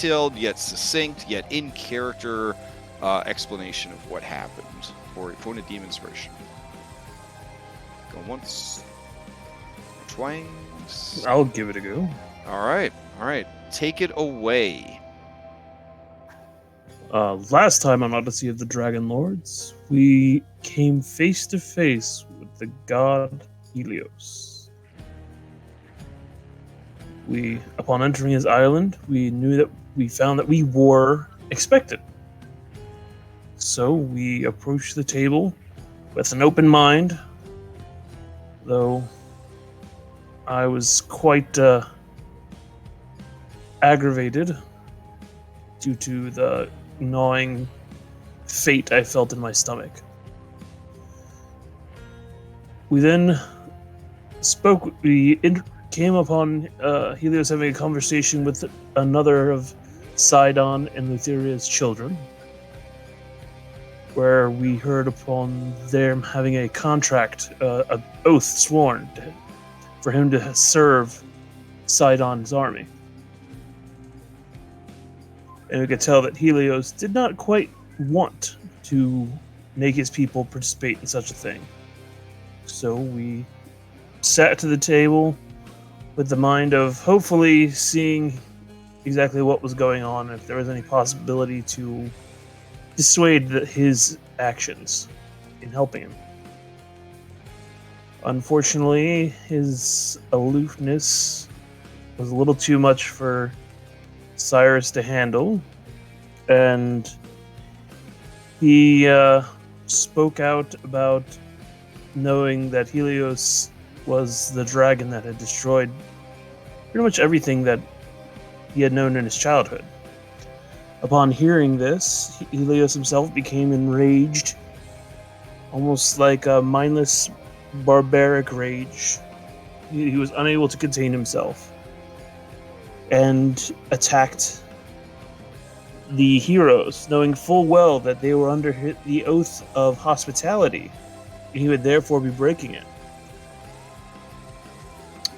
detailed, yet succinct, yet in character explanation of what happened for point of deep inspiration. Go once, twice. I'll give it a go. All right. Take it away. Last time on Odyssey of the Dragonlords, we came face to face with the god Helios. Upon entering his island, we found that we were expected. So we approached the table with an open mind, though I was quite aggravated due to the gnawing fate I felt in my stomach. We then came upon Helios having a conversation with another of Sidon and Lutheria's children, where we heard upon them having a contract, an oath sworn for him to serve Sidon's army. And we could tell that Helios did not quite want to make his people participate in such a thing. So we sat to the table with the mind of hopefully seeing exactly what was going on, if there was any possibility to dissuade his actions in helping him. Unfortunately, his aloofness was a little too much for Cyrus to handle, and he spoke out about knowing that Helios was the dragon that had destroyed pretty much everything that he had known in his childhood. Upon hearing this, Helios himself became enraged, almost like a mindless, barbaric rage. He was unable to contain himself and attacked the heroes, knowing full well that they were under the oath of hospitality, and he would therefore be breaking it.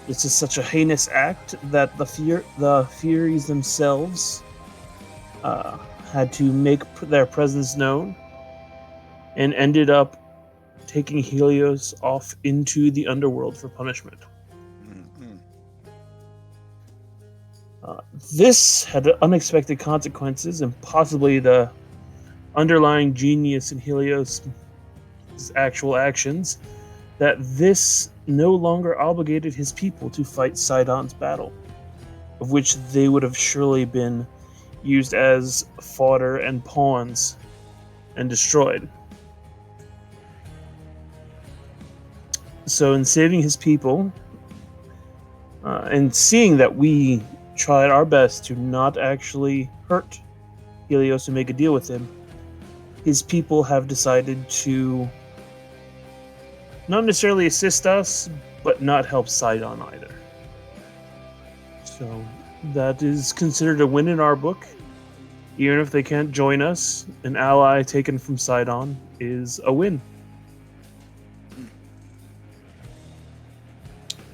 This is such a heinous act that the Furies themselves had to make their presence known, and ended up taking Helios off into the underworld for punishment. This had unexpected consequences, and possibly the underlying genius in Helios' actual actions, that this no longer obligated his people to fight Sidon's battle, of which they would have surely been used as fodder and pawns and destroyed. So in saving his people, and seeing that we tried our best to not actually hurt Helios and make a deal with him, his people have decided to not necessarily assist us, but not help Sidon either. So that is considered a win in our book. Even if they can't join us, an ally taken from Sidon is a win.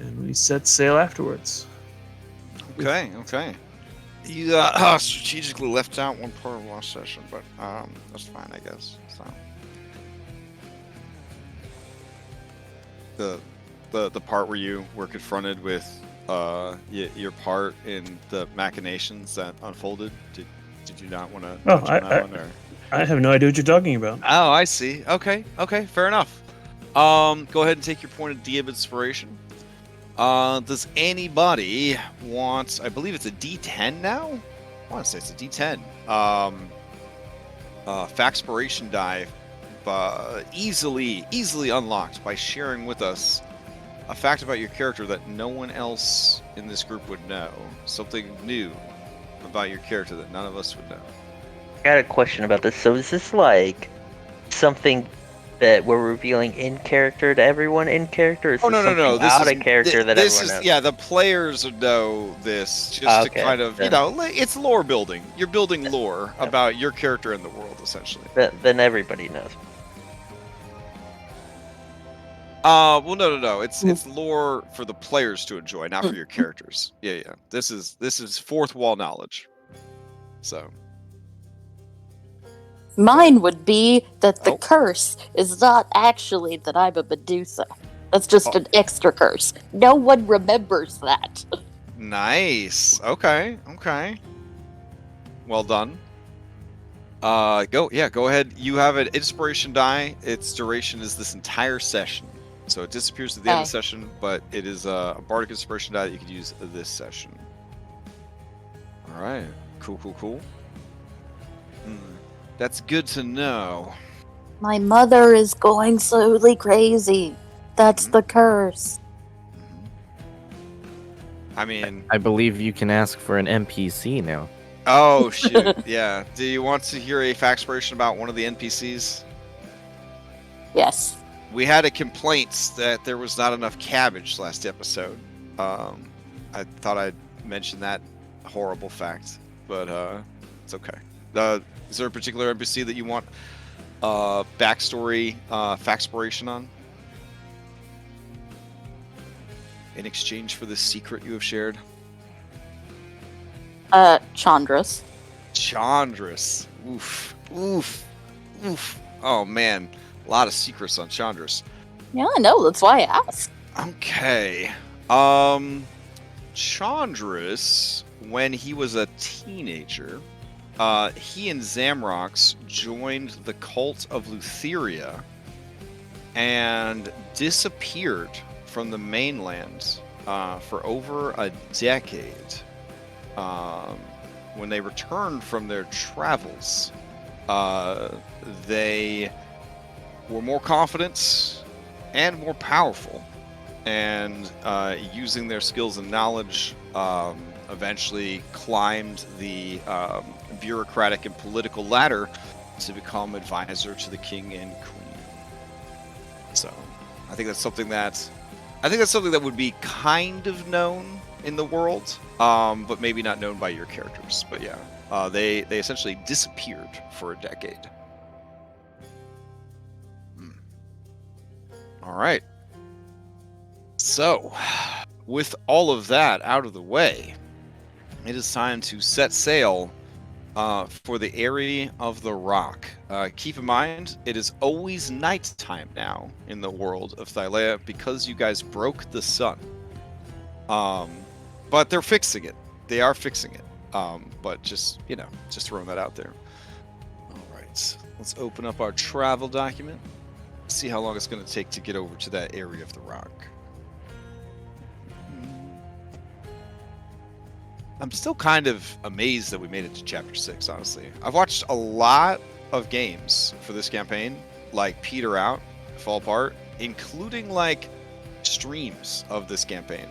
And we set sail afterwards. Okay. You strategically left out one part of last session, but that's fine, I guess. So the part where you were confronted with your part in the machinations that unfolded. Did you not want to touch on that one? Or? I have no idea what you're talking about. Oh, I see. Okay, fair enough. Go ahead and take your point of deep inspiration. Does anybody want? I believe it's a D10 now. I want to say it's a D10. Factspiration die, easily unlocked by sharing with us a fact about your character that no one else in this group would know. Something new about your character that none of us would know. I got a question about this. So is this like something that we're revealing in character to everyone in character? Or is no. This out is of character that this everyone is knows? Yeah, the players know this just to kind of it's lore building. You're building lore about your character in the world, essentially. Then everybody knows. Well, no. It's lore for the players to enjoy, not for your characters. Yeah. This is fourth wall knowledge. So Mine would be that the Oh. curse is not actually that I'm a Medusa. That's just Oh. an extra curse. No one remembers that. nice. Okay. Well done. Go ahead. You have an inspiration die. Its duration is this entire session. So it disappears at the end of the Okay. session, but it is a bardic inspiration die that you could use this session. All right. Cool. That's good to know. My mother is going slowly crazy. That's the curse. I mean, I believe you can ask for an NPC now. oh shoot, yeah. Do you want to hear a factspiration about one of the NPCs? Yes. We had a complaint that there was not enough cabbage last episode. I thought I'd mention that horrible fact, but it's okay. Is there a particular NPC that you want backstory factspiration on? In exchange for the secret you have shared? Chandras. Chandras. Oof. Oh man, a lot of secrets on Chandras. Yeah, I know. That's why I asked. Okay. Chandras, when he was a teenager, he and Zamrox joined the cult of Lutheria and disappeared from the mainland for over a decade. When they returned from their travels, they were more confident and more powerful, and using their skills and knowledge, eventually climbed the bureaucratic and political ladder to become advisor to the king and queen. So, I think that's something that would be kind of known in the world, but maybe not known by your characters. But yeah, they essentially disappeared for a decade. All right. So, with all of that out of the way, it is time to set sail for the Aerie of the Rock. Keep in mind, it is always nighttime now in the world of Thylea because you guys broke the sun. But they're fixing it. They are fixing it. But just throwing that out there. All right. Let's open up our travel document. See how long it's going to take to get over to that area of the rock. I'm still kind of amazed that we made it to chapter 6, honestly. I've watched a lot of games for this campaign, like peter out, fall apart, including like streams of this campaign.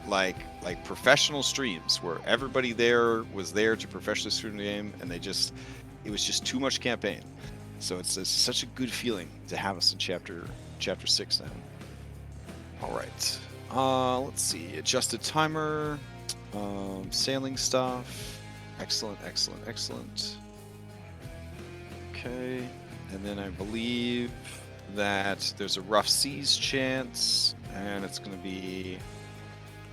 Like professional streams where everybody there was there to professionally stream the game, and it was just too much campaign. So it's such a good feeling to have us in chapter 6 now. All right. Let's see. Adjusted timer. Sailing stuff. Excellent. Okay. And then I believe that there's a rough seas chance, and it's going to be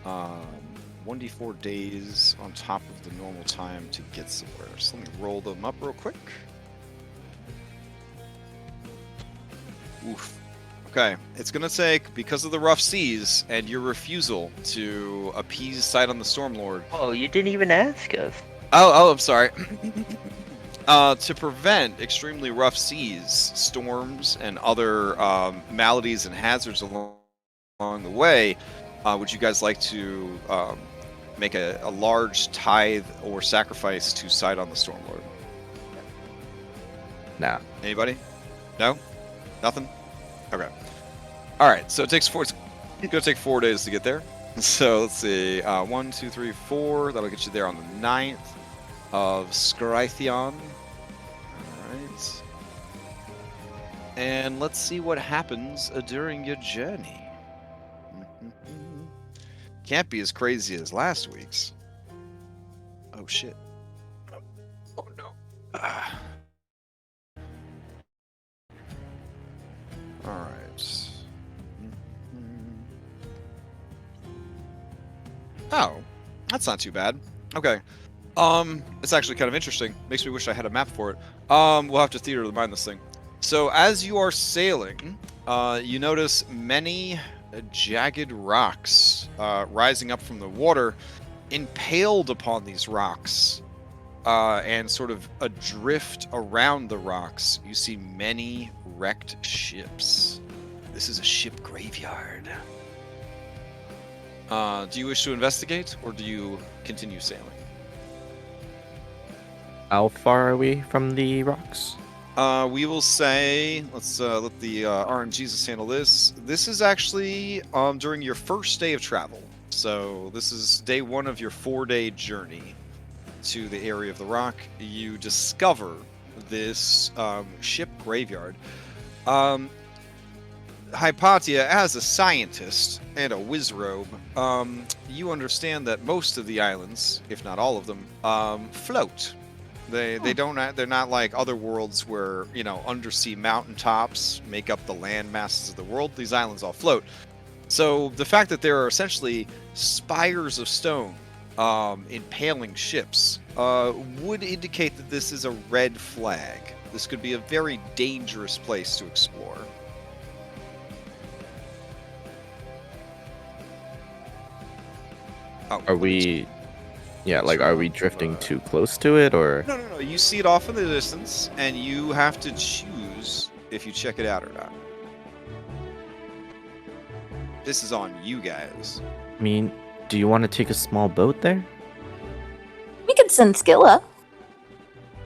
1d4 days on top of the normal time to get somewhere. So let me roll them up real quick. Oof. Okay, it's gonna take, because of the rough seas and your refusal to appease Sight on the Stormlord. Oh, you didn't even ask us. Oh, I'm sorry. To prevent extremely rough seas, storms, and other maladies and hazards along the way, would you guys like to make a large tithe or sacrifice to Sight on the Stormlord? Nah. Anybody? No? Nothing? Okay. Alright, so it's gonna take 4 days to get there. So let's see. 1, 2, 3, 4. That'll get you there on the 9th of Skrythion. Alright. And let's see what happens during your journey. Can't be as crazy as last week's. Oh shit. Oh no. Alright. Oh, that's not too bad. Okay. It's actually kind of interesting. Makes me wish I had a map for it. We'll have to theater of the mind this thing. So as you are sailing, you notice many jagged rocks rising up from the water. Impaled upon these rocks, and sort of adrift around the rocks, you see many wrecked ships. This is a ship graveyard. Do you wish to investigate, or do you continue sailing? How far are we from the rocks? We will say, let's let the RNGesus handle this. This is actually during your first day of travel. So this is day 1 of your 4-day journey to the area of the rock. You discover this ship graveyard. Hypatia, as a scientist and a wizrobe, you understand that most of the islands, if not all of them, float. They don't. They're not like other worlds where undersea mountaintops make up the land masses of the world. These islands all float. So the fact that there are essentially spires of stone impaling ships would indicate that this is a red flag. This could be a very dangerous place to explore. Oh, Are we? Yeah, like, are we drifting too close to it, or? No. You see it off in the distance, and you have to choose if you check it out or not. This is on you guys. I mean, do you want to take a small boat there? We could send Skilla.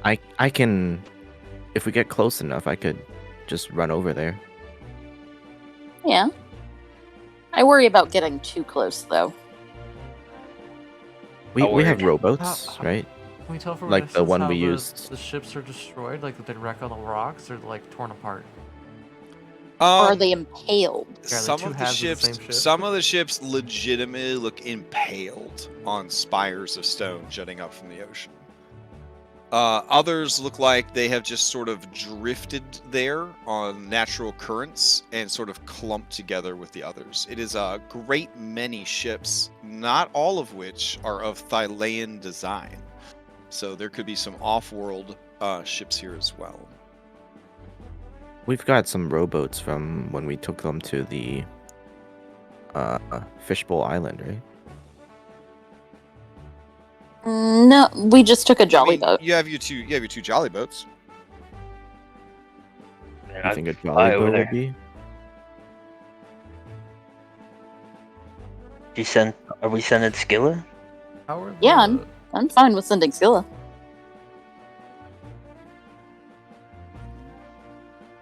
I can, if we get close enough, I could just run over there. Yeah. I worry about getting too close, though. We have rowboats, How- right? Can we tell from Like a the distance one how we used. the ships are destroyed? Like, that they wreck on the rocks, or like torn apart? Or are they impaled? Yeah, the Some two of the halves of the ships, same ship. some of the ships legitimately look impaled on spires of stone jutting up from the ocean. Others look like they have just sort of drifted there on natural currents and sort of clumped together with the others. It is a great many ships, not all of which are of Thylean design. So there could be some off-world ships here as well. We've got some rowboats from when we took them to the Fishbowl Island, right? No, we just took a jolly boat. You have your two jolly boats. You think a fly jolly over boat there. would be? Are we sending Skilla? How are Yeah, the- I'm fine with sending Skilla.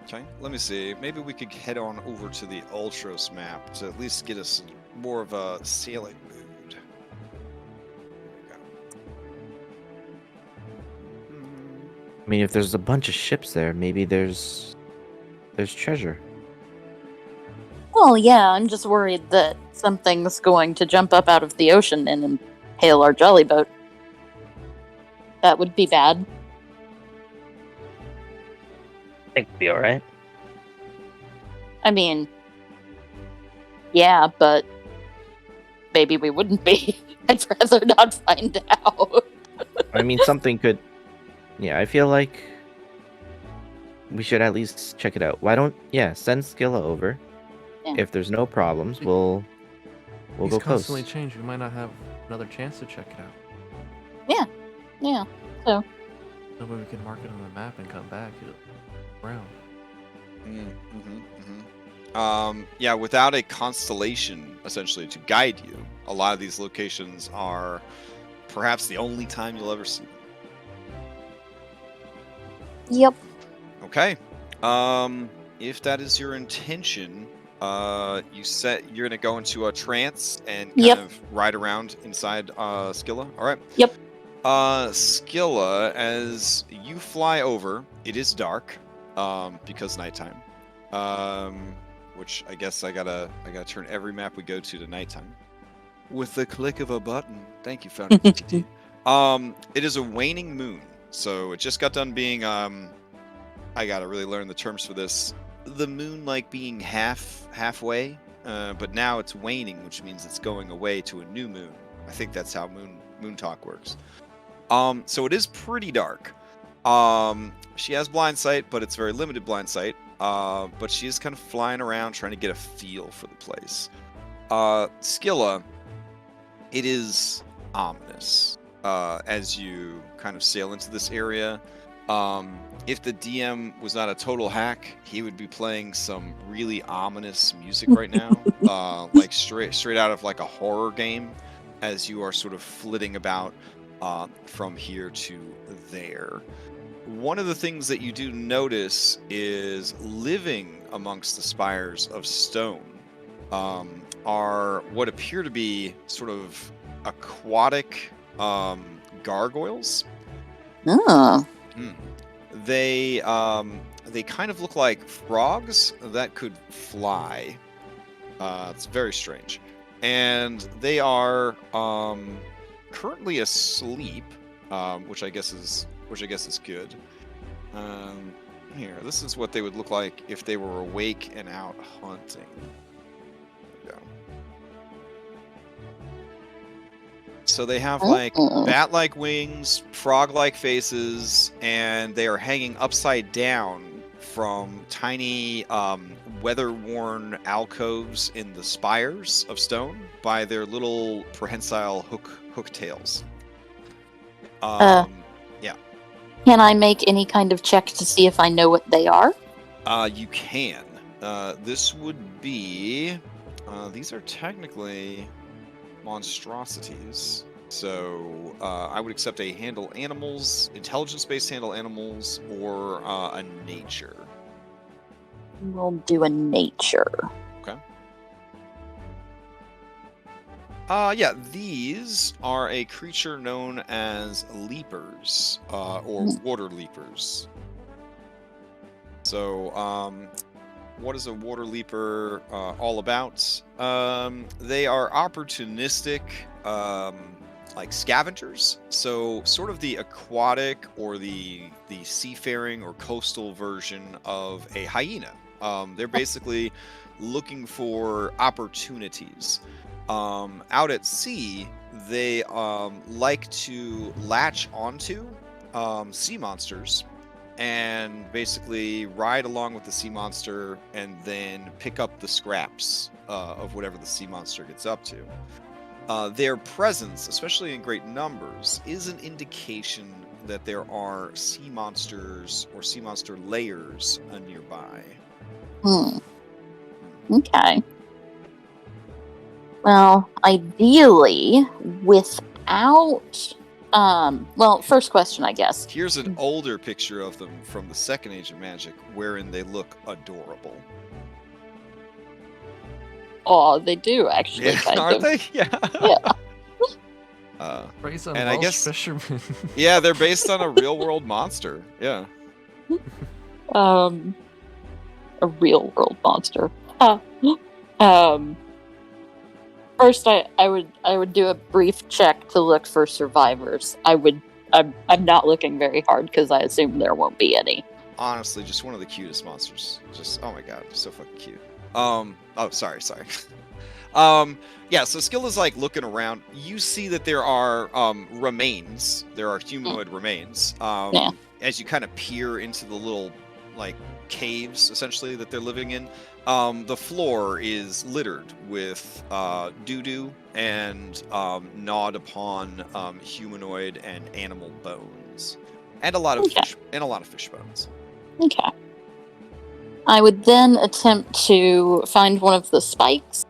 Okay, let me see. Maybe we could head on over to the Ultros map to at least get us more of a sailing mood. There we go. I mean, if there's a bunch of ships there, maybe there's treasure. Well, yeah, I'm just worried that something's going to jump up out of the ocean and impale our jolly boat. That would be bad. I think we'll be alright. I mean, yeah, but maybe we wouldn't be. I'd rather not find out. I mean, something could. Yeah, I feel like we should at least check it out. Why don't send Skilla over? Yeah. If there's no problems, we'll These go close. constantly change. We might not have another chance to check it out. Yeah. That way we can mark it on the map and come back around. Yeah, without a constellation, essentially, to guide you, a lot of these locations are perhaps the only time you'll ever see them. Yep. Okay. If that is your intention, you're gonna go into a trance and kind Yep. of ride around inside Skilla. All right. Yep. Skilla, as you fly over, it is dark, because nighttime. Which I guess I gotta turn every map we go to nighttime. With the click of a button. Thank you, FoundryVTT. It is a waning moon, so it just got done being I gotta really learn the terms for this. The moon like being halfway, but now it's waning, which means it's going away to a new moon. I think that's how moon talk works. So it is pretty dark. She has blind sight, but it's very limited blind sight. But she is kind of flying around trying to get a feel for the place. Skilla, it is ominous as you kind of sail into this area. If the DM was not a total hack, he would be playing some really ominous music right now, like straight out of like a horror game, as you are sort of flitting about from here to there. One of the things that you do notice is living amongst the spires of stone are what appear to be sort of aquatic gargoyles. Oh. They kind of look like frogs that could fly. It's very strange, and they are currently asleep, which I guess is good. Here, this is what they would look like if they were awake and out hunting. There we go. So they have like bat-like wings, frog-like faces, and they are hanging upside down from tiny weather-worn alcoves in the spires of stone by their little prehensile hook tails. Yeah. Can I make any kind of check to see if I know what they are? You can. This would be... these are technically monstrosities. So I would accept a handle animals, intelligence-based handle animals, or a nature. We'll do a nature. Okay. Yeah, these are a creature known as leapers, or water leapers. So, what is a water leaper all about? They are opportunistic, like scavengers. So, sort of the aquatic or the seafaring or coastal version of a hyena. They're basically looking for opportunities. Out at sea, they like to latch onto sea monsters and basically ride along with the sea monster and then pick up the scraps of whatever the sea monster gets up to. Their presence, especially in great numbers, is an indication that there are sea monsters or sea monster layers nearby. Okay. Well, ideally, without... well, first question, I guess. Here's an older picture of them from the Second Age of Magic, wherein they look adorable. Oh, they do, actually, Yeah, kind aren't of. they? Yeah. Yeah. Raised on and I Welsh guess- fishermen. Yeah, they're based on a real-world monster. Yeah. A real-world monster. First, I would do a brief check to look for survivors. I'm not looking very hard because I assume there won't be any. Honestly, just one of the cutest monsters. Just, oh my god, so fucking cute. Oh, sorry. Yeah, so Skill is like looking around. You see that there are remains. There are humanoid remains. Yeah. As you kind of peer into the little like caves essentially that they're living in, the floor is littered with doo-doo and gnawed upon humanoid and animal bones, and a lot of fish bones. Okay. I would then attempt to find one of the spikes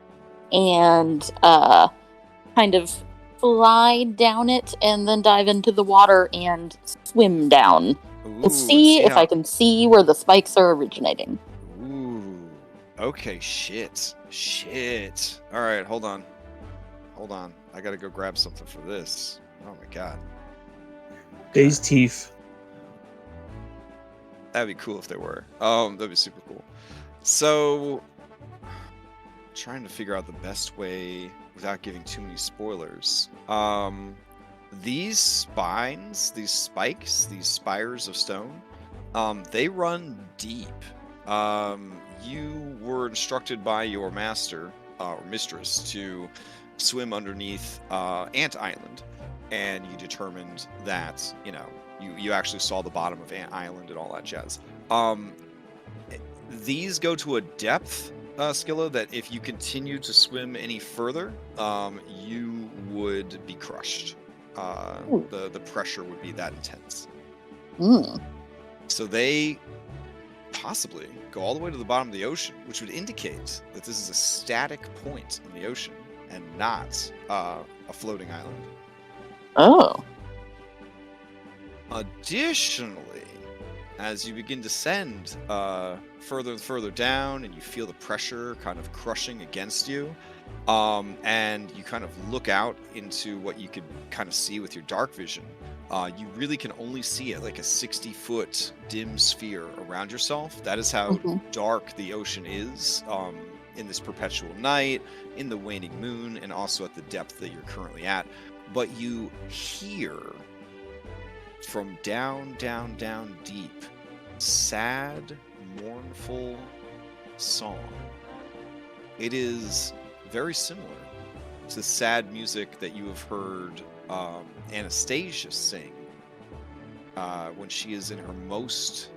and kind of fly down it and then dive into the water and swim down Ooh, to see if I can see where the spikes are originating. Ooh. Okay, shit. All right, hold on. I gotta go grab something for this. Oh my god. Days teeth. That'd be cool if they were. That'd be super cool. So, trying to figure out the best way without giving too many spoilers. These spines, these spikes, these spires of stone, they run deep. You were instructed by your master or mistress to swim underneath Ant Island, and you determined that, you actually saw the bottom of Ant Island and all that jazz. These go to a depth, Skilla, that if you continue to swim any further, you would be crushed. The pressure would be that intense. So they possibly go all the way to the bottom of the ocean, which would indicate that this is a static point in the ocean and not a floating island. Oh. Additionally, as you begin to descend further and further down, and you feel the pressure kind of crushing against you, and you kind of look out into what you could kind of see with your dark vision, you really can only see it like a 60-foot dim sphere around yourself. That is how dark the ocean is in this perpetual night, in the waning moon, and also at the depth that you're currently at. But you hear from down, down, down deep, sad, mournful song. It is very similar to the sad music that you have heard Anastasia sing when she is in her most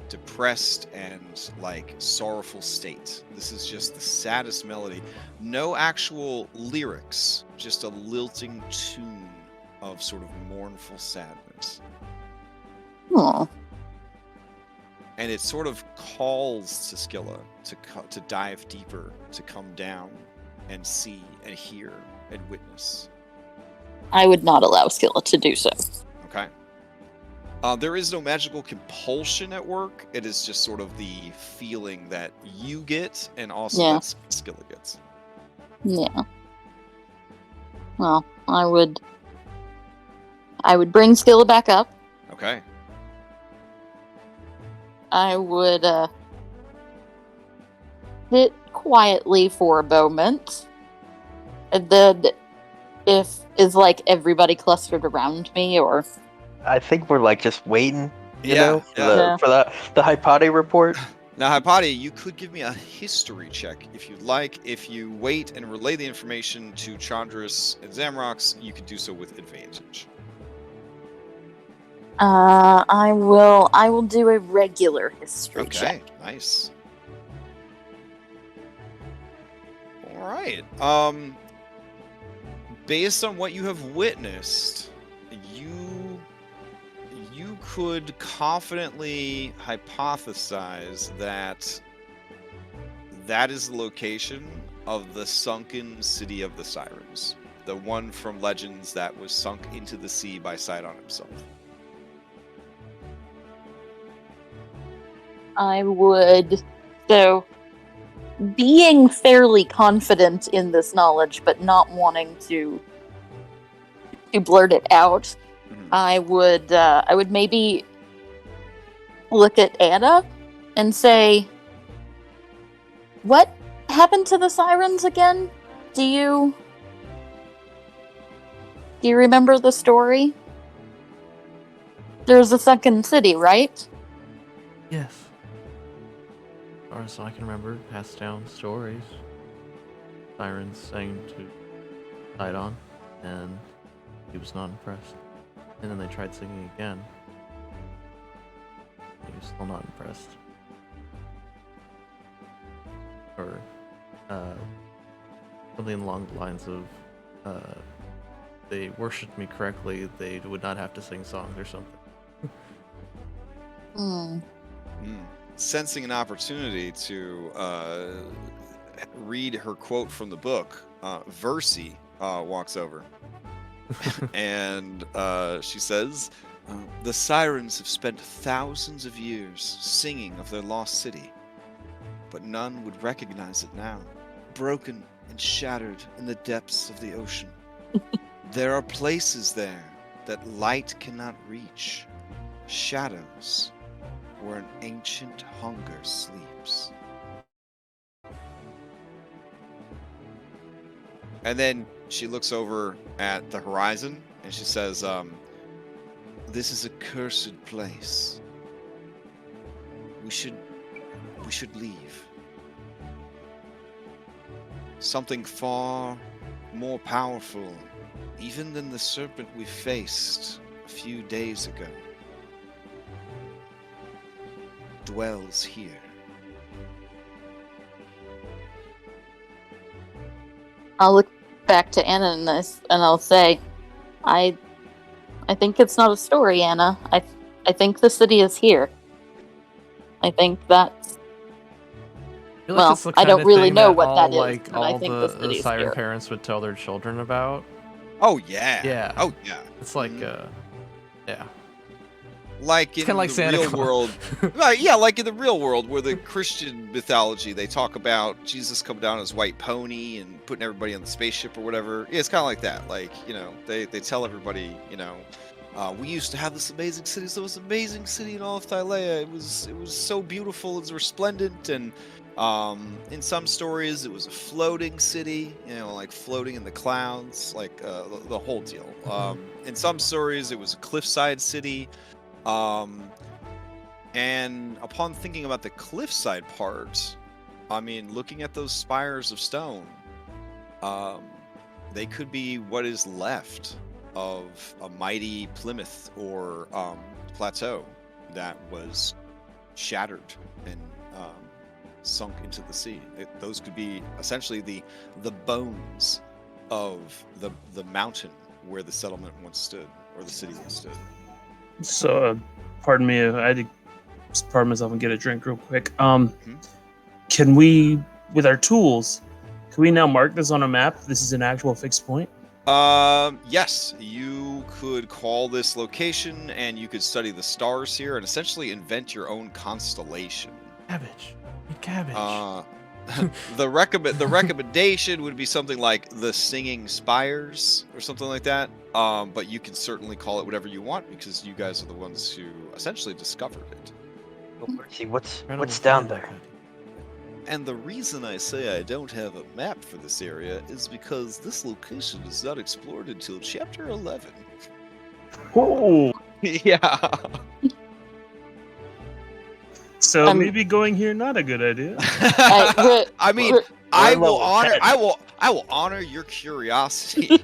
depressed and like sorrowful state. This is just the saddest melody. No actual lyrics, just a lilting tune of sort of mournful sadness. Aw. And it sort of calls to Skilla to dive deeper, to come down and see and hear and witness. I would not allow Skilla to do so. Okay. There is no magical compulsion at work. It is just sort of the feeling that you get and also that Skilla gets. Yeah. Well, I would bring Skilla back up. Okay. I would sit quietly for a moment. And then is like everybody clustered around me, or I think we're like just waiting, you Yeah, know, for yeah. the Hypati report. Now, Hypati, you could give me a history check if you'd like. If you wait and relay the information to Chandris and Zamrox, you could do so with advantage. I will do a regular history check. Okay, nice. All right. Based on what you have witnessed, you could confidently hypothesize that is the location of the sunken city of the Sirens, the one from Legends that was sunk into the sea by Sidon himself. I would, so being fairly confident in this knowledge, but not wanting to blurt it out, I would maybe look at Anna and say, "What happened to the Sirens again? Do you remember the story? There's a sunken city, right?" Yes. As far as I can remember, passed down stories. Sirens sang to Sidon, and he was not impressed. And then they tried singing again. He was still not impressed. Or, something along the lines of, they worshipped me correctly, they would not have to sing songs or something. Sensing an opportunity to read her quote from the book, Versi walks over. And she says, "The Sirens have spent thousands of years singing of their lost city, but none would recognize it now, broken and shattered in the depths of the ocean. There are places there that light cannot reach, shadows where an ancient hunger sleeps." And then she looks over at the horizon and she says, "This is a cursed place. We should leave. Something far more powerful even than the serpent we faced a few days ago, dwells here. I'll look back to Anna in this, and I'll say, I think it's not a story, Anna. I think the city is here. I think that's... I feel Well, it's the I don't kinda really thing know that what all, that is, like, but I all think the the city is siren here. parents would tell their children about. Oh yeah. Yeah. Oh yeah. It's like, Mhm. yeah. Like in It's kinda like the Santa real Claus. world. Right, yeah, like in the real world where the Christian mythology, they talk about Jesus coming down on his white pony and putting everybody on the spaceship or whatever. Yeah, it's kind of like that. Like, you know, they tell everybody, you know, we used to have this amazing city, so this amazing city in all of Thylea. It was so beautiful, it was resplendent, and in some stories it was a floating city, you know, like floating in the clouds, like the whole deal. In some stories it was a cliffside city. And upon thinking about the cliffside part, I mean, looking at those spires of stone, they could be what is left of a mighty Plymouth or plateau that was shattered and sunk into the sea. Those could be essentially the bones of the mountain where the settlement once stood, or the city once stood. So, pardon me, I had to just pardon myself and get a drink real quick. Can we, with our tools, can we now mark this on a map? This is an actual fixed point. Yes, you could call this location, and you could study the stars here, and essentially invent your own constellation. Cabbage. Eat cabbage. The recommendation would be something like the Singing Spires or something like that. But you can certainly call it whatever you want because you guys are the ones who essentially discovered it. See what's Incredible down find, there. Cody. And the reason I say I don't have a map for this area is because this location is not explored until Chapter 11. Oh, Yeah. so maybe going here not a good idea. I mean, I will level honor 10. I will honor your curiosity,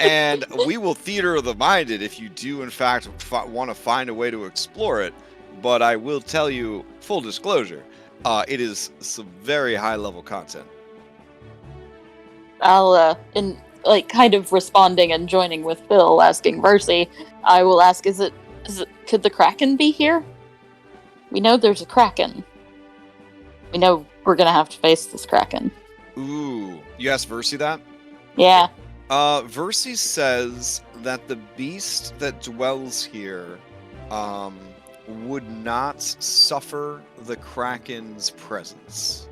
and we will theater of the minded if you do in fact want to find a way to explore it. But I will tell you, full disclosure, it is some very high level content. I'll, in like kind of responding and joining with Phil, asking Mercy, I will ask, could the Kraken be here? We know there's a Kraken. We know we're gonna have to face this Kraken. Ooh, you asked Versi that? Yeah. Versi says that the beast that dwells here, would not suffer the Kraken's presence.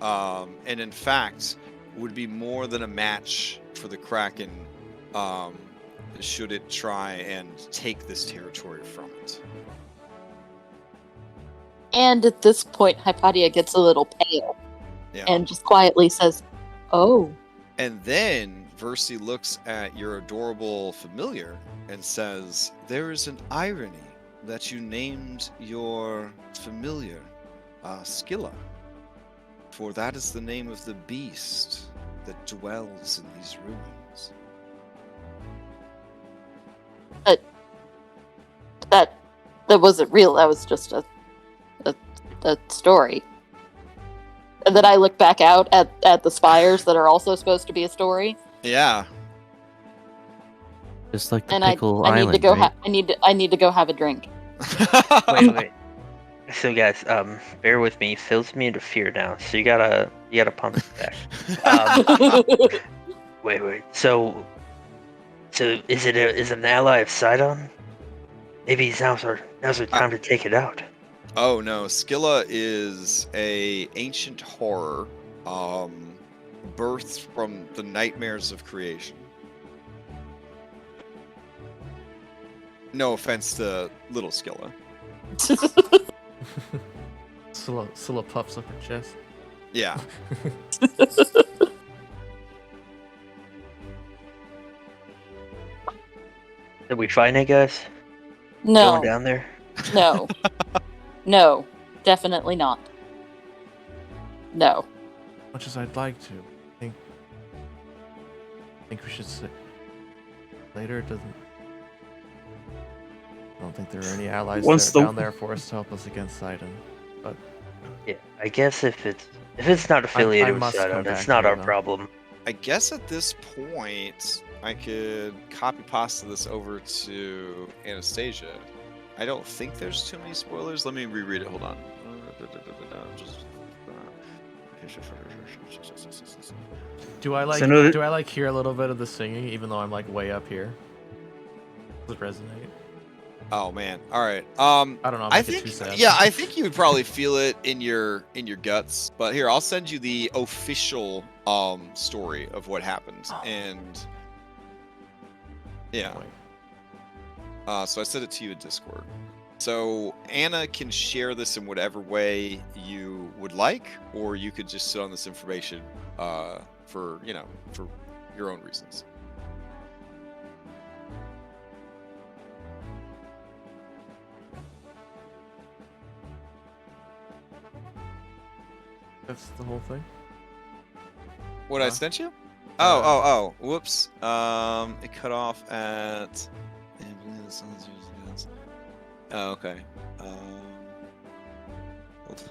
And in fact, would be more than a match for the Kraken, should it try and take this territory from it. And at this point, Hypatia gets a little pale Yeah. and just quietly says, "Oh." And then Versi looks at your adorable familiar and says, "There is an irony that you named your familiar Scylla, for that is the name of the beast that dwells in these ruins." That wasn't real. That was just a story. And then I look back out at the spires that are also supposed to be a story. Yeah. Just like the And Pickle I need Island, to go. right? I need to go have a drink. Wait. So guys, bear with me. Phil's me into fear now. So you gotta pump it back. Wait. So is it an ally of Sidon? Maybe now's our time to take it out. Oh no, Scylla is a ancient horror, birthed from the nightmares of creation. No offense to little Scylla. Scylla puffs up her chest. Yeah. Did we find it, guys? No, Going down there? no, definitely not. No. Much as I'd like to, I think we should later, it doesn't. I don't think there are any allies Once there, the- down there for us to help us against Sidon. But Yeah, I guess if it's not affiliated with must come Sidon, back it's not here, our though. problem. I guess at this point, I could copy pasta this over to Anastasia. I don't think there's too many spoilers. Let me reread it. Hold on. do I like So no- do I like hear a little bit of the singing, even though I'm like way up here? Does it resonate? Oh man. All right. I don't know. I'm I making think too sad. yeah, I think you would probably feel it in your guts. But here, I'll send you the official story of what happened. And yeah. So I sent it to you in Discord. So Anna can share this in whatever way you would like, or you could just sit on this information for for your own reasons. That's the whole thing. What I Huh? sent you? Oh, whoops. It cut off at. Oh, okay. Hold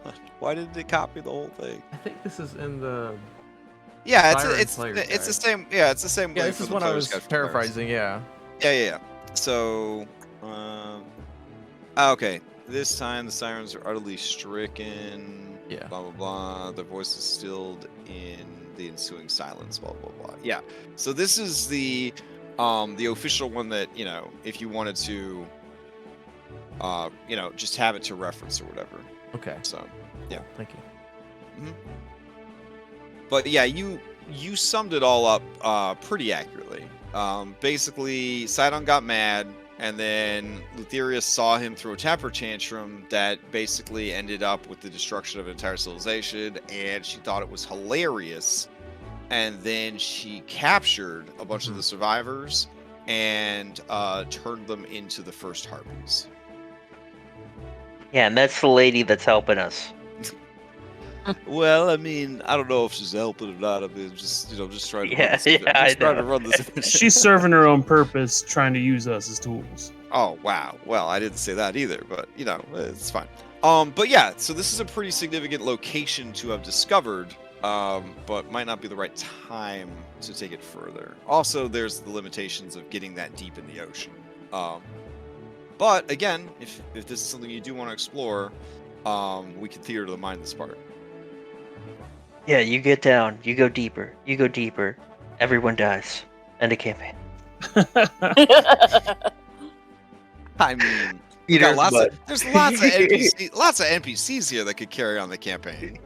on. Why didn't it copy the whole thing? I think this is in the. Yeah, Siren it's player the guide. same. Yeah, it's the same. Yeah, link this for is the what I player's was guide for players. paraphrasing. Yeah. Yeah. So, okay. This time the sirens are utterly stricken. Yeah. Blah blah blah. Their voices stilled in the ensuing silence. Blah blah blah. Yeah. So this is the official one that if you wanted to, just have it to reference or whatever. Okay. So, yeah. Cool, thank you. But yeah, you summed it all up pretty accurately. Basically, Sidon got mad, and then Lutherius saw him throw a temper tantrum that basically ended up with the destruction of an entire civilization, and she thought it was hilarious. And then she captured a bunch of the survivors and turned them into the first harpies. Yeah, and that's the lady that's helping us. Well, I mean, I don't know if she's helping or not. I mean, just trying to Yeah, run this. yeah, I just trying to know. run this. She's serving her own purpose, trying to use us as tools. Oh wow. Well, I didn't say that either, but it's fine. But yeah, so this is a pretty significant location to have discovered, but might not be the right time to take it further. Also, there's the limitations of getting that deep in the ocean. But again, if this is something you do want to explore, we can theater the mind this part. Yeah, you get down, you go deeper, everyone dies. End of campaign. I mean, Peter's there's lots of NPCs here that could carry on the campaign.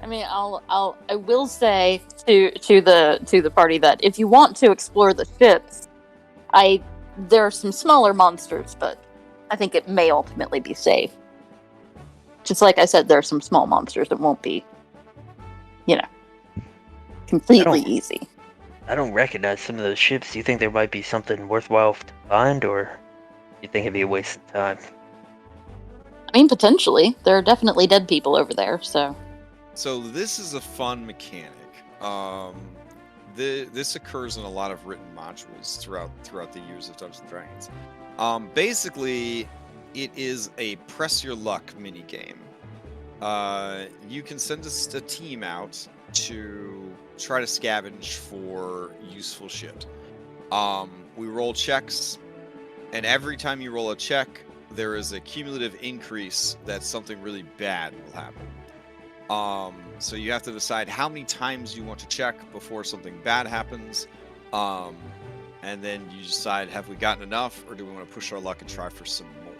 I mean, I will say to the party that if you want to explore the ships, there are some smaller monsters, but I think it may ultimately be safe. Just like I said, there are some small monsters that won't be, completely easy. I don't recognize some of those ships. Do you think there might be something worthwhile to find, or do you think it'd be a waste of time? I mean, potentially. There are definitely dead people over there, so... So this is a fun mechanic. This occurs in a lot of written modules throughout the years of Dungeons and Dragons. Basically, it is a press your luck mini game. You can send a team out to try to scavenge for useful shit. We roll checks, and every time you roll a check, there is a cumulative increase that something really bad will happen. So you have to decide how many times you want to check before something bad happens. And then you decide, have we gotten enough, or do we want to push our luck and try for some more?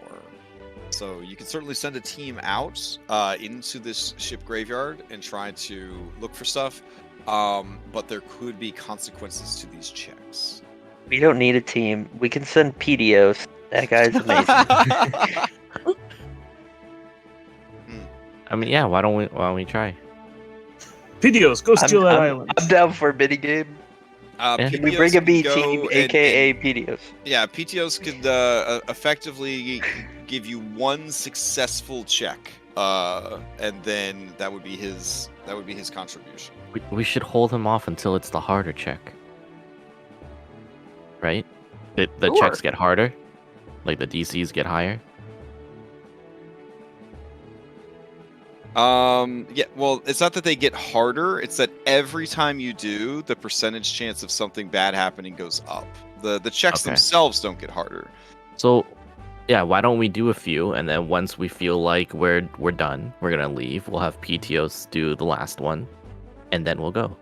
So you can certainly send a team out into this ship graveyard and try to look for stuff. But there could be consequences to these checks. We don't need a team. We can send PDOs. That guy's amazing. I mean, yeah. Why don't we try? Pidios, go steal that island. I'm down for a minigame. Can we bring a B team, aka PDOs? Yeah, PTOs could effectively give you one successful check, and then that would be his contribution. We should hold him off until it's the harder check. right? The checks get harder, like the DCs get higher. Yeah, well, it's not that they get harder, it's that every time you do, the percentage chance of something bad happening goes up. The checks Okay. themselves don't get harder. So, yeah, why don't we do a few, and then once we feel like we're done, we're gonna leave. We'll have PTOS do the last one, and then we'll go.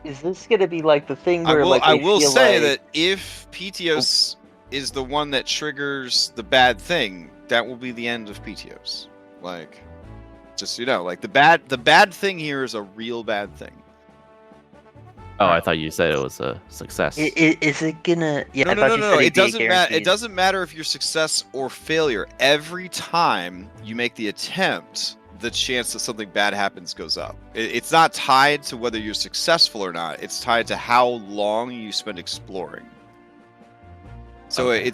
Is this gonna be like the thing I where will we feel say like... that if PTOS is the one that triggers the bad thing, that will be the end of PTOS. Like, just so you know, like the bad thing here is a real bad thing. Oh, I thought you said it was a success. Is it gonna? Yeah, I thought you said No. it'd It be a doesn't matter. It guaranteed. doesn't matter if you're success or failure. Every time you make the attempt, the chance that something bad happens goes up. It's not tied to whether you're successful or not. It's tied to how long you spend exploring. So Okay.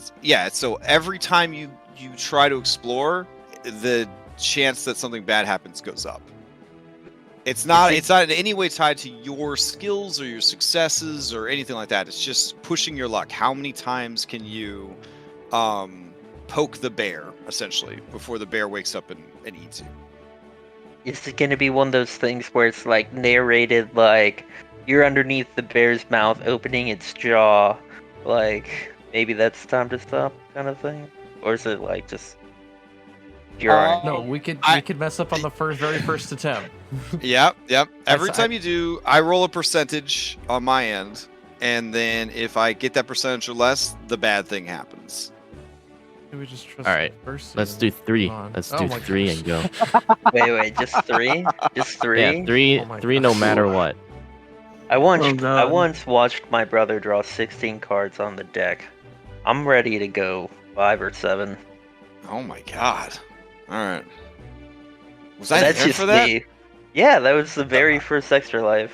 So every time you try to explore, the chance that something bad happens goes up. It's not in any way tied to your skills or your successes or anything like that. It's just pushing your luck. How many times can you poke the bear, essentially, before the bear wakes up and eats you? Is it gonna be one of those things where it's like narrated, like you're underneath the bear's mouth, opening its jaw, like maybe that's time to stop, kind of thing, or is it like just pure? No, we could mess up on the very first attempt. Yep. Every That's- time you do, I roll a percentage on my end, and then if I get that percentage or less, the bad thing happens. We just trust All right, the first let's season. do 3. Come on. Let's Oh do my 3 gosh. and go. Wait, just three? Just three? Yeah, 3, Oh my 3 no gosh. matter what. I once Oh, I God. once watched my brother draw 16 cards on the deck. I'm ready to go 5 or 7. Oh my god! All right. Was I That's there just for that? me. Yeah, that was the very first Extra Life.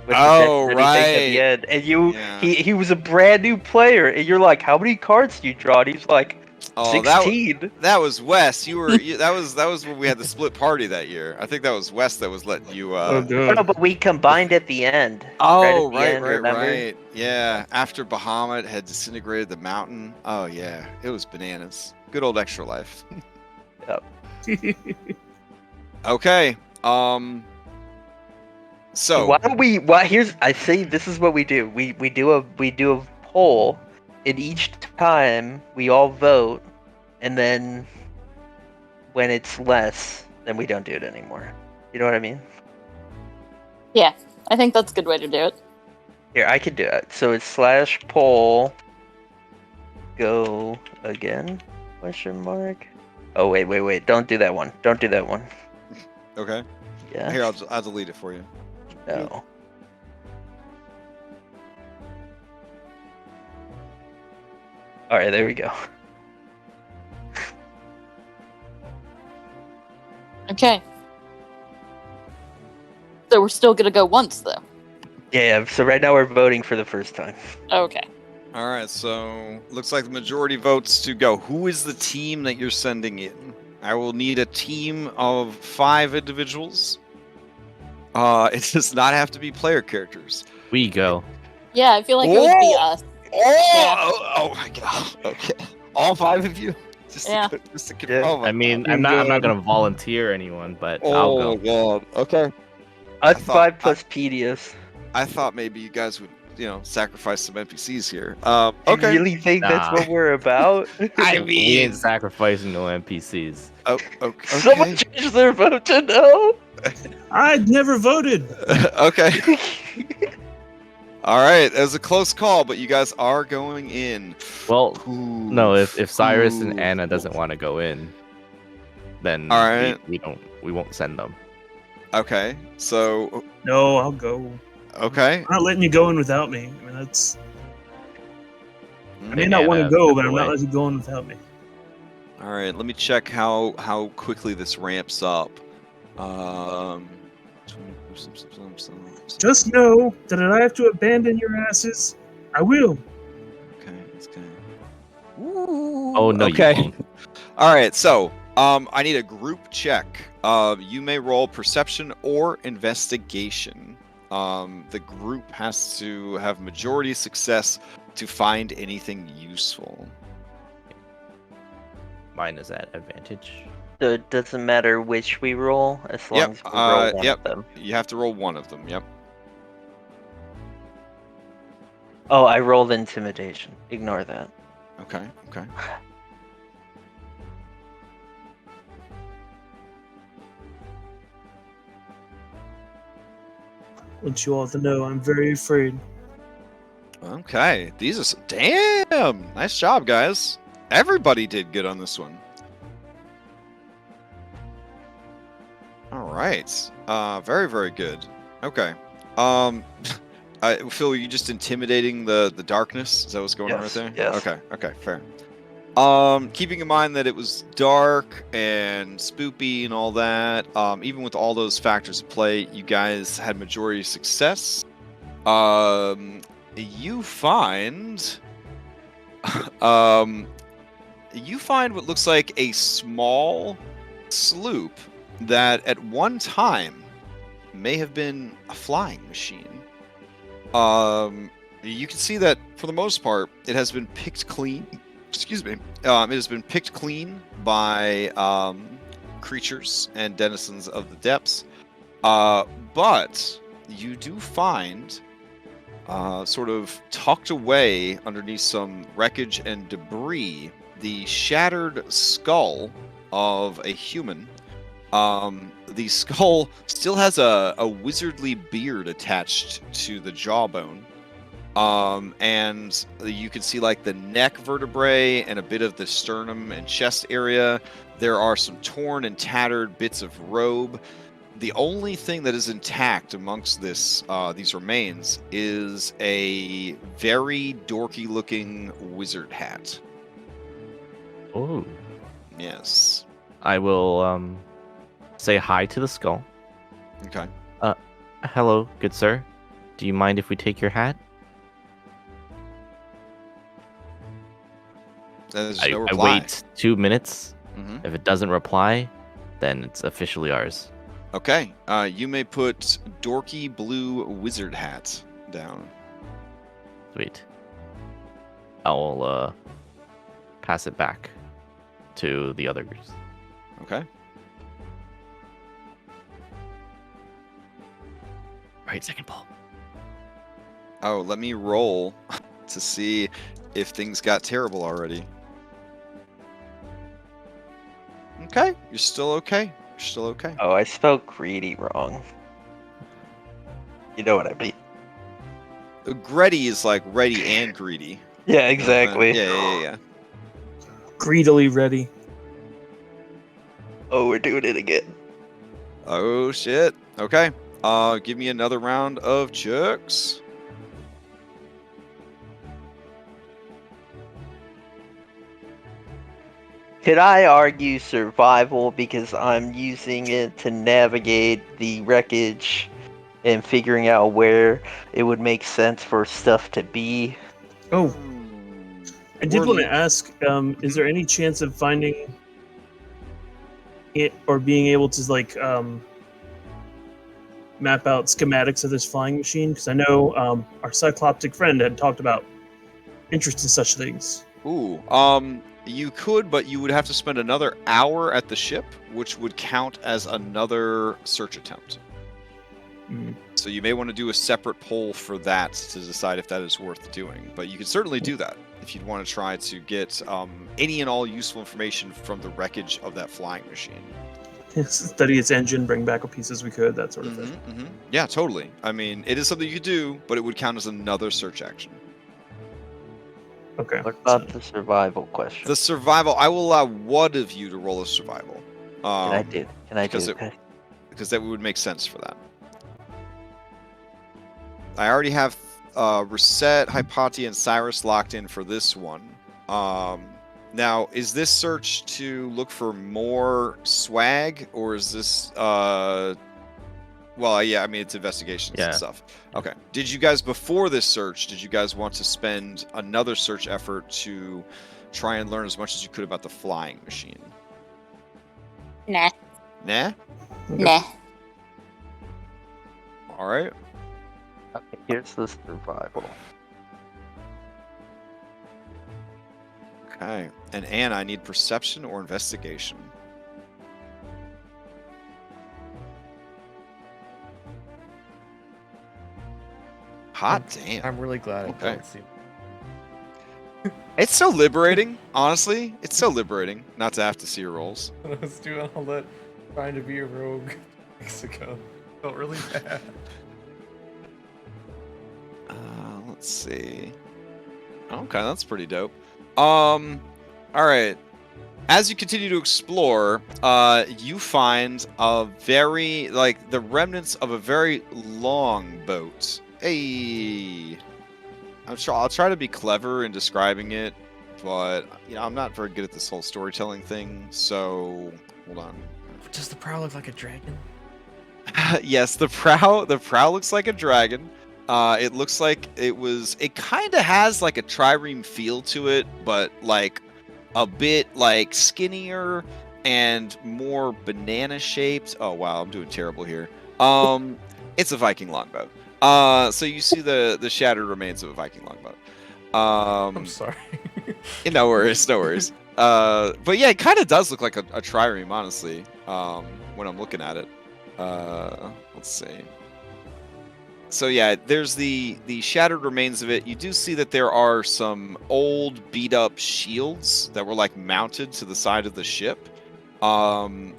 With Oh, the deck that he picked at the right. end. And you, Yeah. he was a brand new player, and you're like, how many cards do you draw? And he's like, Oh, 16. that was Wes. That was when we had the split party that year. I think that was Wes that was letting you. Oh, No, God. but we combined at the end. Oh, at the end, remember? right. Yeah, after Bahamut had disintegrated the mountain. Oh yeah, it was bananas. Good old Extra Life. Okay. So Why don't we? Why I say this is what we do. We do a poll, and each time we all vote, and then when it's less, then we don't do it anymore. You know what I mean? Yeah, I think that's a good way to do it. Here, I could do it. So it's /poll. Go again? Question mark. Oh wait! Don't do that one. Don't do that one. okay. Yeah. Here, I'll delete it for you. No. All right, there we go. Okay. So we're still gonna go once, though. Yeah. So right now we're voting for the first time. Okay. All right. So looks like the majority votes to go. Who is the team that you're sending in? I will need a team of 5 individuals. It does not have to be player characters. We go. Yeah, I feel like it would be us. Oh my god. Okay. All 5 of you? Just Yeah. just to Yeah. oh my I mean, God. I'm not gonna volunteer anyone, but I'll Oh go. god. Okay. Us thought- 5 plus Pedius. I thought maybe you guys would, sacrifice some NPCs here. Do you Okay. really think that's Nah. what we're about? I We ain't sacrificing no NPCs. Oh, okay. Someone changed their vote to no. I'd never voted. Okay. All right. It was a close call, but you guys are going in. Well, Ooh. no, if Cyrus and Ooh. Anna doesn't want to go in, then All right. we won't send them. Okay. So, No, I'll go. okay. I'm not letting you go in without me. I mean, that's. I may Hey, not want to Anna, go, step but I'm not away. letting you go in without me. All right. Let me check how quickly this ramps up. Just know that if I have to abandon your asses, I will. Okay. It's good. Oh no, Okay. you won't. All right, so I need a group check. You may roll perception or investigation. The group has to have majority success to find anything useful. Mine is at advantage. So it doesn't matter which we roll, as long Yep. as we roll one Yep. of them. You have to roll one of them. Yep. Oh, I rolled intimidation. Ignore that. Okay. Okay. Want you all to know I'm very afraid. Okay. These are damn. Nice job, guys. Everybody did good on this one. All right. Very, very good. Okay. Phil, are you just intimidating the darkness? Is that what's going on right Yes, there? yes. Okay. Okay. Fair. Keeping in mind that it was dark and spoopy and all that, even with all those factors at play, you guys had majority success. You find, you find what looks like a small sloop that at one time may have been a flying machine. You can see that for the most part, it has been picked clean. Excuse me. It has been picked clean by creatures and denizens of the depths. But you do find, sort of tucked away underneath some wreckage and debris, the shattered skull of a human. The skull still has a wizardly beard attached to the jawbone. And you can see like the neck vertebrae and a bit of the sternum and chest area. There are some torn and tattered bits of robe. The only thing that is intact amongst these remains is a very dorky looking wizard hat. Oh. Yes. I will say hi to the skull. Okay. Hello, good sir. Do you mind if we take your hat? There's I no reply. wait 2 minutes. Mm-hmm. If it doesn't reply, then it's officially ours. Okay. You may put dorky blue wizard hat down. Sweet. I'll pass it back to the others. Okay. Right, second ball. Oh, let me roll to see if things got terrible already. Okay, you're still okay. You're still okay. Oh, I spelled greedy wrong. You know what I mean? Gretty is like ready and greedy. Yeah, exactly. Yeah. Greedily ready. Oh, we're doing it again. Oh shit. Okay. Give me another round of checks. Could I argue survival because I'm using it to navigate the wreckage and figuring out where it would make sense for stuff to be? Oh, I did We're want to ask, is there any chance of finding it or being able to like map out schematics of this flying machine? Because I know our cycloptic friend had talked about interest in such things. Ooh. You could, but you would have to spend another hour at the ship, which would count as another search attempt. Mm. So you may want to do a separate poll for that to decide if that is worth doing. But you could certainly do that if you'd want to try to get any and all useful information from the wreckage of that flying machine. Study its engine, bring back what pieces we could, that sort of thing. Yeah, totally. I mean, it is something you could do, but it would count as another search action. Okay. What about the survival question? The survival, I will allow one of you to roll a survival. Can I do because it? Because that would make sense for that. I already have Reset, Hypatia, and Cyrus locked in for this one. Now, is this search to look for more swag, or is this well, yeah, I mean, it's investigations and stuff. Okay. Did you guys, before this search, did you guys want to spend another search effort to try and learn as much as you could about the flying machine? Nah. Nah? Nah. All right. Okay, here's the survival. Okay. And Anne, I need perception or investigation. Hot damn. I'm really glad I Okay. don't see. It's so liberating, honestly. It's so liberating not to have to see your rolls. When I was doing all that, trying to be a rogue Mexico. Felt really bad. Let's see. Okay, that's pretty dope. All right. As you continue to explore, you find a very, like, the remnants of a very long boat. Hey, I'll try to be clever in describing it, but I'm not very good at this whole storytelling thing. So hold on. Does the prow look like a dragon? Yes, the prow looks like a dragon. It looks like it kind of has like a trireme feel to it, but like a bit like skinnier and more banana shaped. Oh wow, I'm doing terrible here. It's a Viking longboat. So you see the shattered remains of a Viking longboat. I'm sorry. No worries, no worries. But yeah, it kind of does look like a trireme, honestly. When I'm looking at it. Let's see. So yeah, there's the shattered remains of it. You do see that there are some old beat up shields that were like mounted to the side of the ship. One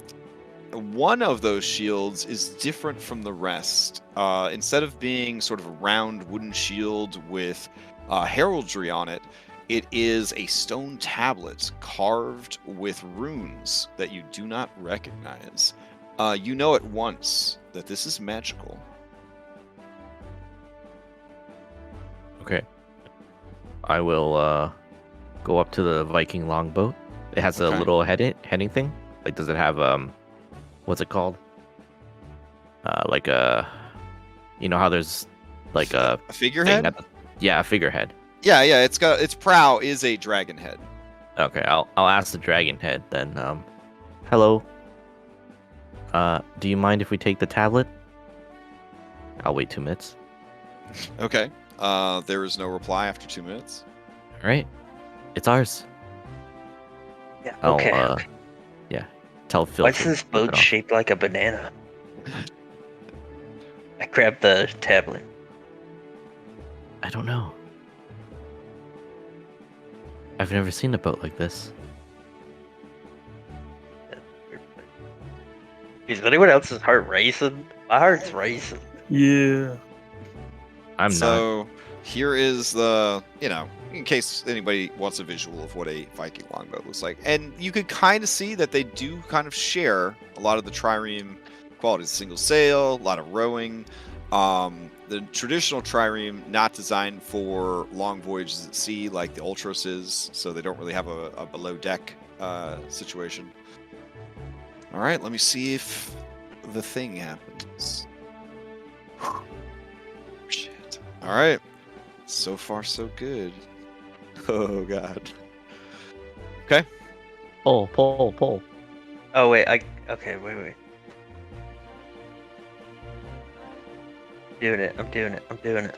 of those shields is different from the rest. Instead of being sort of a round wooden shield with heraldry on it, it is a stone tablet carved with runes that you do not recognize. You know at once that this is magical. Okay. I will go up to the Viking longboat. It has a Okay. little heading thing. Like, does it have what's it called? Like a, how there's like a A figurehead? thing yeah, a figurehead. Yeah, its prow is a dragon head. Okay, I'll ask the dragon head then. Hello. Do you mind if we take the tablet? I'll wait 2 minutes. Okay. There is no reply after 2 minutes. All right, it's ours. Yeah. I'll, Okay. Yeah. Tell Phil. Why is to this flip boat it off. shaped like a banana? I grabbed the tablet. I don't know. I've never seen a boat like this. Is anyone else's heart racing? My heart's racing. Yeah. I'm not. So here is the, in case anybody wants a visual of what a Viking longboat looks like. And you could kind of see that they do kind of share a lot of the trireme qualities. Single sail, a lot of rowing. The traditional trireme, not designed for long voyages at sea like the Ultros is, so they don't really have a below deck situation. All right, let me see if the thing happens. Shit. All right. So far, so good. Oh, God. Okay. Pull. Oh wait, okay, wait. I'm doing it.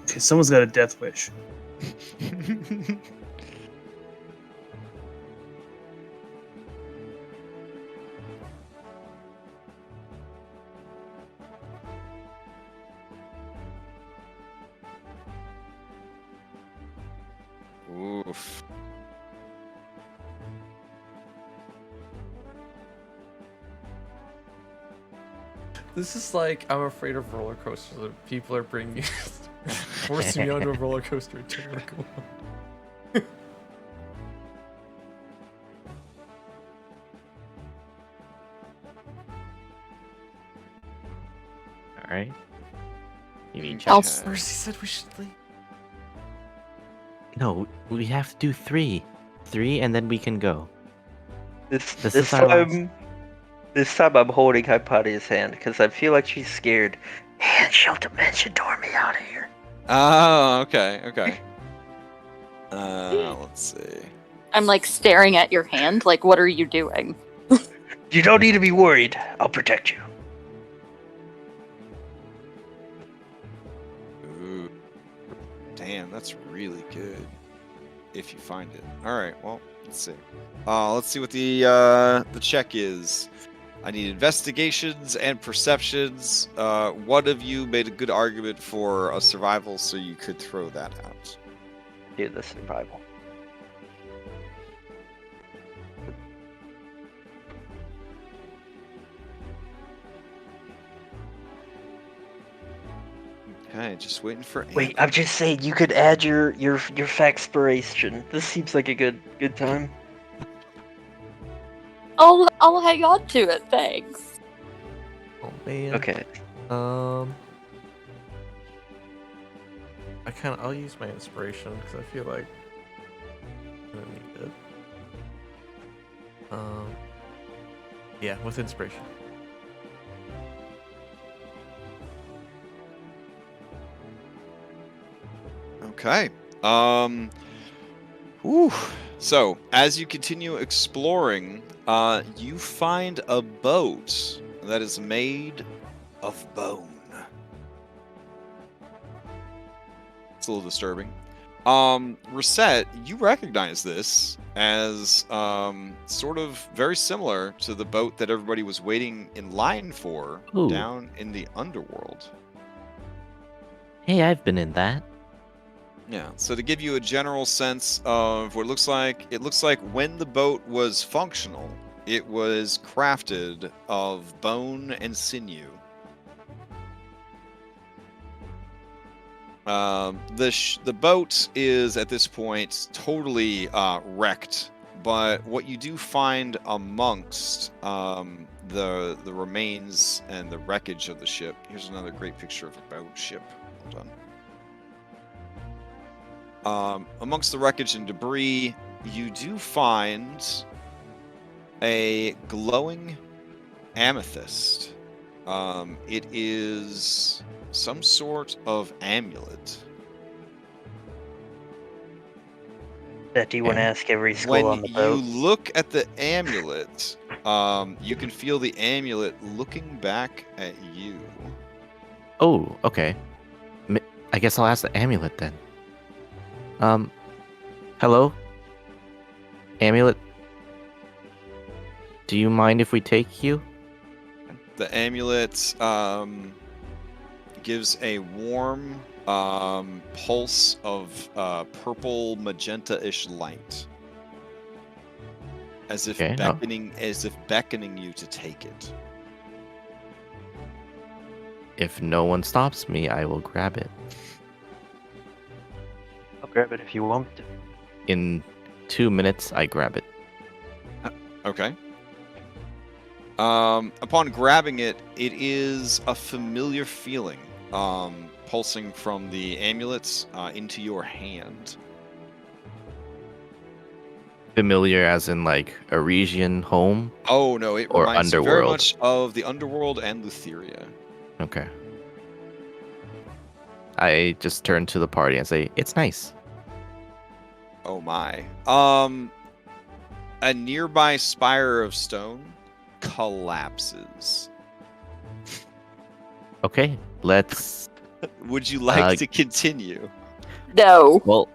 Okay, someone's got a death wish. Oof. This is like I'm afraid of roller coasters. That people are bringing forcing me onto a roller coaster. Go on. All right. You mean I'll check? s- Mercy said we should leave. No, we have to do 3. 3, and then we can go. This is our last. This time I'm holding Hypatia's hand because I feel like she's scared. And she'll dimension door me out of here. Oh, okay. Let's see. I'm like staring at your hand, like, what are you doing? You don't need to be worried. I'll protect you. That's really good. If you find it. All right. Well, let's see. Let's see what the check is. I need investigations and perceptions. One of you made a good argument for a survival, so you could throw that out. Do the survival. Okay, just waiting for. Wait, I'm just saying you could add your faxpiration. This seems like a good time. I'll hang on to it. Thanks. Oh man. Okay. I'll use my inspiration because I feel like I'm gonna need it. Yeah, with inspiration. Okay. Whew. So, as you continue exploring, you find a boat that is made of bone. It's a little disturbing. Reset, you recognize this as sort of very similar to the boat that everybody was waiting in line for Ooh. down in the underworld. Hey, I've been in that. Yeah, so to give you a general sense of what it looks like when the boat was functional, it was crafted of bone and sinew. The boat is at this point totally wrecked, but what you do find amongst the remains and the wreckage of the ship. Here's another great picture of a boat ship. Hold on. Amongst the wreckage and debris, you do find a glowing amethyst. It is some sort of amulet. That do you want to ask every school When on the you boat? look at the amulet, you can feel the amulet looking back at you. Oh, okay. I guess I'll ask the amulet then. Hello? Amulet? Do you mind if we take you? The amulet gives a warm pulse of purple magenta-ish light, as if Okay, beckoning you to take it. If no one stops me, I will grab it. I'll grab it if you want to. In 2 minutes, I grab it. Okay. Upon grabbing it, it is a familiar feeling, pulsing from the amulet into your hand. Familiar as in like Arisian home? Oh no, it Or reminds you very underworld. much of the underworld and Lutheria. Okay. I just turn to the party and say, it's nice. Oh my. A nearby spire of stone collapses. Okay, let's... Would you like to continue? No. Well,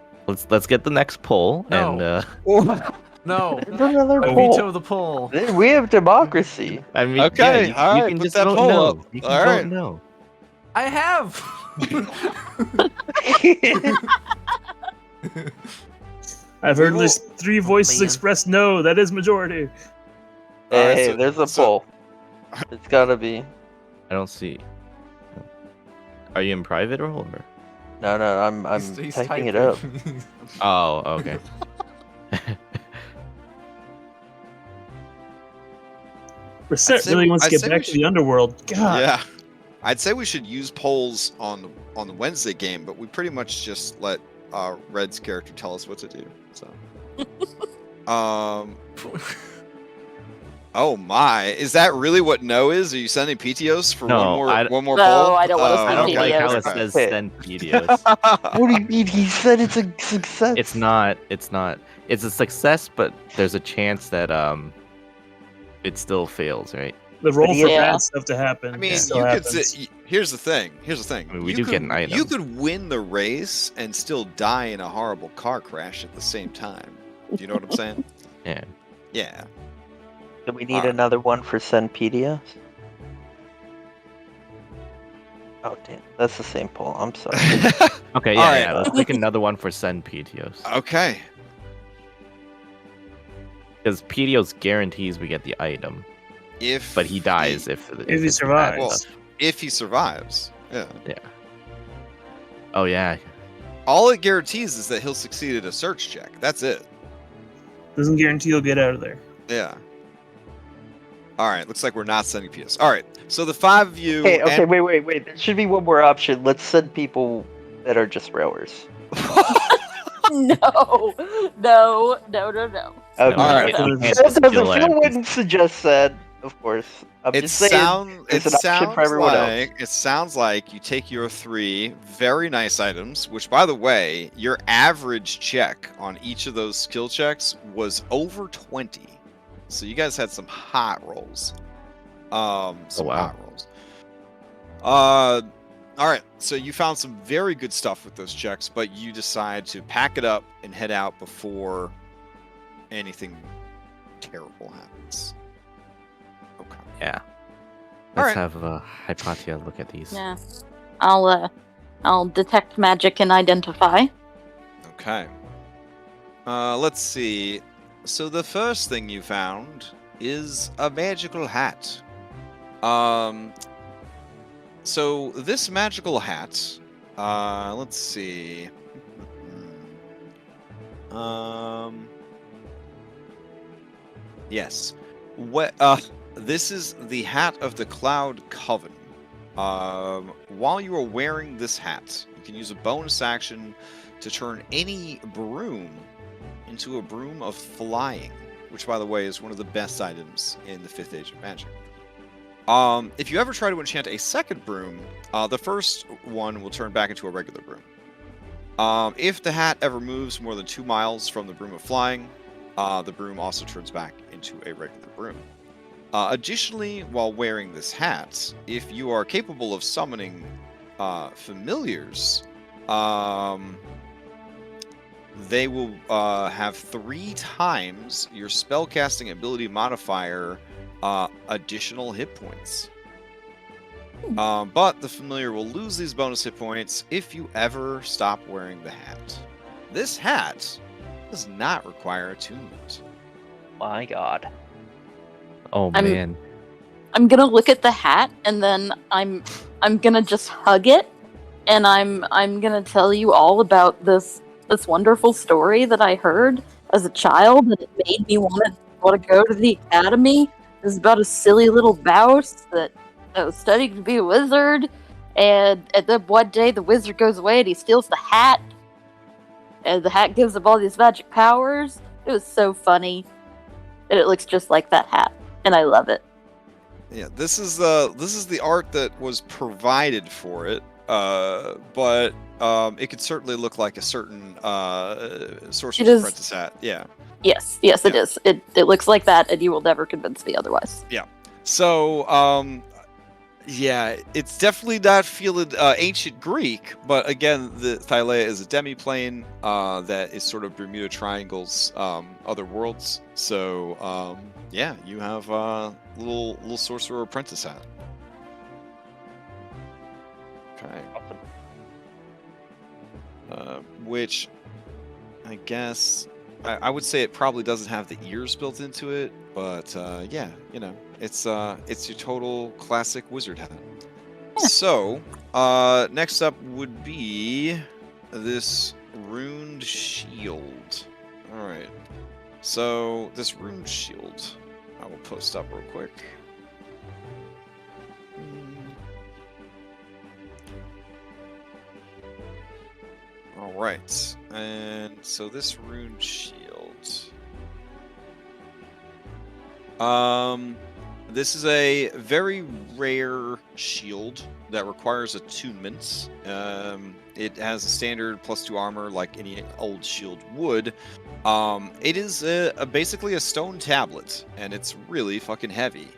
let's get the next poll No. and No, There's another I poll. veto the poll. Then we have democracy. I mean, Okay, yeah, all you right, can put just that vote poll no. up. You can All vote right. no. I have. I've We heard at will- least 3 voices man. express no. That is majority. Alright, Hey, so- there's a so- poll. It's gotta be. I don't see. Are you in private role or? No, I'm He's typing it up. Oh, okay. Reset say really we- wants to I'd get say back we to the underworld. God. Yeah. I'd say we should use polls on the Wednesday game, but we pretty much just let Red's character tell us what to do. So, oh my, is that really what no is? Are you sending PTOS for No, one more No, poll? I don't wanna Oh, I don't send like how PTOs. it says Okay. send PTOs. What do you mean? He said it's a success. It's not. It's not. It's a success, but there's a chance that it still fails, right? The roll for Yeah. bad stuff to happen I mean, still you happens. could say Here's the thing. I mean, we You do could- get an item. You could win the race and still die in a horrible car crash at the same time. Do you know what I'm saying? Yeah. Yeah. Do we need Alright. another one for Senpedia? Oh damn, that's the same poll. I'm sorry. Okay, All yeah, right. let's make another one for send PTOs. Okay. Because PTOs guarantees we get the item, If but he dies if he it's bad survives. Well, stuff. if he survives. Yeah. Oh yeah. All it guarantees is that he'll succeed at a search check. That's it. Doesn't guarantee you'll get out of there. Yeah. All right. Looks like we're not sending PS. All right. So the 5 of you. Okay, wait. There should be one more option. Let's send people that are just rowers. No. Okay. Alright. You can't If just kill you NPCs. wouldn't suggest that, of course. I'm It just saying. sounds. there's an option for everyone else. It sounds like you take your 3 very nice items. Which, by the way, your average check on each of those skill checks was over 20. So you guys had some hot rolls. Some wow. hot rolls. All right. So you found some very good stuff with those checks, but you decide to pack it up and head out before anything terrible happens. Okay. Yeah. All Let's right. have Hypatia look at these. Yeah. I'll detect magic and identify. Okay. Let's see. So the first thing you found is a magical hat. So this magical hat, let's see. Yes. This is the hat of the Cloud Coven. While you are wearing this hat, you can use a bonus action to turn any broom into a broom of flying, which, by the way, is one of the best items in the 5th Age of Magic. If you ever try to enchant a second broom, the first one will turn back into a regular broom. If the hat ever moves more than 2 miles from the broom of flying, the broom also turns back into a regular broom. Additionally, while wearing this hat, if you are capable of summoning familiars, they will have 3 times your spellcasting ability modifier additional hit points. But the familiar will lose these bonus hit points if you ever stop wearing the hat. This hat does not require attunement. My God. Oh I'm- man. I'm gonna look at the hat and then I'm gonna just hug it, and I'm gonna tell you all about this wonderful story that I heard as a child, and it made me want to go to the academy. It was about a silly little mouse that was studying to be a wizard, and then one day the wizard goes away and he steals the hat, and the hat gives him all these magic powers. It was so funny, and it looks just like that hat, and I love it. Yeah, this is the art that was provided for it, but it could certainly look like a certain Sorcerer's It is- Apprentice hat. Yeah. Yes, it is. It looks like that, and you will never convince me otherwise. So, yeah, it's definitely not feeling ancient Greek, but again, the Thylea is a demiplane that is sort of Bermuda Triangle's other worlds. So, yeah, you have a little Sorcerer Apprentice hat. Okay. Which, I guess, I would say it probably doesn't have the ears built into it, but yeah, you know, it's your total classic wizard hat. So, next up would be this runed shield. All right. So this runed shield, I will post up real quick. All right, and so this runed shield. This is a very rare shield that requires attunement. It has a standard +2 armor like any old shield would. It is basically a stone tablet, and it's really fucking heavy.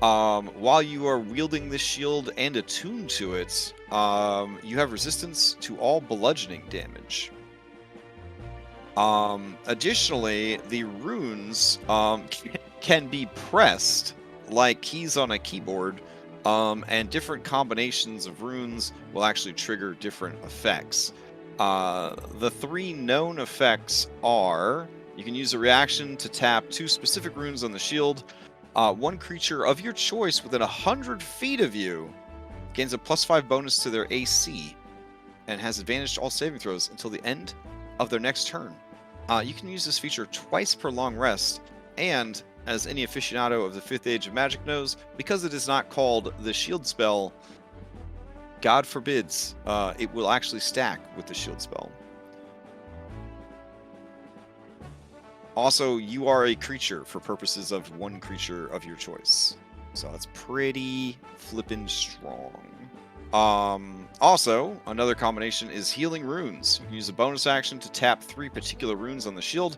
While you are wielding this shield and attuned to it, you have resistance to all bludgeoning damage. Additionally, the runes can be pressed like keys on a keyboard, and different combinations of runes will actually trigger different effects. The 3 known effects are: you can use a reaction to tap 2 specific runes on the shield. One creature of your choice within 100 feet of you gains a +5 bonus to their AC and has advantage to all saving throws until the end of their next turn. You can use this feature twice per long rest, and as any aficionado of the 5th Age of Magic knows, because it is not called the shield spell, God forbids, it will actually stack with the shield spell. Also, you are a creature for purposes of one creature of your choice. So that's pretty flippin' strong. Also, another combination is healing runes. You can use a bonus action to tap 3 particular runes on the shield.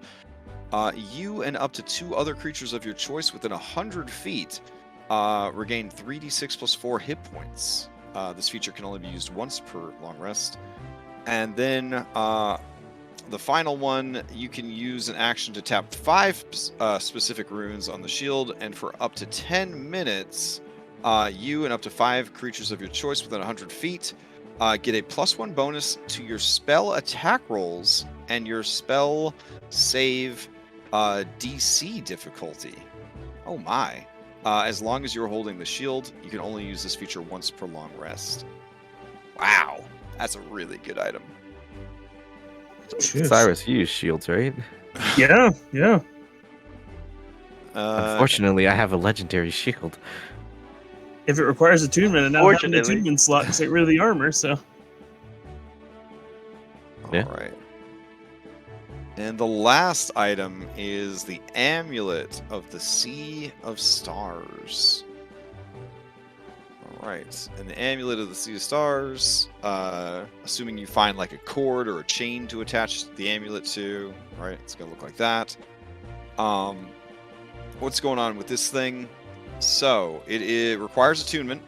You and up to 2 other creatures of your choice within 100 feet regain 3d6 plus 4 hit points. This feature can only be used once per long rest. And then the final one, you can use an action to tap 5 specific runes on the shield, and for up to 10 minutes, you and up to 5 creatures of your choice within 100 feet get a +1 bonus to your spell attack rolls and your spell save DC difficulty. Oh my. As long as you're holding the shield, you can only use this feature once per long rest. Wow. That's a really good item. Cheers. Cyrus, you use shields, right? Yeah. Unfortunately, I have a legendary shield. If it requires attunement, and now having an Fortunately. attunement slot to get rid of the armor, so. Yeah. All right. And the last item is the Amulet of the Sea of Stars. All right. And the Amulet of the Sea of Stars, assuming you find like a cord or a chain to attach the amulet to, right? It's going to look like that. What's going on with this thing? So, it requires attunement,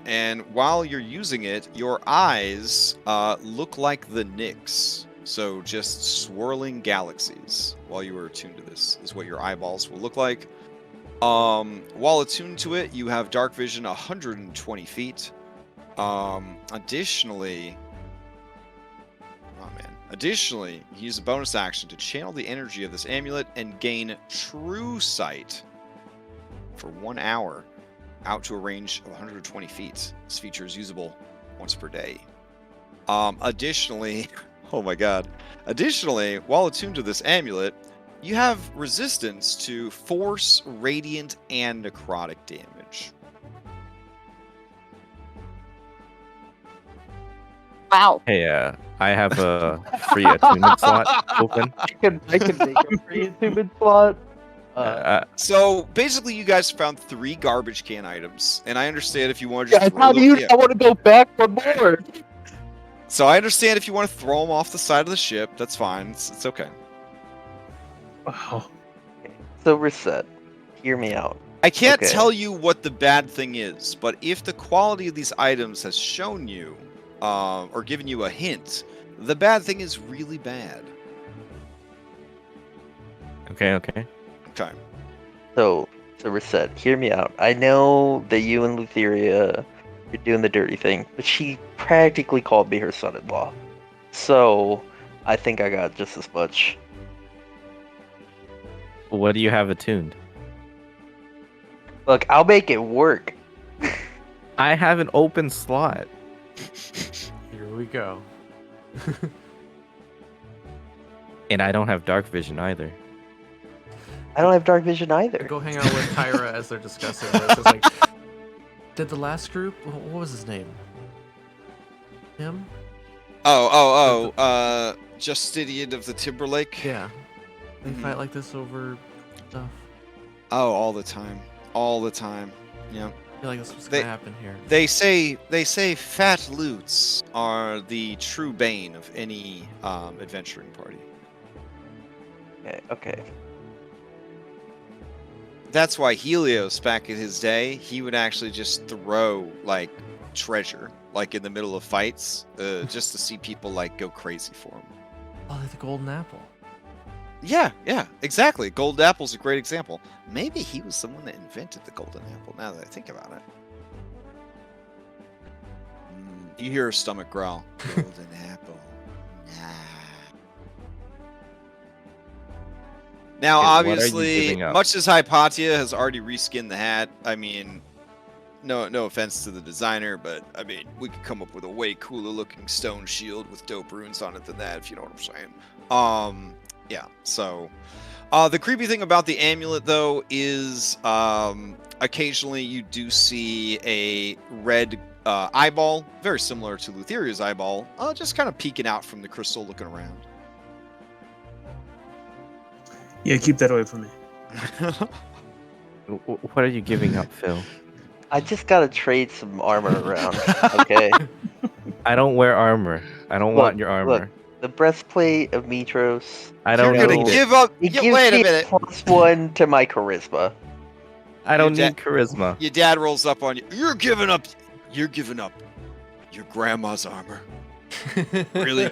and while you're using it, your eyes look like the Nyx. So, just swirling galaxies while you are attuned to this is what your eyeballs will look like. While attuned to it, you have dark vision 120 feet. Additionally, you use a bonus action to channel the energy of this amulet and gain true sight for 1 hour out to a range of 120 feet. This feature is usable once per day. Additionally, oh my god. Additionally, while attuned to this amulet, you have resistance to force, radiant, and necrotic damage. Wow. Hey, I have a free attunement slot open. I can make a free attunement slot. So basically, you guys found 3 garbage can items, and I understand if you want to just Guys, throw how do them. you? Yeah. I want to go back for more. So I understand if you want to throw them off the side of the ship. That's fine. It's okay. Wow. So reset. Hear me out. I can't Okay. tell you what the bad thing is, but if the quality of these items has shown you, or given you a hint, the bad thing is really bad. Okay. Okay. So reset. Hear me out. I know that you and Lutheria are doing the dirty thing, but she practically called me her son-in-law. So I think I got just as much. What do you have attuned? Look, I'll make it work. I have an open slot. Here we go. And I don't have dark vision either. I don't have dark vision either. Go hang out with Kyra as they're discussing this. It's like, did the last group? What was his name? Him? Justinian of the Timberlake. Yeah. They Mhm. fight like this over stuff. Oh, all the time. Yeah. I feel like that's what's They- gonna happen here. They say fat loots are the true bane of any adventuring party. Okay. That's why Helios, back in his day, he would actually just throw like treasure, like in the middle of fights, just to see people like go crazy for him. Oh, the golden apple. Yeah, exactly. Golden apple's a great example. Maybe he was the one that invented the golden apple. Now that I think about it, you hear her stomach growl. Golden apple. Nah. Now, Okay, what are you obviously, giving up? much as Hypatia has already reskinned the hat, I mean, no offense to the designer, but I mean, we could come up with a way cooler looking stone shield with dope runes on it than that, if you know what I'm saying. Yeah, so the creepy thing about the amulet, though, is occasionally you do see a red eyeball, very similar to Lutheria's eyeball, just kind of peeking out from the crystal, looking around. Yeah, keep that away from me. What are you giving up, Phil? I just gotta trade some armor around. Okay. I don't wear armor. I don't want your armor. Look, the breastplate of Mitros. I don't You're need gonna it. give up. It Yeah, gives wait a me minute. +1 to my charisma. I don't Your need charisma. Your dad rolls up on you. You're giving up your grandma's armor. Really?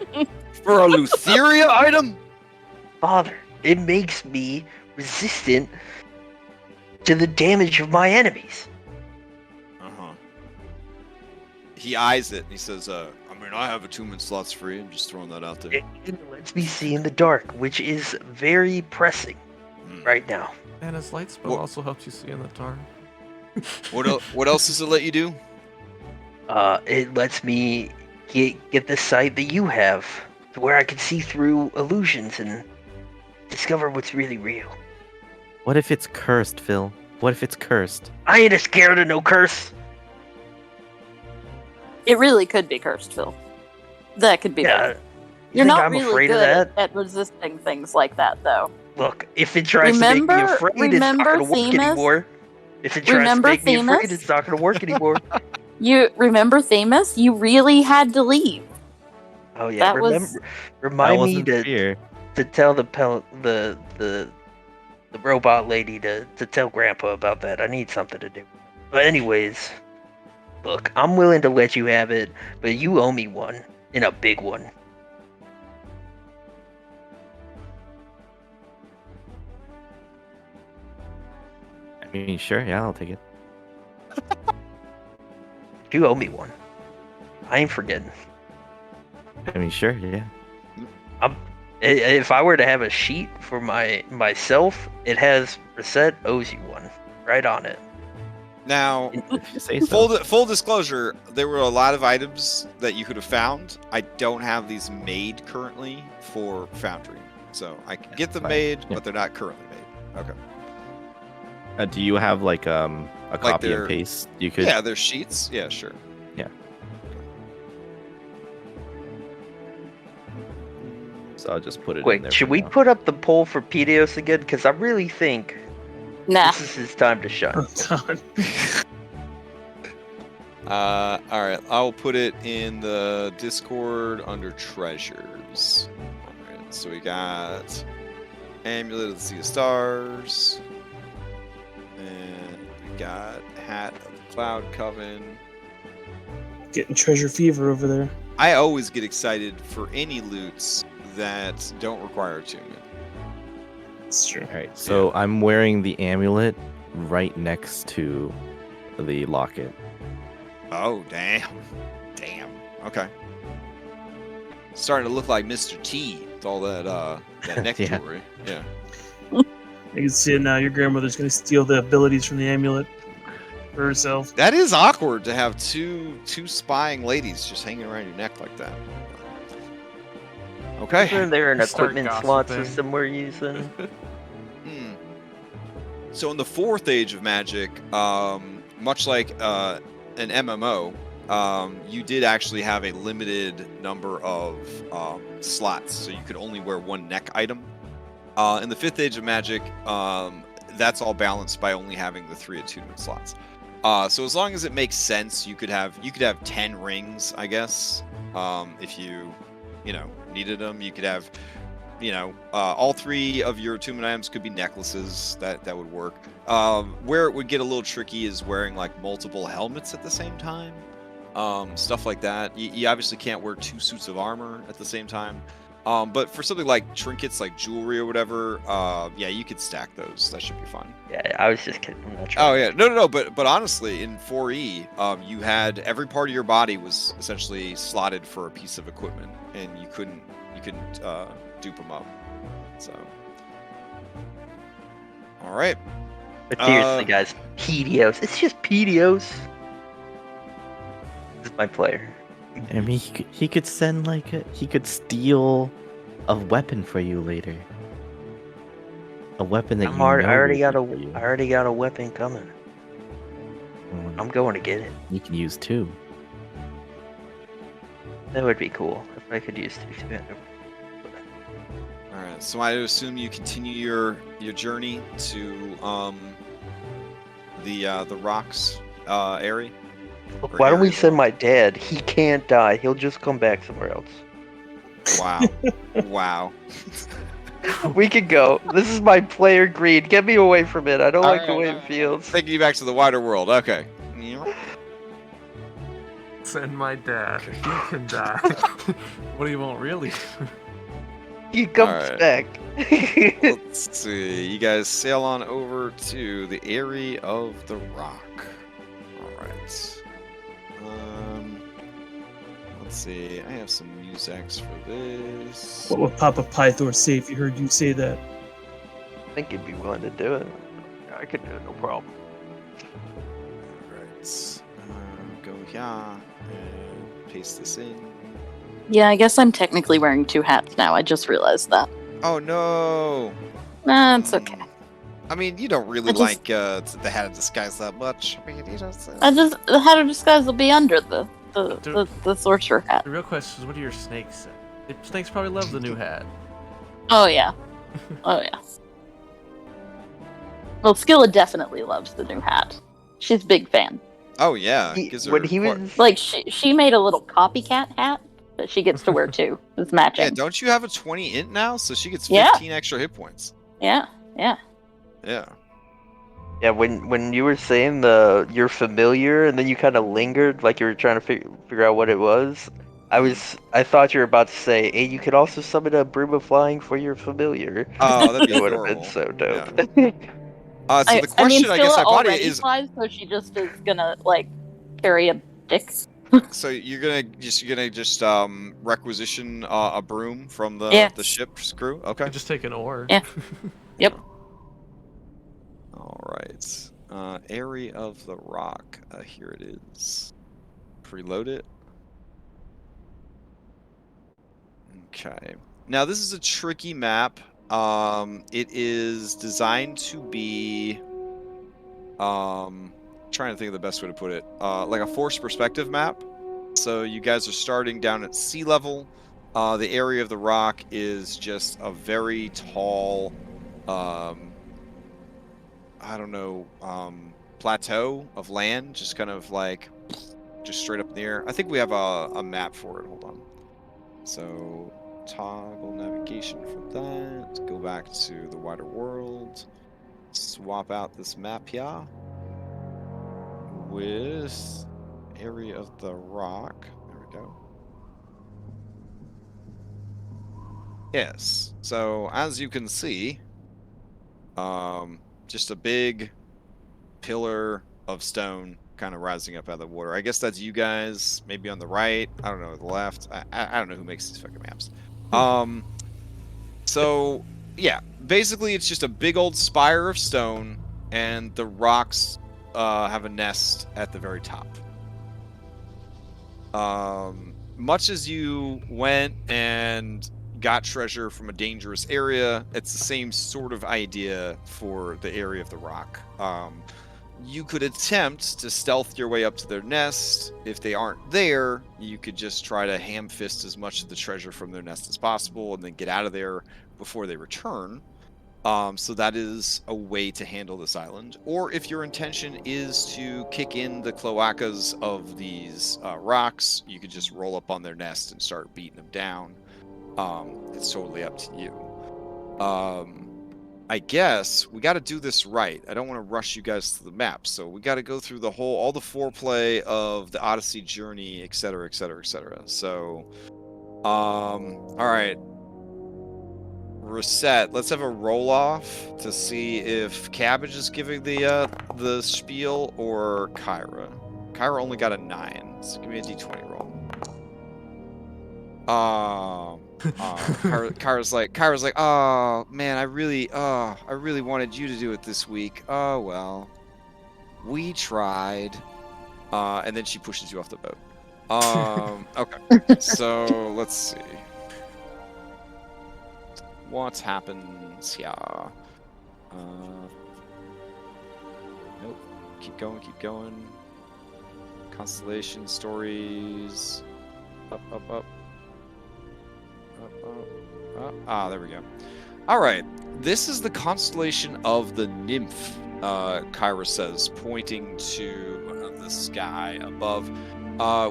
For a Lutheria item? Father, it makes me resistant to the damage of my enemies. Uh-huh. He eyes it and he says, I mean, I have attunement slots free. I'm just throwing that out there. It lets me see in the dark, which is very pressing right now. And his light spell What- also helps you see in the dark. What else does it let you do? It lets me get the sight that you have, to where I can see through illusions and discover what's really real. What if it's cursed, Phil? What if it's cursed? I ain't scared of no curse. It really could be cursed, Phil. That could be bad. You You're think not I'm really afraid of good that? at resisting things like that, though. Look, if it tries to make me Remember- afraid, it's not remember gonna work Themis? anymore. If it tries to Remember make me afraid, Themis? it's not gonna work anymore. You remember Themis? You really had to leave. Oh yeah, That was- That remind me wasn't to fear. tell the robot lady to tell Grandpa about that. I need something to do. But anyways, look, I'm willing to let you have it, but you owe me one, and a big one. I mean, sure, yeah, I'll take it. You owe me one. I ain't forgetting. I mean, sure, yeah. If I were to have a sheet for myself, it has Reset owes you one right on it. Now, If you say so. full disclosure, there were a lot of items that you could have found. I don't have these made currently for Foundry. So I can get them Fine. made, Yeah. but they're not currently made. Okay. Do you have like a copy their- and paste? You could. Yeah, there's sheets. Yeah, sure. So I'll just put it in Wait, there. should for we now. put up the poll for Pedios again? Because I really think Nah. this is his time to shine. Oh, God. All right, I'll put it in the Discord under treasures. All right, so we got Amulet of the Sea of Stars, and we got Hat of the Cloud Coven. Getting treasure fever over there. I always get excited for any loots that don't require attunement. It's true. All right, so I'm wearing the amulet right next to the locket. Oh, damn. Damn. Okay. Starting to look like Mr. T with all that that neck Yeah. jewelry. Yeah. You can see it now. Your grandmother's going to steal the abilities from the amulet for herself. That is awkward to have two spying ladies just hanging around your neck like that. Okay. Isn't there an Start equipment slot gossiping. system we're using? Hmm. So in the fourth age of Magic, much like an MMO, you did actually have a limited number of slots, so you could only wear one neck item. In the fifth age of Magic, that's all balanced by only having the 3 attunement slots. So as long as it makes sense, you could have 10 rings, I guess. If you needed them, you could have you know, all 3 of your attunement items could be necklaces. That would work. Where it would get a little tricky is wearing like multiple helmets at the same time. Stuff like that. You obviously can't wear 2 suits of armor at the same time. But for something like trinkets, like jewelry or whatever, yeah, you could stack those. That should be fun. Yeah, I was just kidding. I'm not Oh trying. yeah, no. But honestly, in 4E, you had every part of your body was essentially slotted for a piece of equipment, and you couldn't dupe them up. So, all right. But seriously, guys, Pedios. It's just Pedios. This is my player. I mean, he could send he could steal a weapon for you later. A weapon that I you already know got will be for you. I already got a weapon coming. I'm going to get it. You can use 2. That would be cool if I could use 2. All right. So I assume you continue your journey to the rocks, Aerie. Why don't we Aerie. send my dad? He can't die. He'll just come back somewhere else. Wow. Wow. We could go. This is my player greed. Get me away from it. I don't like the way it feels. Taking you back to the wider world. Okay. Send my dad. He can die. What do you want, really? He comes Alright. back. Let's see. You guys sail on over to the Aerie of the Rock. All right. Let's see. I have some musics for this. What would Papa Pythor say if he heard you say that? I think he'd be willing to do it. I could do it, no problem. Alright. Go here and paste this in. Yeah, I guess I'm technically wearing 2 hats now. I just realized that. Oh no! Nah, it's okay. I mean, you don't really I just- like the hat of disguise that much. I mean, you know. The hat of disguise will be under the sorcerer hat. The real question is, what do your snakes say? Snakes probably love the new hat. Oh yeah. Oh yeah. Well, Skilla definitely loves the new hat. She's a big fan. Oh yeah. When he was Like she made a little copycat hat that she gets to wear too. It's matching. Yeah, don't you have a 20 int now? So she gets Yeah. 15 extra hit points. Yeah. Yeah. Yeah, when you were saying you're familiar, and then you kind of lingered, like you were trying to figure out what it was. I thought you were about to say, "Hey, you could also summon a broom of flying for your familiar." Oh, that'd be That would have been adorable. so dope. So the question I guess I brought you already is, flies, so she just is gonna like carry a dick. so you're gonna just requisition a broom from the Yeah. ship's crew? Okay. I just take an oar. Yeah. Yep. All right. Aerie of the Rock. Here it is. Preload it. Okay. Now this is a tricky map. It is designed to be trying to think of the best way to put it. Like a forced perspective map. So you guys are starting down at sea level. The area of the rock is just a very tall I don't know, plateau of land, just kind of like just straight up in the air. I think we have a map for it. Hold on. So toggle navigation for that. Go back to the wider world. Swap out this map here with area of the rock. There we go. Yes. So as you can see, just a big pillar of stone kind of rising up out of the water. I guess that's you guys, maybe on the right. I don't know, the left. I don't know who makes these fucking maps. So yeah, basically it's just a big old spire of stone, and the rocks have a nest at the very top. Much as you went and got treasure from a dangerous area, it's the same sort of idea for the area of the rock. You could attempt to stealth your way up to their nest. If they aren't there, you could just try to ham-fist as much of the treasure from their nest as possible and then get out of there before they return. So that is a way to handle this island. Or if your intention is to kick in the cloacas of these rocks, you could just roll up on their nest and start beating them down. It's totally up to you. I guess we got to do this right. I don't want to rush you guys to the map, so we got to go through all the foreplay of the Odyssey journey, etc., etc., etc. So, all right, Reset. Let's have a roll off to see if Cabbage is giving the spiel or Kyra. Kyra only got a 9, so give me a d20 roll. Kyra's like, oh man, I really wanted you to do it this week. Oh well, we tried. And then she pushes you off the boat. Okay, so let's see what happens here. Nope. Keep going. Constellation stories. Up. There we go. All right, this is the constellation of the Nymph, Kyra says, pointing to the sky above,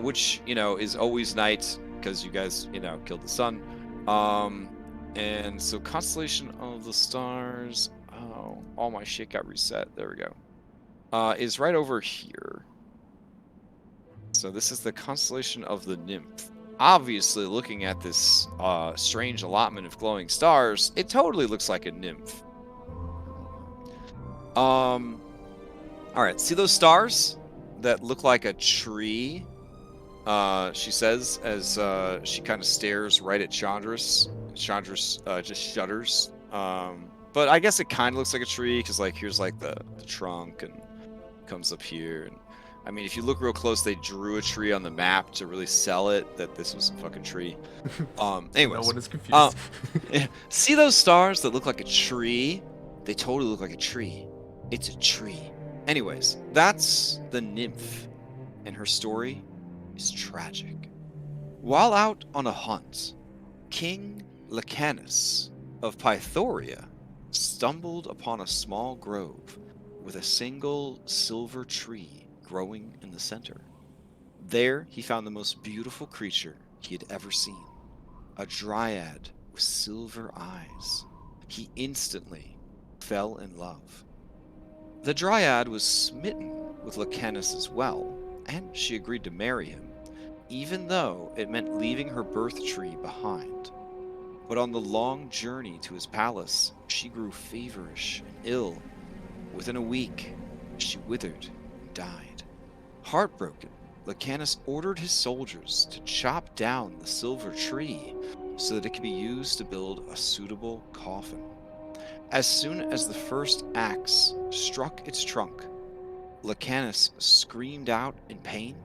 which, is always night because you guys, killed the sun. And so constellation of the stars, oh, all my shit got reset. There we go. Is right over here. So this is the constellation of the Nymph. Obviously, looking at this strange allotment of glowing stars, it totally looks like a nymph. All right, see those stars that look like a tree? She says as she kind of stares right at Chandras. Chandras just shudders. But I guess it kind of looks like a tree because, here's the trunk and comes up here. And I mean, if you look real close, they drew a tree on the map to really sell it that this was a fucking tree. Anyways, no one is confused. See those stars that look like a tree? They totally look like a tree. It's a tree. Anyways, that's the Nymph, and her story is tragic. While out on a hunt, King Lecanus of Pythoria stumbled upon a small grove with a single silver tree growing in the center. There he found the most beautiful creature he had ever seen, a dryad with silver eyes. He instantly fell in love. The dryad was smitten with Lecanus as well, and she agreed to marry him, even though it meant leaving her birth tree behind. But on the long journey to his palace, she grew feverish and ill. Within a week, she withered and died. Heartbroken, Lecanus ordered his soldiers to chop down the silver tree so that it could be used to build a suitable coffin. As soon as the first axe struck its trunk, Lecanus screamed out in pain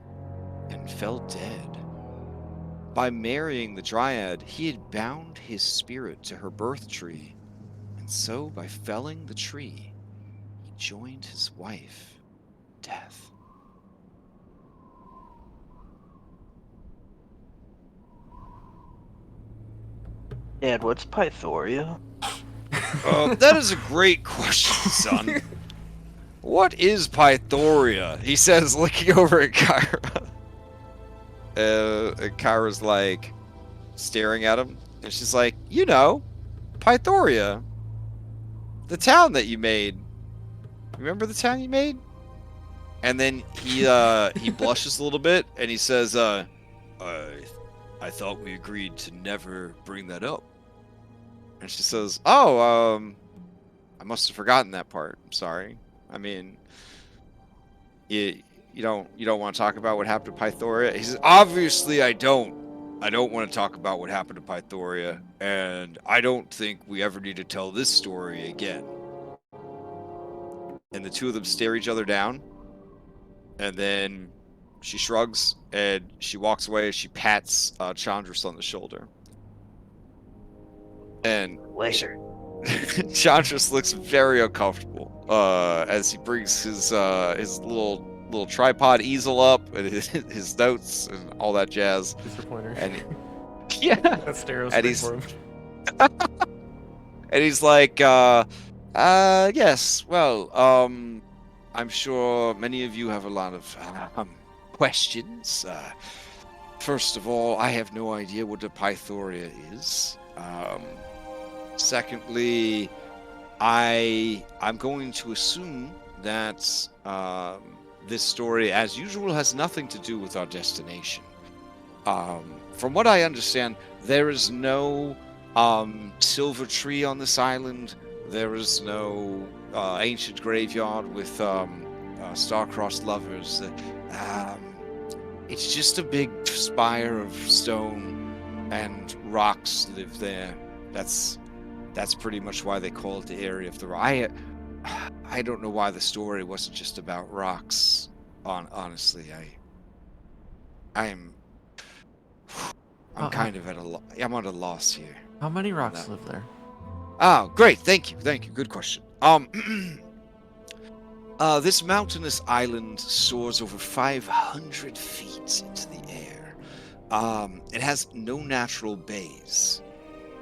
and fell dead. By marrying the dryad, he had bound his spirit to her birth tree, and so by felling the tree, he joined his wife, Death. Dad, what's Pythoria? That is a great question, son. What is Pythoria? He says, looking over at Kyra. And Kyra's staring at him, and she's like, Pythoria, the town that you made. Remember the town you made? And then he blushes a little bit, and he says, I thought we agreed to never bring that up. And she says, I must have forgotten that part. I'm sorry. I mean, you don't want to talk about what happened to Pythoria? He says, obviously I don't. I don't want to talk about what happened to Pythoria, and I don't think we ever need to tell this story again. And the two of them stare each other down, and then she shrugs, and she walks away. She pats Chandras on the shoulder. And Later. Chandras looks very uncomfortable as he brings his little tripod easel up and his notes and all that jazz. Just a pointer. And yeah, That's stereotype for him. And he's like, yes, well, I'm sure many of you have a lot of questions. First of all, I have no idea what a Pythoria is. Secondly, I'm going to assume that this story, as usual, has nothing to do with our destination. From what I understand, there is no silver tree on this island. There is no ancient graveyard with star-crossed lovers. It's just a big spire of stone and rocks live there. That's pretty much why they call it the area of the rock. I don't know why the story wasn't just about rocks. Honestly, I'm kind of at I'm at a loss here. How many rocks live there? Oh, great! Thank you. Good question. This mountainous island soars over 500 feet into the air. It has no natural bays,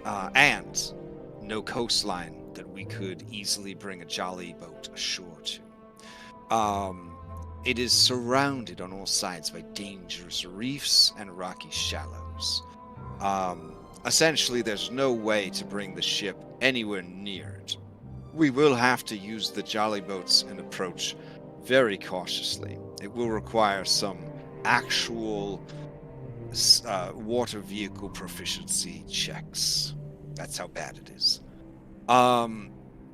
and no coastline that we could easily bring a jolly boat ashore to. It is surrounded on all sides by dangerous reefs and rocky shallows. Essentially, there's no way to bring the ship anywhere near it. We will have to use the jolly boats and approach very cautiously. It will require some actual water vehicle proficiency checks. That's how bad it is.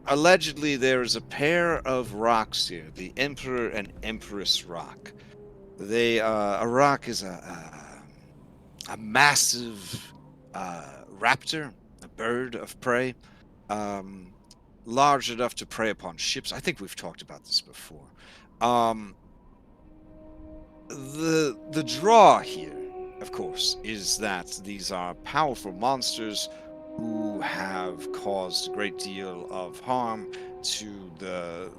Allegedly, there is a pair of rocks here, the Emperor and Empress rock. A rock is a massive raptor, a bird of prey, large enough to prey upon ships. I think we've talked about this before. The draw here, of course, is that these are powerful monsters who have caused a great deal of harm to the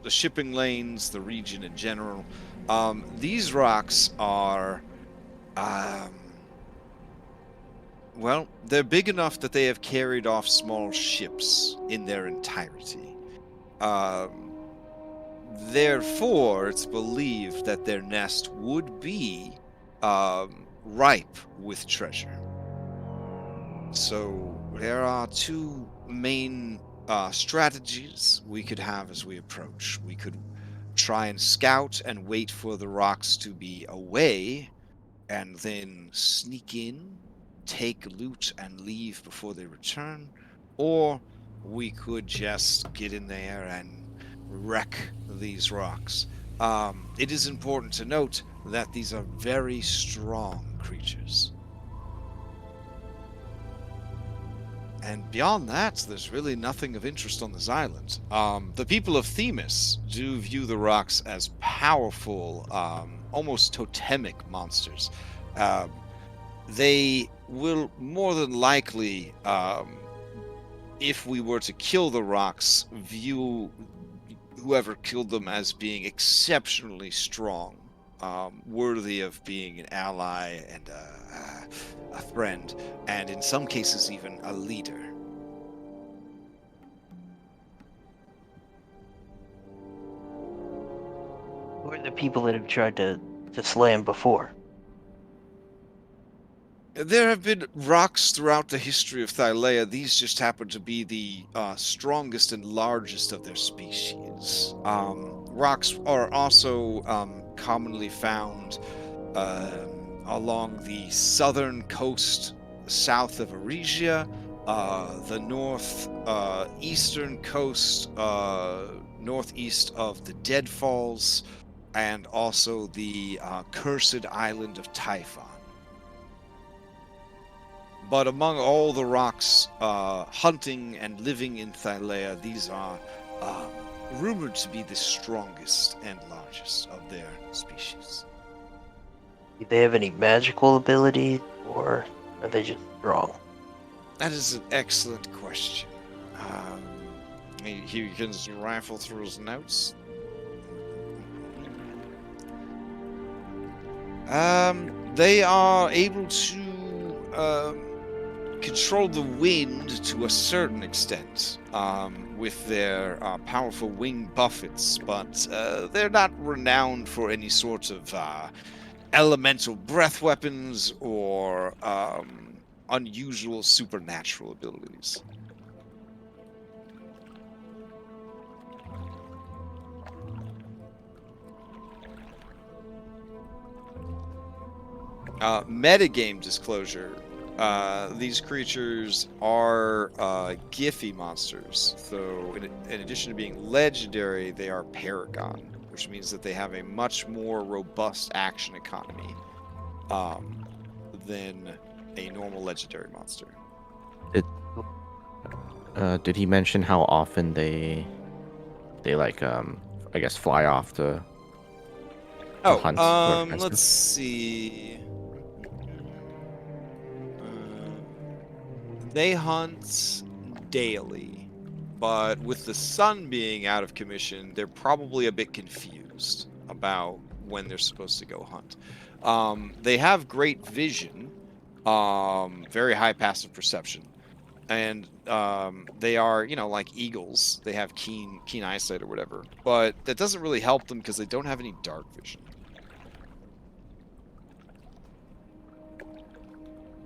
shipping lanes, the region in general. These rocks are, well, they're big enough that they have carried off small ships in their entirety. Therefore, it's believed that their nest would be ripe with treasure. So there are two main strategies we could have as we approach. We could try and scout and wait for the rocks to be away, and then sneak in, take loot, and leave before they return. Or we could just get in there and wreck these rocks. It is important to note that these are very strong creatures. And beyond that, there's really nothing of interest on this island. The people of Themis do view the rocks as powerful, almost totemic monsters. They will more than likely, if we were to kill the rocks, view whoever killed them as being exceptionally strong, worthy of being an ally and a friend, and in some cases even a leader. Who are the people that have tried to slay him before? There have been rocks throughout the history of Thylea. These just happen to be the strongest and largest of their species. Rocks are also commonly found along the southern coast south of Aerie, the northeastern coast northeast of the Deadfalls, and also the cursed island of Typhon. But among all the rocks hunting and living in Thylea, these are rumored to be the strongest and largest of their species. Do they have any magical abilities, or are they just strong? That is an excellent question. He can rifle through his notes. They are able to control the wind to a certain extent with their powerful wing buffets, but they're not renowned for any sort of elemental breath weapons or unusual supernatural abilities. Metagame disclosure. These creatures are Giphy monsters. So, in addition to being legendary, they are Paragon, which means that they have a much more robust action economy than a normal legendary monster. Did he mention how often they like I guess fly off to hunt? Let's see. They hunt daily, but with the sun being out of commission, they're probably a bit confused about when they're supposed to go hunt. They have great vision, very high passive perception, and they are, like eagles. They have keen eyesight or whatever, but that doesn't really help them because they don't have any dark vision.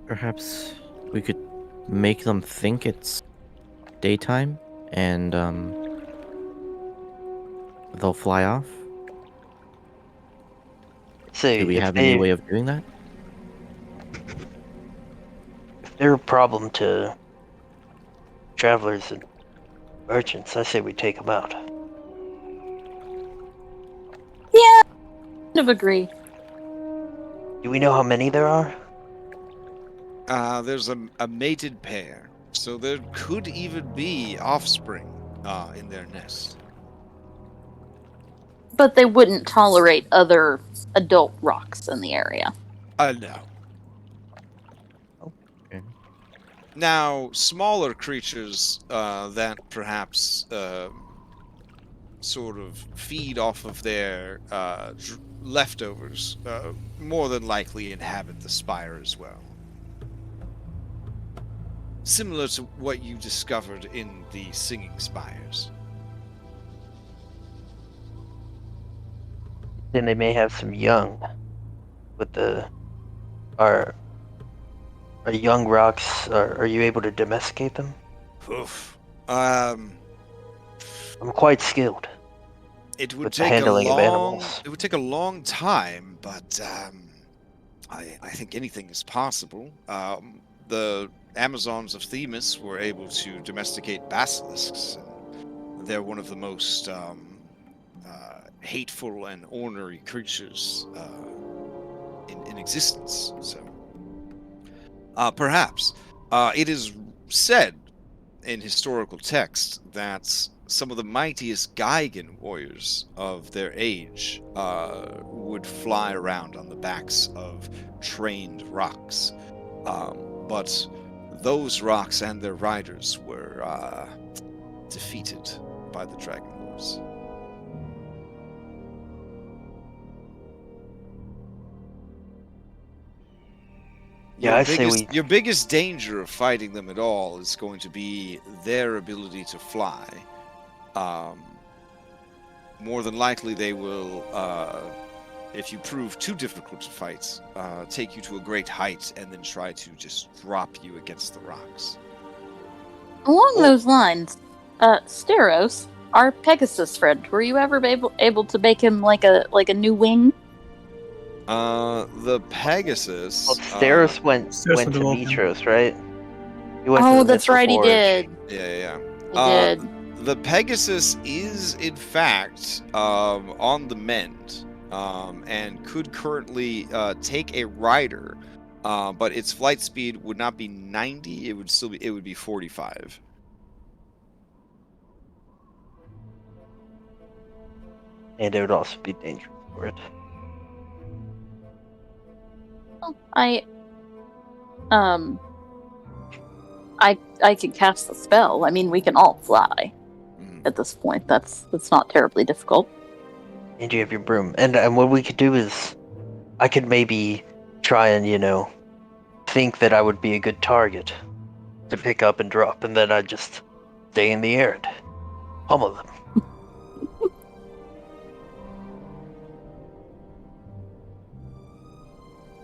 Perhaps we could make them think it's daytime and they'll fly off. Say, Do we if have any way of doing that? if they're a problem to travelers and merchants, I say we take them out. Yeah, kind of agree. Do we know how many there are? There's a mated pair, so there could even be offspring in their nest. But they wouldn't tolerate other adult rocks in the area. No. Okay. Now, smaller creatures that perhaps sort of feed off of their leftovers more than likely inhabit the spire as well. Similar to what you discovered in the Singing Spires. Then they may have some young. With are young rocks? Are you able to domesticate them? Oof. I'm quite skilled. It would With the take handling of animals. It would take a long time, but I think anything is possible. The Amazons of Themis were able to domesticate basilisks. And they're one of the most hateful and ornery creatures in existence. So, perhaps it is said in historical text that some of the mightiest Geigen warriors of their age would fly around on the backs of trained rocks. But those rocks and their riders were defeated by the Dragonlords. Yeah, I say we. Your biggest danger of fighting them at all is going to be their ability to fly. More than likely, they will, if you prove too difficult to fight, take you to a great height and then try to just drop you against the rocks. Along those lines, Steros, our Pegasus friend, were you ever able to make him like a new wing? The Pegasus. Well, Steros went Steros to went to Mitros, right? He went to Oh, the that's Mithril right, he Forge. did. Yeah. He did. The Pegasus is, in fact, on the mend, and could currently take a rider, but its flight speed would not be 90. It would be 45. And it would also be dangerous for it. I could cast the spell. I mean, we can all fly at this point. That's not terribly difficult. And you have your broom. And what we could do is, I could maybe try and, think that I would be a good target to pick up and drop, and then I'd just stay in the air and pummel them.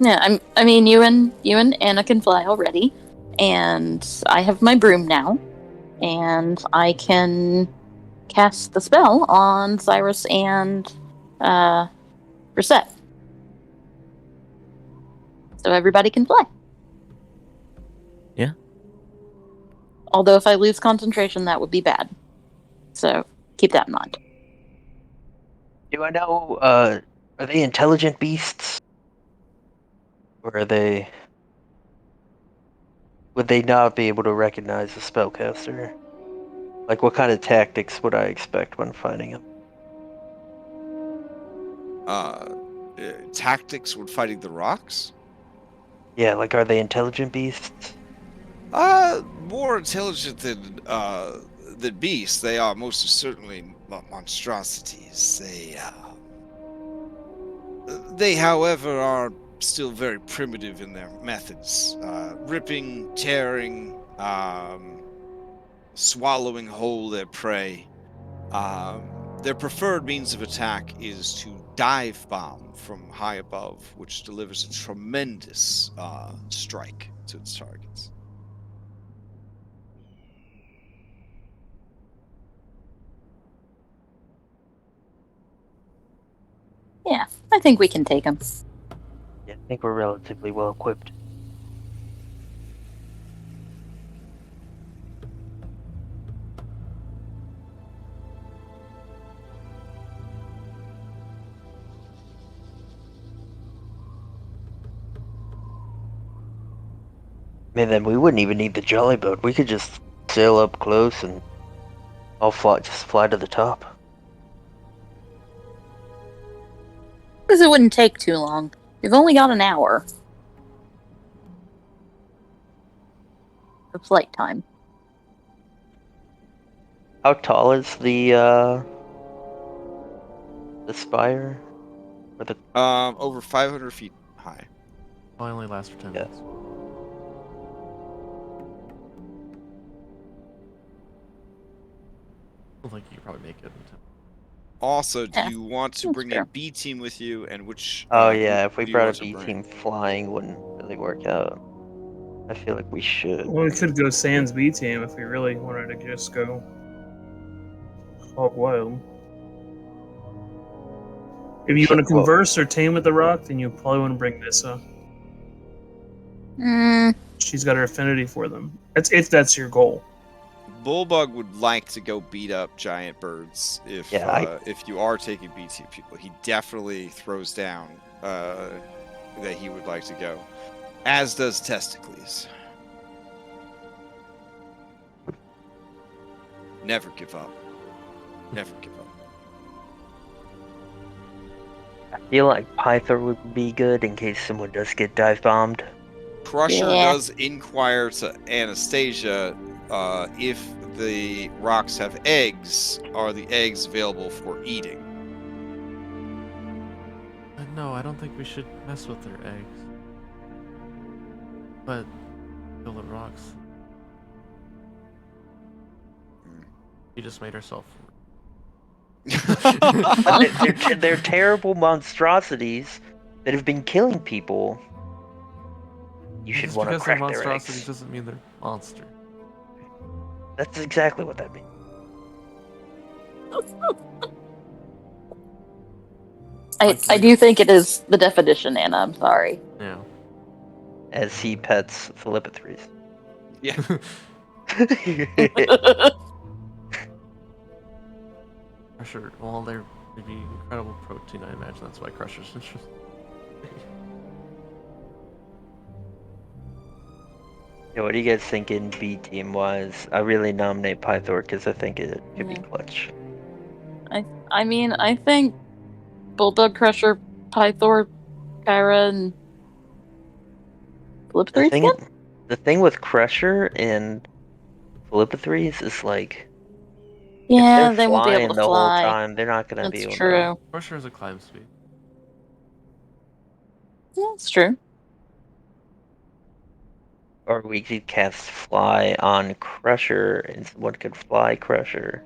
Yeah, I mean, you and Anna can fly already, and I have my broom now, and I can cast the spell on Cyrus and Brissette. so everybody can fly. Yeah. Although if I lose concentration, that would be bad. So keep that in mind. Do I know, are they intelligent beasts? Or are they... Would they not be able to recognize a spellcaster? Like, what kind of tactics would I expect when fighting him? Tactics when fighting the rocks? Yeah, like, are they intelligent beasts? More intelligent than beasts. They are most certainly monstrosities. They, however, are still very primitive in their methods. Ripping, tearing, swallowing whole their prey. Their preferred means of attack is to dive bomb from high above, which delivers a tremendous strike to its targets. Yeah, I think we can take them. Yeah, I think we're relatively well equipped. Man, then we wouldn't even need the jolly boat. We could just sail up close and just fly to the top. Because it wouldn't take too long. We've only got an hour of flight time. How tall is the spire? Or the Over 500 feet high. Will only last for 10 Yeah. minutes. I think you could probably make it in 10. Also, do Yeah, you want to that's bring true. a B team with you, and which? Oh who- yeah, if we who do you brought a want to B bring? team, flying wouldn't really work out. I feel like we should. Well, we could go Sans B team if we really wanted to just go hog wild. If you want to Well, converse or tame with the rock, then you probably want to bring Nissa. Mm, She's got her affinity for them. That's if that's your goal. Bullbug would like to go beat up giant birds if Yeah, if you are taking B team people. He definitely throws down that he would like to go, as does Testicles. Never give up. Never give up. I feel like Pythor would be good in case someone does get dive bombed. Crusher Yeah. does inquire to Anastasia if the rocks have eggs. Are the eggs available for eating? No, I don't think we should mess with their eggs. But kill the rocks. You just made herself. They're terrible monstrosities that have been killing people. You should Just want to because they're crack their monstrosities eggs. doesn't mean they're monster. That's exactly what that means. I do think it is the definition, Anna. I'm sorry. Yeah. As he pets Philippithres. Yeah. Crusher, well, they're maybe incredible protein, I imagine that's why Crusher's interesting. Yeah, what do you guys think in B team wise? I really nominate Pythor because I think it could be Yeah. clutch. I mean, I think Bulldog Crusher, Pythor, Kyra, and Flip The 3 thing, again? the thing with Crusher and Philippithres is like, Yeah, if they they're won't be able flying to the whole fly. time, they're not gonna be That's able to. true. Crusher has a climb speed. Yeah, it's true. Or we could cast Fly on Crusher, and someone could fly Crusher.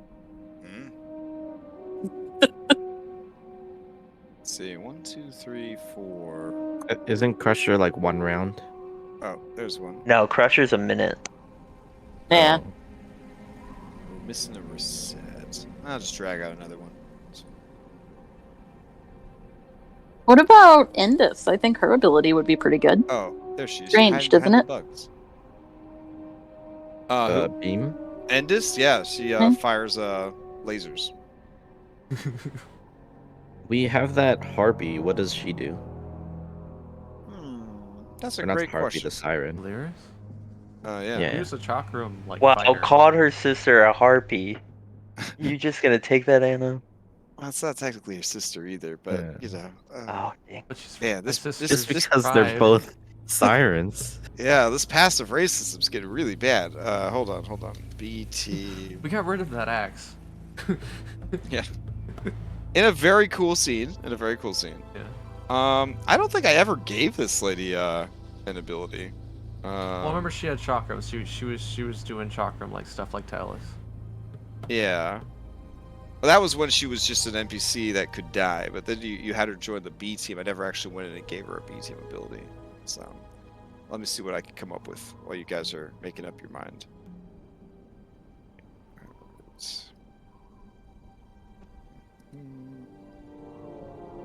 Hmm. Let's see. 1, 2, 3, 4. Isn't Crusher like one round? Oh, there's one. No, Crusher's a minute. Yeah. Oh. We're missing a reset. I'll just drag out another one. What about Indus? I think her ability would be pretty good. Oh, there she is. Ranged, isn't it? Bugs. Beam. Endis? Yeah, she Hmm? fires lasers. We have that harpy. What does she do? That's a Or not great the harpy, question. the siren. Lyris? Yeah. Yeah. He was a chakram like Wow, fighter. called her sister a harpy. You just gonna take that, Anna? Well, it's not technically her sister either, but you know. Oh, dang. But she's Yeah, my this- sister's Just because they're pride. both sirens. Yeah, this passive racism's getting really bad. Hold on. BT. We got rid of that axe. Yeah. In a very cool scene. Yeah. I don't think I ever gave this lady an ability. Well, I remember she had chakram. She was doing chakram like stuff like Talus. Yeah. Well, that was when she was just an NPC that could die, but then you had her join the B team. I never actually went in and gave her a B team ability. So, let me see what I can come up with while you guys are making up your mind.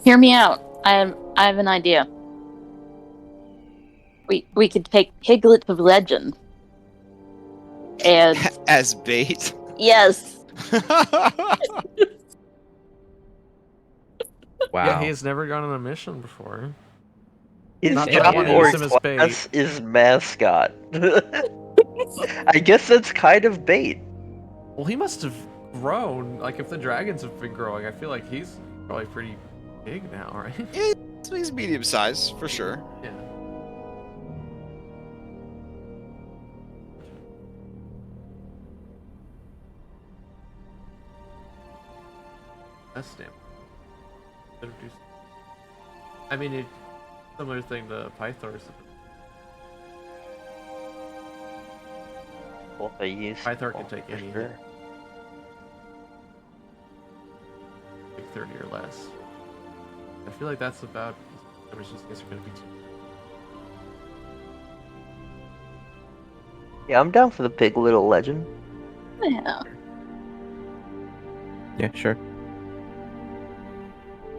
Hear me out. I have an idea. We could take Piglet of Legend. And As bait? yes. Wow. Yeah, he has never gone on a mission before. His Not that I job wanna or use him as bait. class is mascot. I guess that's kind of bait. Well, he must have grown. Like, if the dragons have been growing, I feel like he's probably pretty big now, right? Yeah, he's medium sized for sure. Yeah. That's damn. Introduce. I mean, similar thing to Pythor's. Well, I use Pythor can take for any sure. hit. Like 30 or less. I feel like that's about as much as guys are going to be too. Yeah, I'm down for the Pig Little Legend. Yeah. Yeah, sure.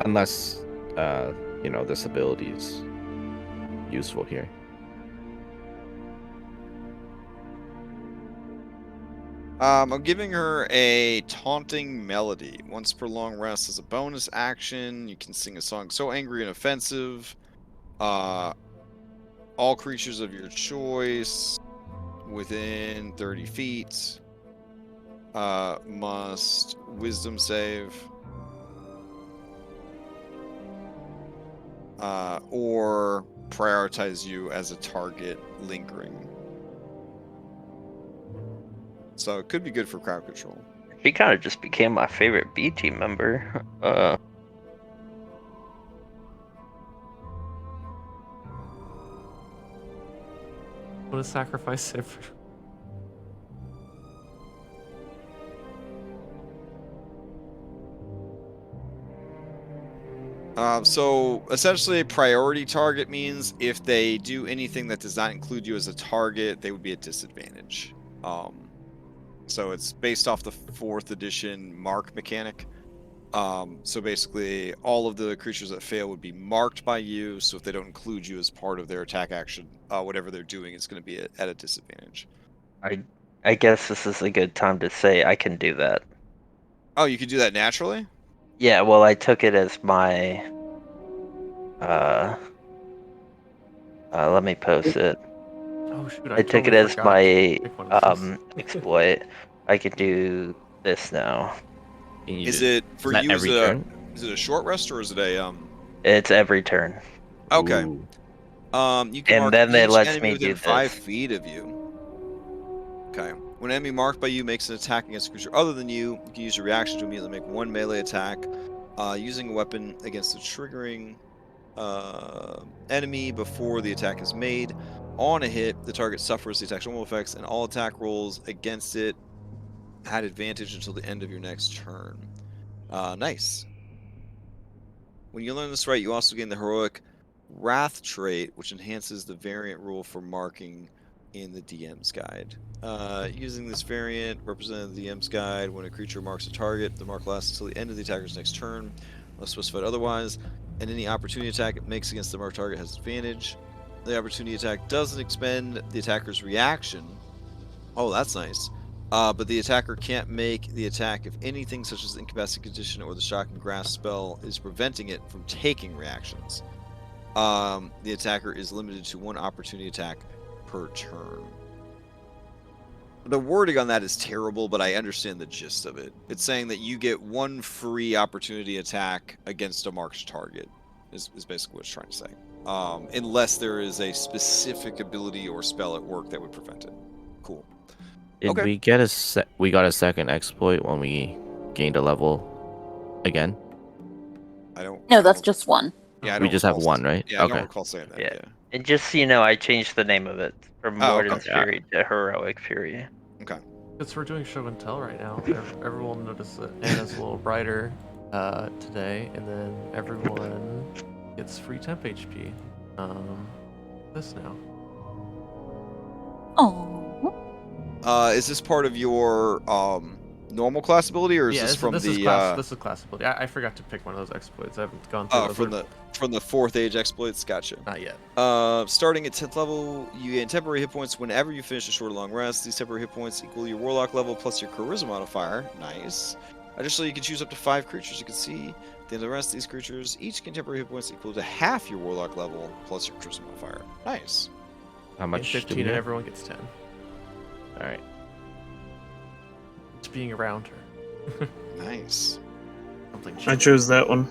Unless, this ability is useful here. I'm giving her a taunting melody. Once per long rest as a bonus action, you can sing a song so angry and offensive. All creatures of your choice within 30 feet must wisdom save. Or prioritize you as a target lingering. So it could be good for crowd control. She kind of just became my favorite B team member. What a sacrifice ever. So essentially, priority target means if they do anything that does not include you as a target, they would be at disadvantage. So it's based off the 4th edition mark mechanic. So basically, all of the creatures that fail would be marked by you. So if they don't include you as part of their attack action, whatever they're doing is going to be at a disadvantage. I guess this is a good time to say I can do that. Oh, you can do that naturally? Yeah, well, I took it as my. Let me post it. Oh shoot! I took it totally as forgot my to pick one of those. exploit. I can do this now. Is it for that you? every turn? Is it a short rest or is it a It's every turn. Okay. Ooh. You can And mark then it each lets enemy me within do 5 this. feet of you. Okay. When an enemy marked by you makes an attack against a creature other than you, you can use your reaction to immediately make one melee attack. Using a weapon against the triggering enemy before the attack is made. On a hit, the target suffers the attack's normal effects, and all attack rolls against it had advantage until the end of your next turn. Nice. When you learn this right, you also gain the heroic Wrath trait, which enhances the variant rule for marking in the DM's guide. Using this variant represented in the DM's guide, when a creature marks a target, the mark lasts until the end of the attacker's next turn. unless specified otherwise, and any opportunity attack it makes against the marked target has advantage. The opportunity attack doesn't expend the attacker's reaction. Oh, that's nice. But the attacker can't make the attack if anything such as the incapacity condition or the shocking grasp spell is preventing it from taking reactions. The attacker is limited to 1 opportunity attack per turn. The wording on that is terrible, but I understand the gist of it. It's saying that you get 1 free opportunity attack against a marked target, is basically what it's trying to say. Unless there is a specific ability or spell at work that would prevent it. Cool. Did Okay. we get we got a second exploit when we gained a level again? I don't. No, I that's don't- just one. Yeah, I We don't just have recall- one, right? Yeah, I don't Okay. recall saying that. Yeah. Yeah. And just so you know, I changed the name of it from Oh, Warden's okay. Fury to Heroic Fury. Because we're doing show and tell right now. Everyone noticed that Anna's a little brighter today, and then everyone gets free temp HP. This now. Oh. Is this part of your normal class ability, or is Yeah, this from this the is class. This is class ability. I forgot to pick one of those exploits. I haven't gone through those. from the 4th age exploits? Gotcha. Not yet. Starting at 10th level, you gain temporary hit points whenever you finish a short or long rest. These temporary hit points equal your warlock level plus your charisma modifier. Nice. Additionally, you can choose up to 5 creatures. You can see at the end of the rest, these creatures each gain temporary hit points equal to half your warlock level plus your charisma modifier. Nice. How much do 15 we and get? everyone gets 10. All right. It's being around her. Nice. Something. I chose that one.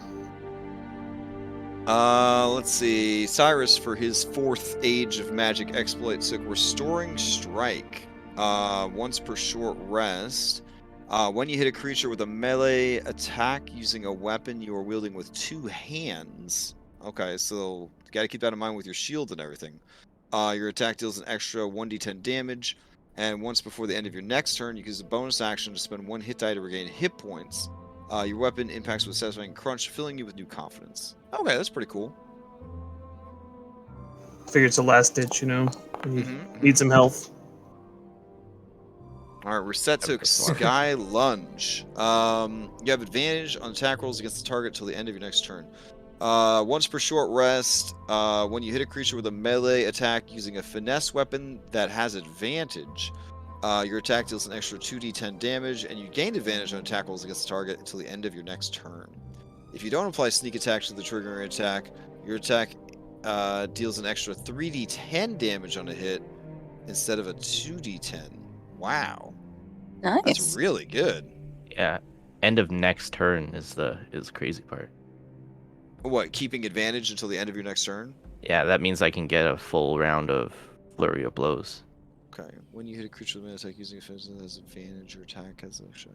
Let's see. Cyrus, for his 4th Age of Magic exploit, took Restoring Strike. Once per short rest. When you hit a creature with a melee attack using a weapon you are wielding with 2 hands. Okay, so you gotta keep that in mind with your shield and everything. Your attack deals an extra 1d10 damage, and once before the end of your next turn, you can use a bonus action to spend 1 hit die to regain hit points. Your weapon impacts with a satisfying crunch, filling you with new confidence. Okay, that's pretty cool. Figure it's a last ditch, you know. You Mhm. need some health. All right, Reset took Sky Lunge. You have advantage on attack rolls against the target till the end of your next turn. Once per short rest, when you hit a creature with a melee attack using a finesse weapon that has advantage, your attack deals an extra 2d10 damage, and you gain advantage on attack rolls against the target until the end of your next turn. If you don't apply sneak attack to the triggering attack, your attack deals an extra 3d10 damage on a hit instead of a 2d10. Wow. Nice. That's really good. Yeah. End of next turn is the crazy part. What, keeping advantage until the end of your next turn? Yeah, that means I can get a full round of flurry of blows. Okay. When you hit a creature with an attack using offense that has advantage, your attack has extra.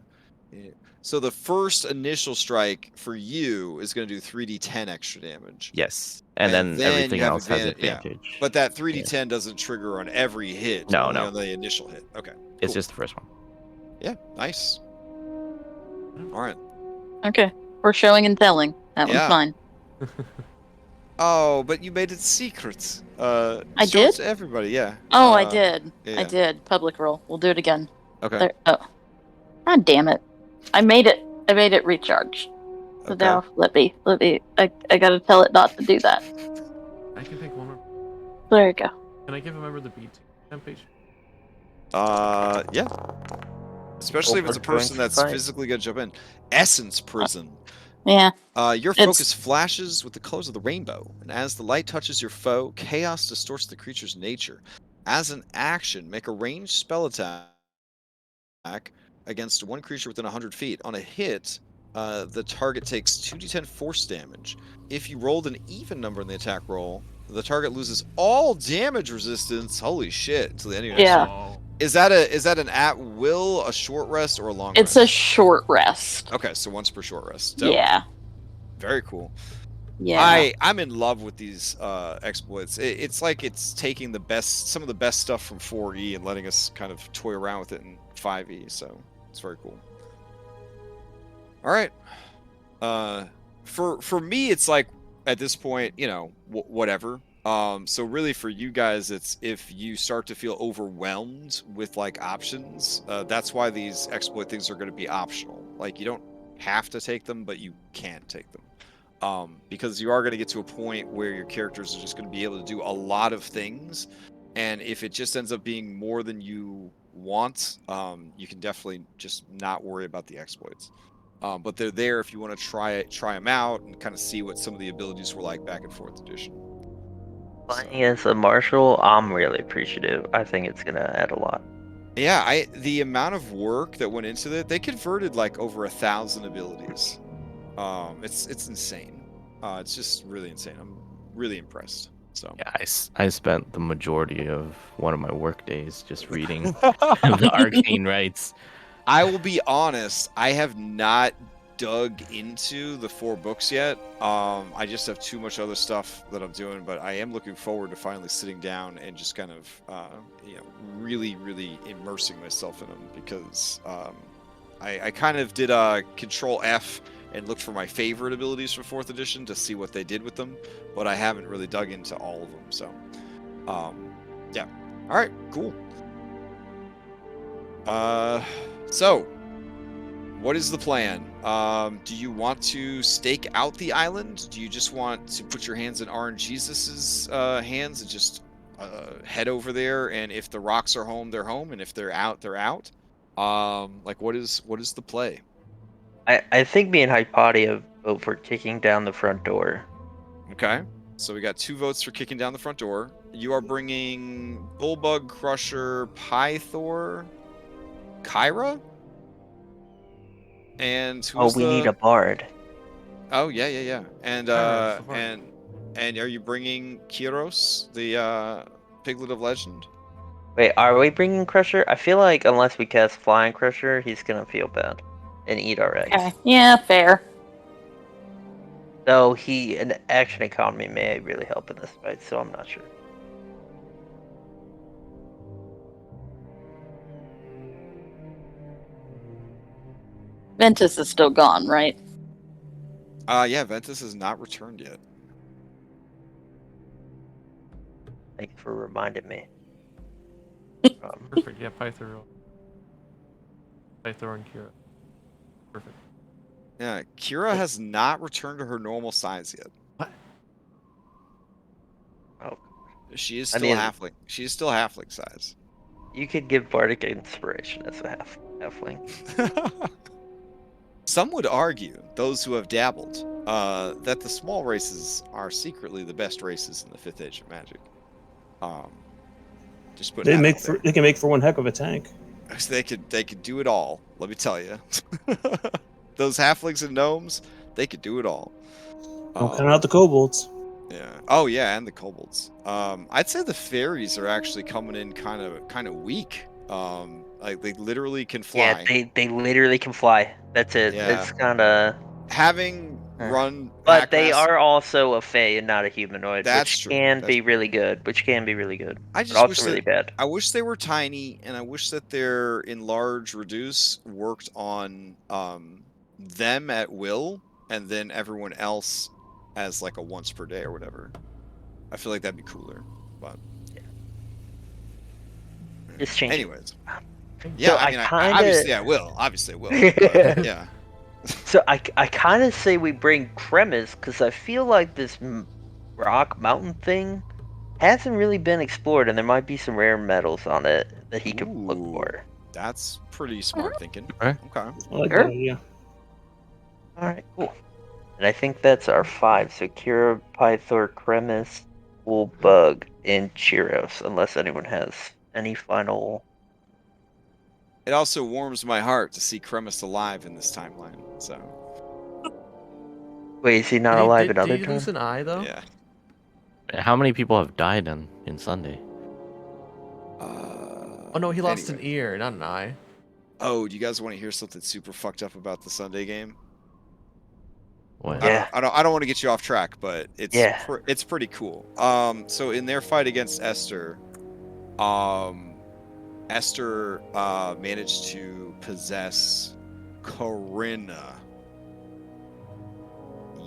Yeah. So the first initial strike for you is going to do 3d10 extra damage. Yes, and then everything you have else has yeah. advantage. But that 3d10 doesn't trigger on every hit. No, only no. on the initial hit. Okay. It's cool. just the first one. Yeah. Nice. All right. Okay. We're showing and telling. That Yeah. one's mine. Oh, but you made it secret. I show it did? to everybody. Yeah. Oh, I did. yeah. I did. Public roll. We'll do it again. Okay. There. Oh. God damn it. I made it recharge. So Okay. now let me I gotta tell it not to do that. I can pick one more. There you go. Can I give a member the B2 temp HP? Yeah. Especially if it's a Open person that's fight. physically gonna jump in. Essence Prison. Yeah. Your It's- focus flashes with the colors of the rainbow, and as the light touches your foe, chaos distorts the creature's nature. As an action, make a ranged spell attack against one creature within 100 feet. On a hit, the target takes 2d10 force damage. If you rolled an even number in the attack roll, the target loses all damage resistance. Holy shit! Until the end of your next Yeah. turn. Oh. Is that an at will, a short rest, or a long It's rest? a short rest. Okay, so once per short rest. Dope. Yeah. Very cool. Yeah. I'm in love with these exploits. It's like it's taking some of the best stuff from 4E and letting us kind of toy around with it in 5E. So it's very cool. All right. For me, it's like at this point, whatever. So really for you guys, it's if you start to feel overwhelmed with like options, that's why these exploit things are going to be optional. Like you don't have to take them, but you can take them. Because you are going to get to a point where your characters are just going to be able to do a lot of things, and if it just ends up being more than you want, you can definitely just not worry about the exploits. But they're there if you want to try them out and kind of see what some of the abilities were like back in 4th edition. Playing as a marshal, I'm really appreciative. I think it's gonna add a lot. Yeah, the amount of work that went into it, they converted like over 1,000 abilities. It's insane. It's just really insane. I'm really impressed. So Yeah, I spent the majority of one of my work days just reading the arcane rights. I will be honest, I have not dug into the 4 books yet. I just have too much other stuff that I'm doing, but I am looking forward to finally sitting down and just kind of, really, really immersing myself in them, because I kind of did Control F and looked for my favorite abilities for 4th edition to see what they did with them, but I haven't really dug into all of them. So, yeah. All right, cool. So, what is the plan? Do you want to stake out the island? Do you just want to put your hands in RNGesus's hands and just head over there? And if the rocks are home, they're home, and if they're out, they're out. Like, what is the play? I think me and Hypati have vote for kicking down the front door. Okay, so we got 2 votes for kicking down the front door. You are bringing Bullbug Crusher, Pythor, Kyra, and who's We need a bard. Oh yeah. And Kyra's the bard. and are you bringing Kyros, the Piglet of Legend? Wait, are we bringing Crusher? I feel like unless we cast Flying Crusher, he's gonna feel bad and eat our eggs. Okay. Yeah, fair. Though an action economy may really help in this fight, so I'm not sure. Ventus is still gone, right? Yeah, Ventus has not returned yet. Thank you for reminding me. Perfect. Yeah, Pythor and Kira. Perfect. Yeah, Kira has not returned to her normal size yet. What? Oh, She is I still mean- halfling. She is still halfling size. you could give Bardic Inspiration as a halfling. Some would argue, those who have dabbled, that the small races are secretly the best races in the 5th age of Magic. Just put They can make for one heck of a tank. They could do it all. Let me tell you, those halflings and gnomes, they could do it all. Don't count out the kobolds. Yeah. Oh yeah, and the kobolds. I'd say the fairies are actually coming in kind of weak. Like they literally can fly. Yeah, they literally can fly. That's it. Yeah. It's kind of. Having run, But they Hackmaster- are also a fae and not a humanoid, That's which true, can that's be true. really good. Which can be really good. I But just also wish really bad. I wish they were tiny, and I wish that their enlarge reduce worked on them at will, and then everyone else as like a once per day or whatever. I feel like that'd be cooler. But It's changing. anyways, yeah. So I mean, kinda- obviously I will. Obviously I will. But, yeah. So I kind of say we bring Cremis because I feel like this rock mountain thing hasn't really been explored, and there might be some rare metals on it that he could look Ooh. for. That's pretty smart thinking. Okay. Okay. I like Sure. that idea. All right, cool. And I think that's our 5. So Kira, Pythor, Cremis, Bullbug, and Chiros, unless anyone has any final. It also warms my heart to see Cremis alive in this timeline. So Wait, is he not alive Did another he time? lose an eye though? yeah. How many people have died in Sunday? Oh no, he lost an ear, not an eye. Oh, do you guys want to hear something super fucked up about the Sunday game? What? Yeah. I don't want to get you off track, but it's Yeah. it's pretty cool. So in their fight against Esther, Esther managed to possess Corinna.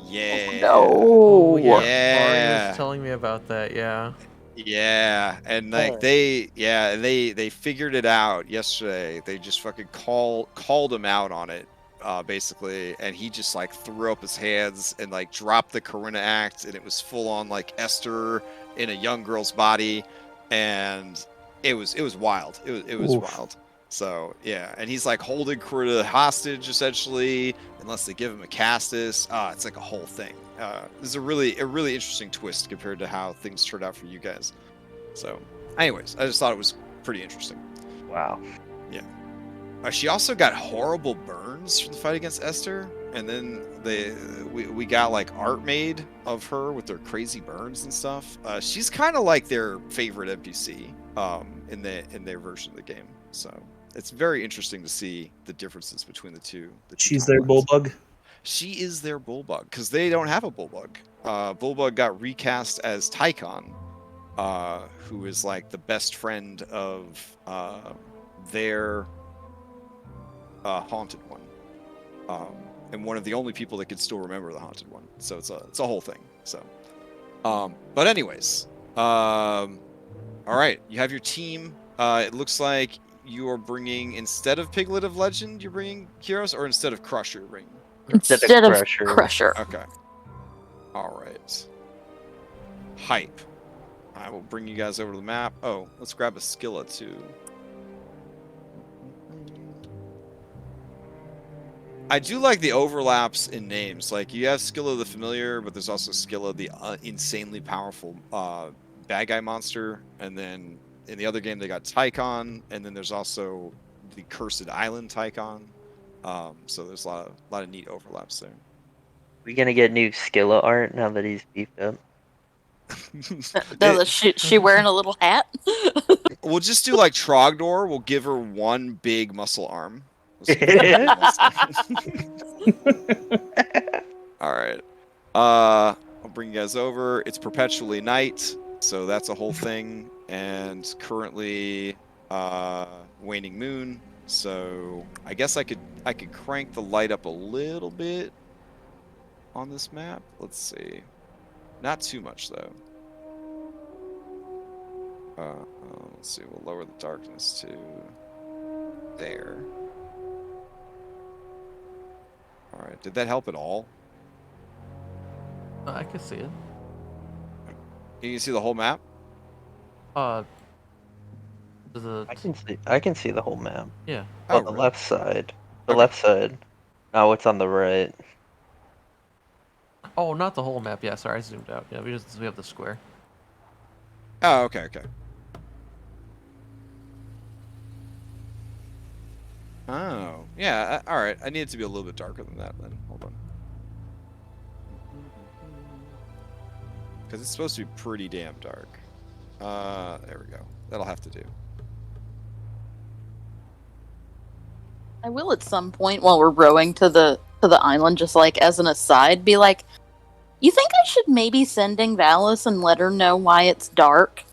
Yeah. No. Yeah. Ari Yeah. was telling me about that. Yeah. Yeah, and like Oh. they figured it out yesterday. They just fucking called him out on it. basically, and he just like threw up his hands and like dropped the Corinna act, and it was full on like Esther in a young girl's body, and it was wild. It was Oof. wild. So yeah, and he's like holding Corinna hostage essentially, unless they give him a Castus. It's like a whole thing. This is a really interesting twist compared to how things turned out for you guys. So, anyways, I just thought it was pretty interesting. Wow. She also got horrible burns from the fight against Esther, and then we got like art made of her with their crazy burns and stuff. She's kind of like their favorite NPC in their version of the game. So it's very interesting to see the differences between the two. She's their timelines. Bullbug. She is their Bullbug because they don't have a Bullbug. Bullbug got recast as Tychon, who is like the best friend of their haunted one, and one of the only people that could still remember the haunted one. So it's a whole thing. So, but anyways, all right, you have your team. It looks like you are bringing, instead of Piglet of Legend, you're bringing heroes, or instead of Crusher, you're bringing. Instead of Crusher. Crusher. Okay. All right. Hype. I will bring you guys over to the map. Oh, let's grab a Skilla too. I do like the overlaps in names. Like, you have Skilla the Familiar, but there's also Skilla the insanely powerful bad guy monster. And then in the other game, they got Tychon, and then there's also the Cursed Island Tychon. So there's a lot of neat overlaps there. We gonna get new Skilla art now that he's beefed up? No, she wearing a little hat? We'll just do like Trogdor. We'll give her one big muscle arm. All right. I'll bring you guys over. It's perpetually night, so that's a whole thing. And currently, waning moon. So I guess I could crank the light up a little bit on this map. Let's see. Not too much though. Let's see. We'll lower the darkness to there. All right. Did that help at all? I can see it. You can see the whole map? The I can see the whole map. yeah. Oh, On the really? left side. The Okay. left side. No, it's on the right. Oh, not the whole map. Yeah, sorry, I zoomed out. Yeah, we have the square. Oh, okay. Oh, yeah. All right. I need it to be a little bit darker than that then. Hold on. Because it's supposed to be pretty damn dark. There we go. That'll have to do. I will at some point while we're rowing to the island, just like as an aside, be like, you think I should maybe send Valis and let her know why it's dark?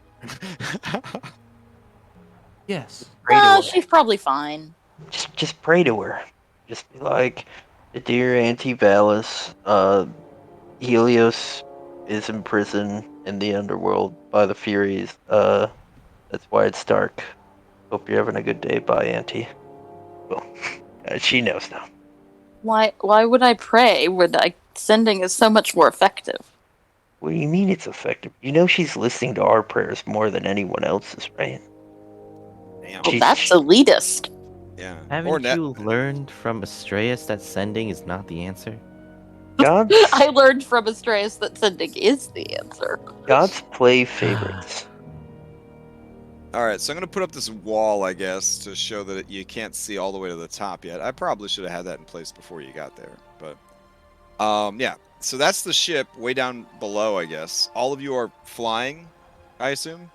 Yes. Pray to her. She's probably fine. Just pray to her. Just be like, dear Auntie Valis, Helios is in prison in the underworld by the Furies. That's why it's dark. Hope you're having a good day. Bye, Auntie. Well, she knows now. Why would I pray when sending is so much more effective? What do you mean it's effective? You know she's listening to our prayers more than anyone else's, right? Damn. Well, that's elitist. Yeah. Haven't you learned from Astraeus that sending is not the answer? God's, I learned from Astraeus that sending is the answer. God's play favorites. All right, so I'm going to put up this wall, I guess, to show that you can't see all the way to the top yet. I probably should have had that in place before you got there, but yeah. So that's the ship way down below, I guess. All of you are flying, I assume?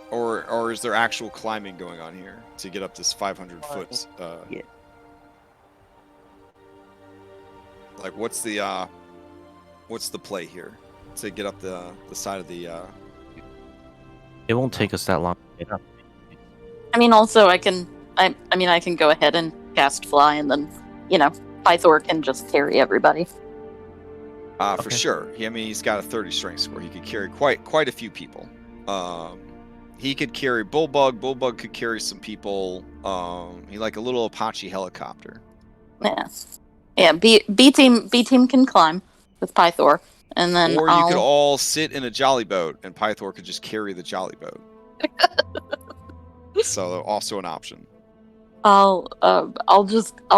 Or is there actual climbing going on here to get up this 500 foot? Yeah. Like, what's the play here to get up the side of the? It won't take us that long to get up. I mean, also I can go ahead and cast fly, and then Pythor can just carry everybody. For Okay. sure. He's got a 30 strength score. He could carry quite a few people. He could carry Bullbug. Bullbug could carry some people. He like a little Apache helicopter. Yeah. Yeah, B team can climb with Pythor. And then Or you could all sit in a jolly boat, and Pythor could just carry the jolly boat. So also an option. I'll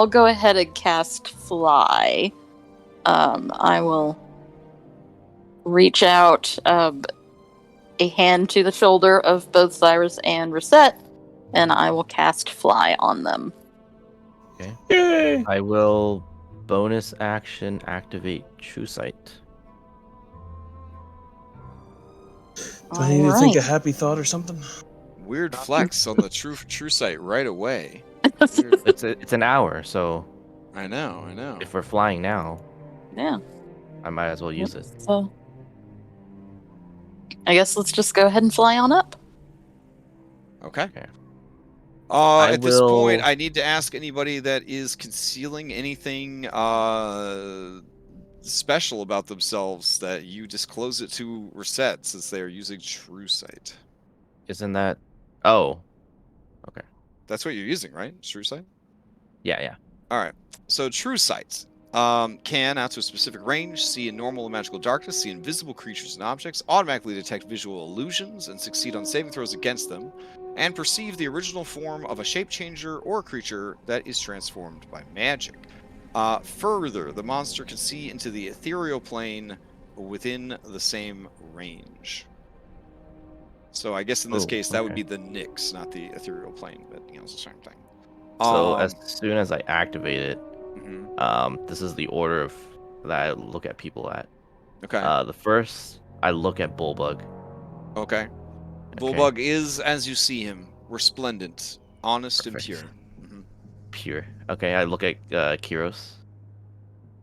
go ahead and cast Fly. I will reach out a hand to the shoulder of both Cyrus and Reset, and I will cast Fly on them. Okay. Yay! I will bonus action activate True Sight. Do I need to think a Alright. happy thought or something? Weird flex on the true sight right away. Weird. It's an hour, so I know. if we're flying now, Yeah. I might as well use it. So I guess let's just go ahead and fly on up. Okay. Okay. At this point, will- I need to ask anybody that is concealing anything special about themselves that you disclose it to Reset, since they are using True Sight. Isn't that? Oh, That's what you're using, right? True Sight? yeah. All right. So True Sight can, out to a specific range, see in normal and magical darkness, see invisible creatures and objects, automatically detect visual illusions, and succeed on saving throws against them, and perceive the original form of a shape changer or a creature that is transformed by magic. Further, the monster can see into the ethereal plane within the same range. So I guess in this case, that would okay. be the Nyx, not the ethereal plane, but it's the same thing. So as soon as I activate it, Mhm. this is the order of that I look at people at. Okay. The first, I look at Bullbug. Okay. Bullbug is, as you see him, resplendent, honest, Perfect. and pure. Mhm. Pure. Okay, I look at Kyros,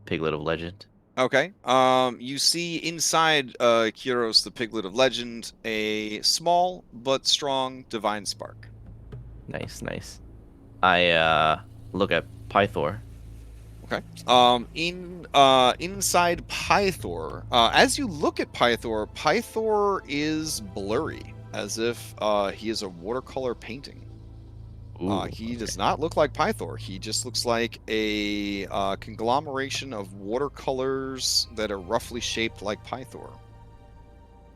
Piglet of Legend. Okay. You see inside Kyros, the Piglet of Legend, a small but strong divine spark. Nice. I look at Pythor. Okay. Inside Pythor, as you look at Pythor is blurry, as if he is a watercolor painting. He does not look like Pythor. He just looks like a conglomeration of watercolors that are roughly shaped like Pythor.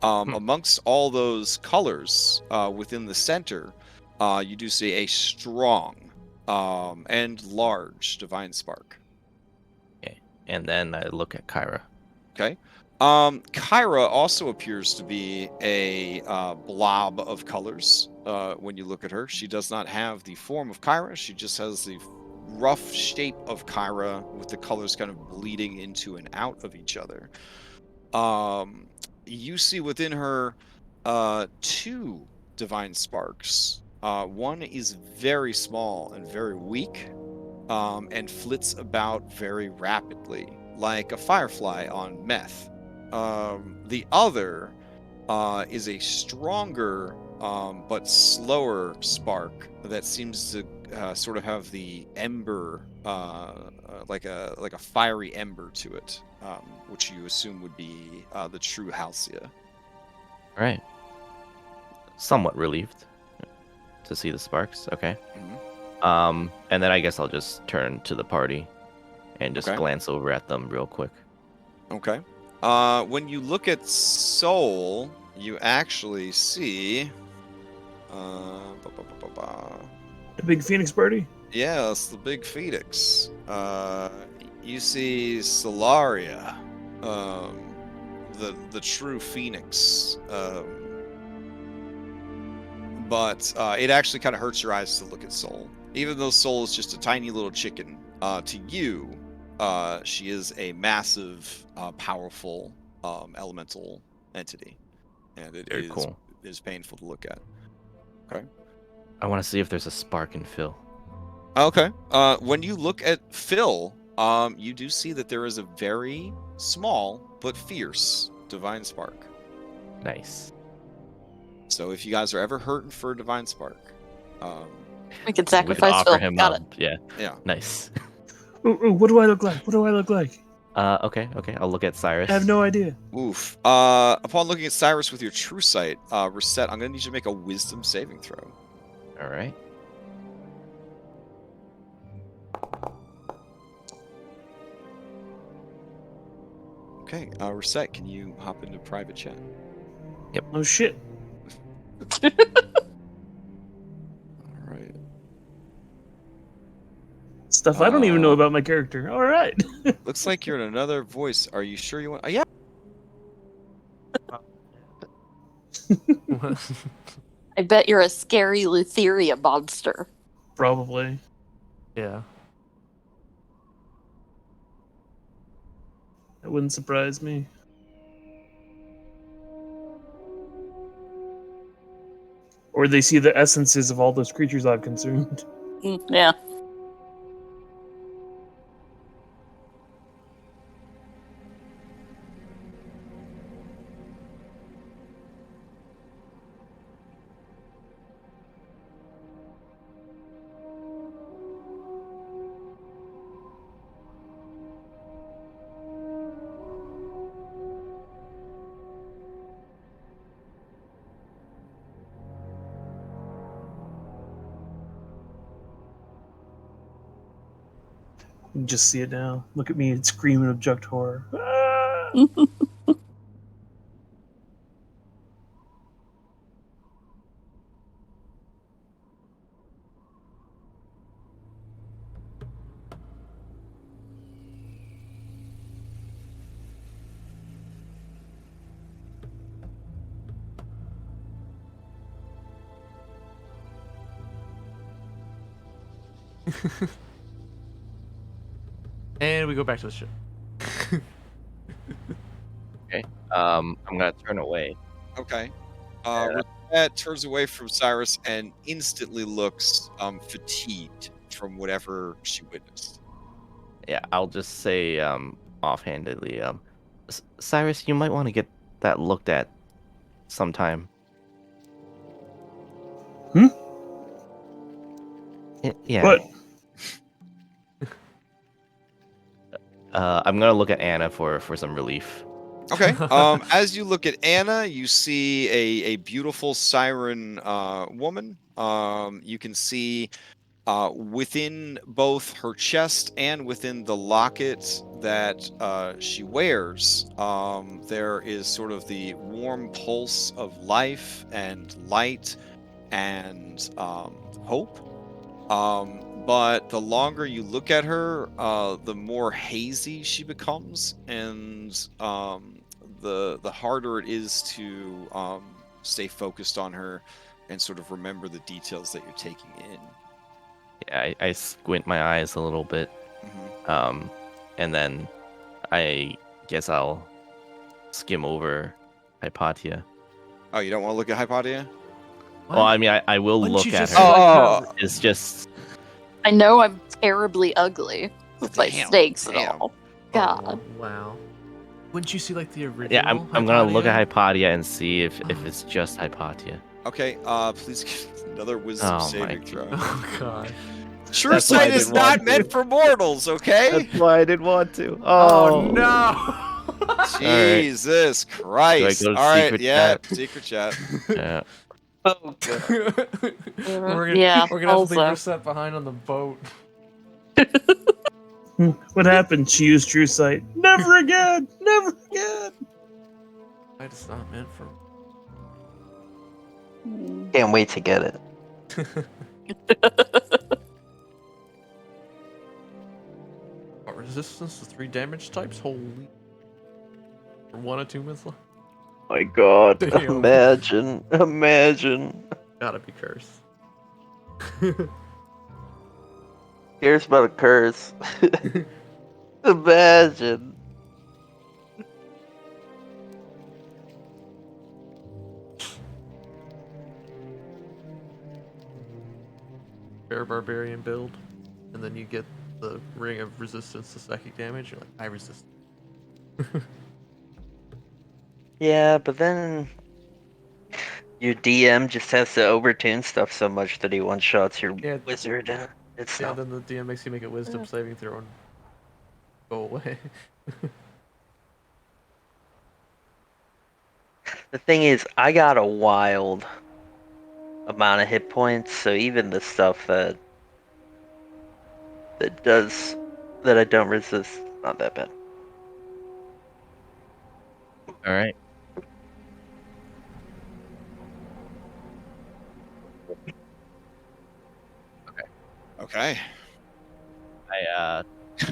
Amongst all those colors within the center, you do see a strong and large divine spark. Okay, and then I look at Kyra. Okay. Kyra also appears to be a blob of colors when you look at her. She does not have the form of Kyra. She just has the rough shape of Kyra with the colors kind of bleeding into and out of each other. You see within her two divine sparks. One is very small and very weak and flits about very rapidly, like a firefly on meth. The other is a stronger but slower spark that seems to sort of have the ember, like a fiery ember to it, which you assume would be the true Halcyon. All right. Somewhat relieved to see the sparks. Okay. Mhm. And then I guess I'll just turn to the party and just Okay. glance over at them real quick. Okay. When you look at Soul, you actually see. The big Phoenix birdie? Yeah, it's the big Phoenix. You see Solaria, the true Phoenix. But it actually kind of hurts your eyes to look at Soul. Even though Soul is just a tiny little chicken, to you, she is a massive, powerful elemental entity, and it Very cool. is painful to look at. Okay. I want to see if there's a spark in Phil. Okay. When you look at Phil, you do see that there is a very small but fierce divine spark. Nice. So if you guys are ever hurting for a divine spark, We could We could sacrifice offer Phil. him Got up. it. Yeah. Nice. Ooh, what do I look like? What do I look like? Okay. I'll look at Cyrus. I have no idea. oof. Upon looking at Cyrus with your true sight, Reset, I'm gonna need you to make a wisdom saving throw. All right. Okay, Reset, can you hop into private chat? Oh shit. All right. Stuff I don't even know about my character. All right. Looks like you're in another voice. Are you sure you want? Oh, yeah. What? I bet you're a scary Lutheria monster. Probably. Yeah. That wouldn't surprise me. Or they see the essences of all those creatures I've consumed. Yeah. You can just see it now. Look at me and scream and abject horror. Ah! And we go back to the ship. I'm gonna turn away. Okay. Reset turns away from Cyrus and instantly looks fatigued from whatever she witnessed. Yeah, I'll just say offhandedly, Cyrus, you might want to get that looked at sometime. Hmm? Yeah. What? I'm gonna look at Anna for some relief. Okay. As you look at Anna, you see a beautiful siren woman. You can see within both her chest and within the locket that she wears, there is sort of the warm pulse of life and light and hope. But the longer you look at her, the more hazy she becomes, and the harder it is to stay focused on her and sort of remember the details that you're taking in. Yeah, I squint my eyes a little bit, Mhm. and then I guess I'll skim over Hypatia. Oh, you don't want to look at Hypatia? What? Well, I mean, I will Wouldn't look you at just her. like Oh, her- It's just I know I'm terribly ugly with my Damn, snakes and damn. all. God. Oh, wow. Wouldn't you see like the original? yeah. I'm gonna look at Hypatia? Hypatia and see if it's just Hypatia. Okay, please give another wisdom Oh my saving throw. Oh god. True That's why I sight is didn't want not meant to. for mortals, okay? why I didn't want to. Oh, no. Jesus Christ. go to All right, secret yeah, chat? secret chat. Yeah. Oh, we're gonna yeah, we're gonna have to leave also. Reset behind on the boat. What happened? She used true sight. Never again! Never again! It's not meant for. Can't wait to get it. What, resistance to 3 damage types? Holy. For 1 or 2 missiles? My god. Damn. Imagine. Gotta be cursed. Here's about a curse. Imagine. Fair barbarian build, and then you get the ring of resistance to psychic damage. You're like, I resist. Yeah, but then your DM just has to overtune stuff so much that he one-shots your Yeah. wizard. It's Yeah, not. then the DM makes you make a wisdom saving throw and go away. The thing is, I got a wild amount of hit points, so even the stuff that I don't resist, not that bad. All right. Okay.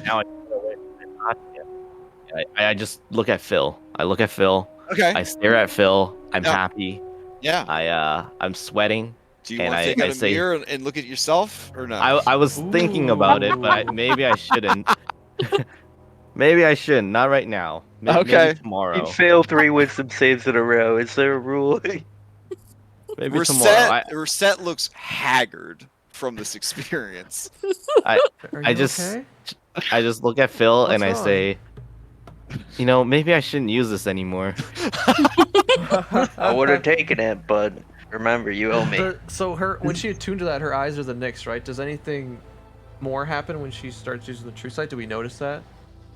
Now I get away from my pocket. I just look at Phil. I look at Phil. Okay. I stare at Phil. I'm Yeah. happy. Yeah. I'm sweating. Do you and want to take I out a say, mirror and look at yourself, or no? I was thinking about it, but maybe I shouldn't. Maybe I shouldn't. Not right now. Okay. Maybe You tomorrow. fail 3 wisdom saves in a row. Is there a rule? Maybe tomorrow. Reset looks haggard from this experience. Are I you just okay? I just look at Phil What's and I wrong? say, maybe I shouldn't use this anymore. I would have taken it, but remember, you owe me. So when she attuned to that, her eyes are the Nyx, right? Does anything more happen when she starts using the true sight? Do we notice that?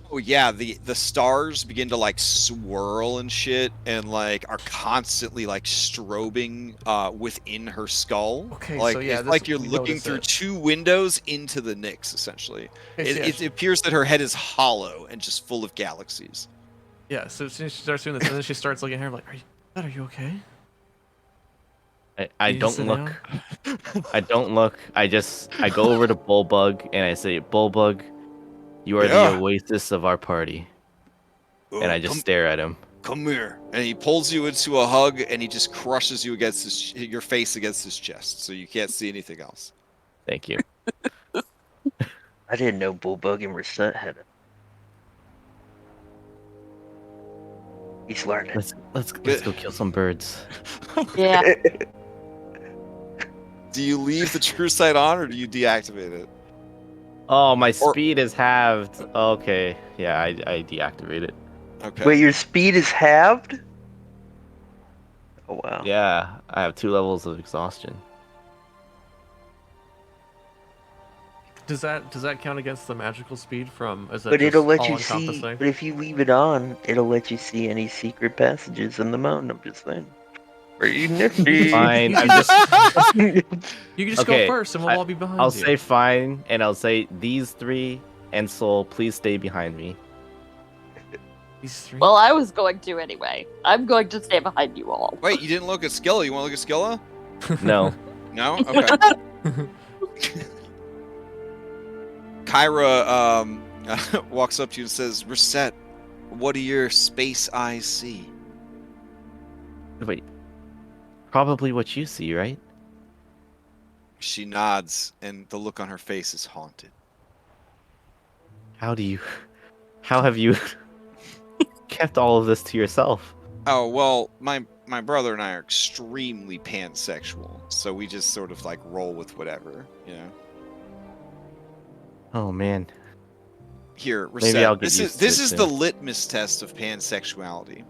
Oh yeah, the stars begin to like swirl and shit, and like are constantly like strobing within her skull. Okay, like so yeah, it's like you're we looking notice through it. 2 windows into the Nyx, essentially. Okay, so yeah, It appears that her head is hollow and just full of galaxies. Yeah, so as soon as she starts doing this, and then she starts looking at her like, are you okay? I Can you don't sit look. down? I don't look. I go over to Bullbug and I say, Bullbug, you are Yeah. the oasis of our party. And I just stare at him. Come here. And he pulls you into a hug, and he just crushes you against your face against his chest, so you can't see anything else. Thank you. I didn't know Bullbug and Reset had it. He's learning. Let's go kill some birds. Yeah. Do you leave the true sight on, or do you deactivate it? Oh, my speed is halved. Okay. Yeah, I deactivate it. Okay. Wait, your speed is halved? Oh wow. Yeah, I have 2 levels of exhaustion. Does that count against the magical speed from? Is that But just it'll let all you see. encompassing? But if you leave it on, it'll let you see any secret passages in the mountain. I'm just saying. Pretty nifty. Fine. You I'm can just. You can just Okay, go first, and we'll all be behind I'll you. say fine, and I'll say these 3 and Soul, please stay behind me. These 3. Well, I was going to anyway. I'm going to stay behind you all. Wait, you didn't look at Skilla. You want to look at Skilla? No. No? Okay. Kyra walks up to you and says, Reset, what do your space eyes see? Wait. Probably what you see, right? She nods, and the look on her face is haunted. How have you kept all of this to yourself? Oh, well, my brother and I are extremely pansexual, so we just sort of like roll with whatever, you know? Oh man. Here, Reset, Maybe I'll get this used is to this it is soon. the litmus test of pansexuality.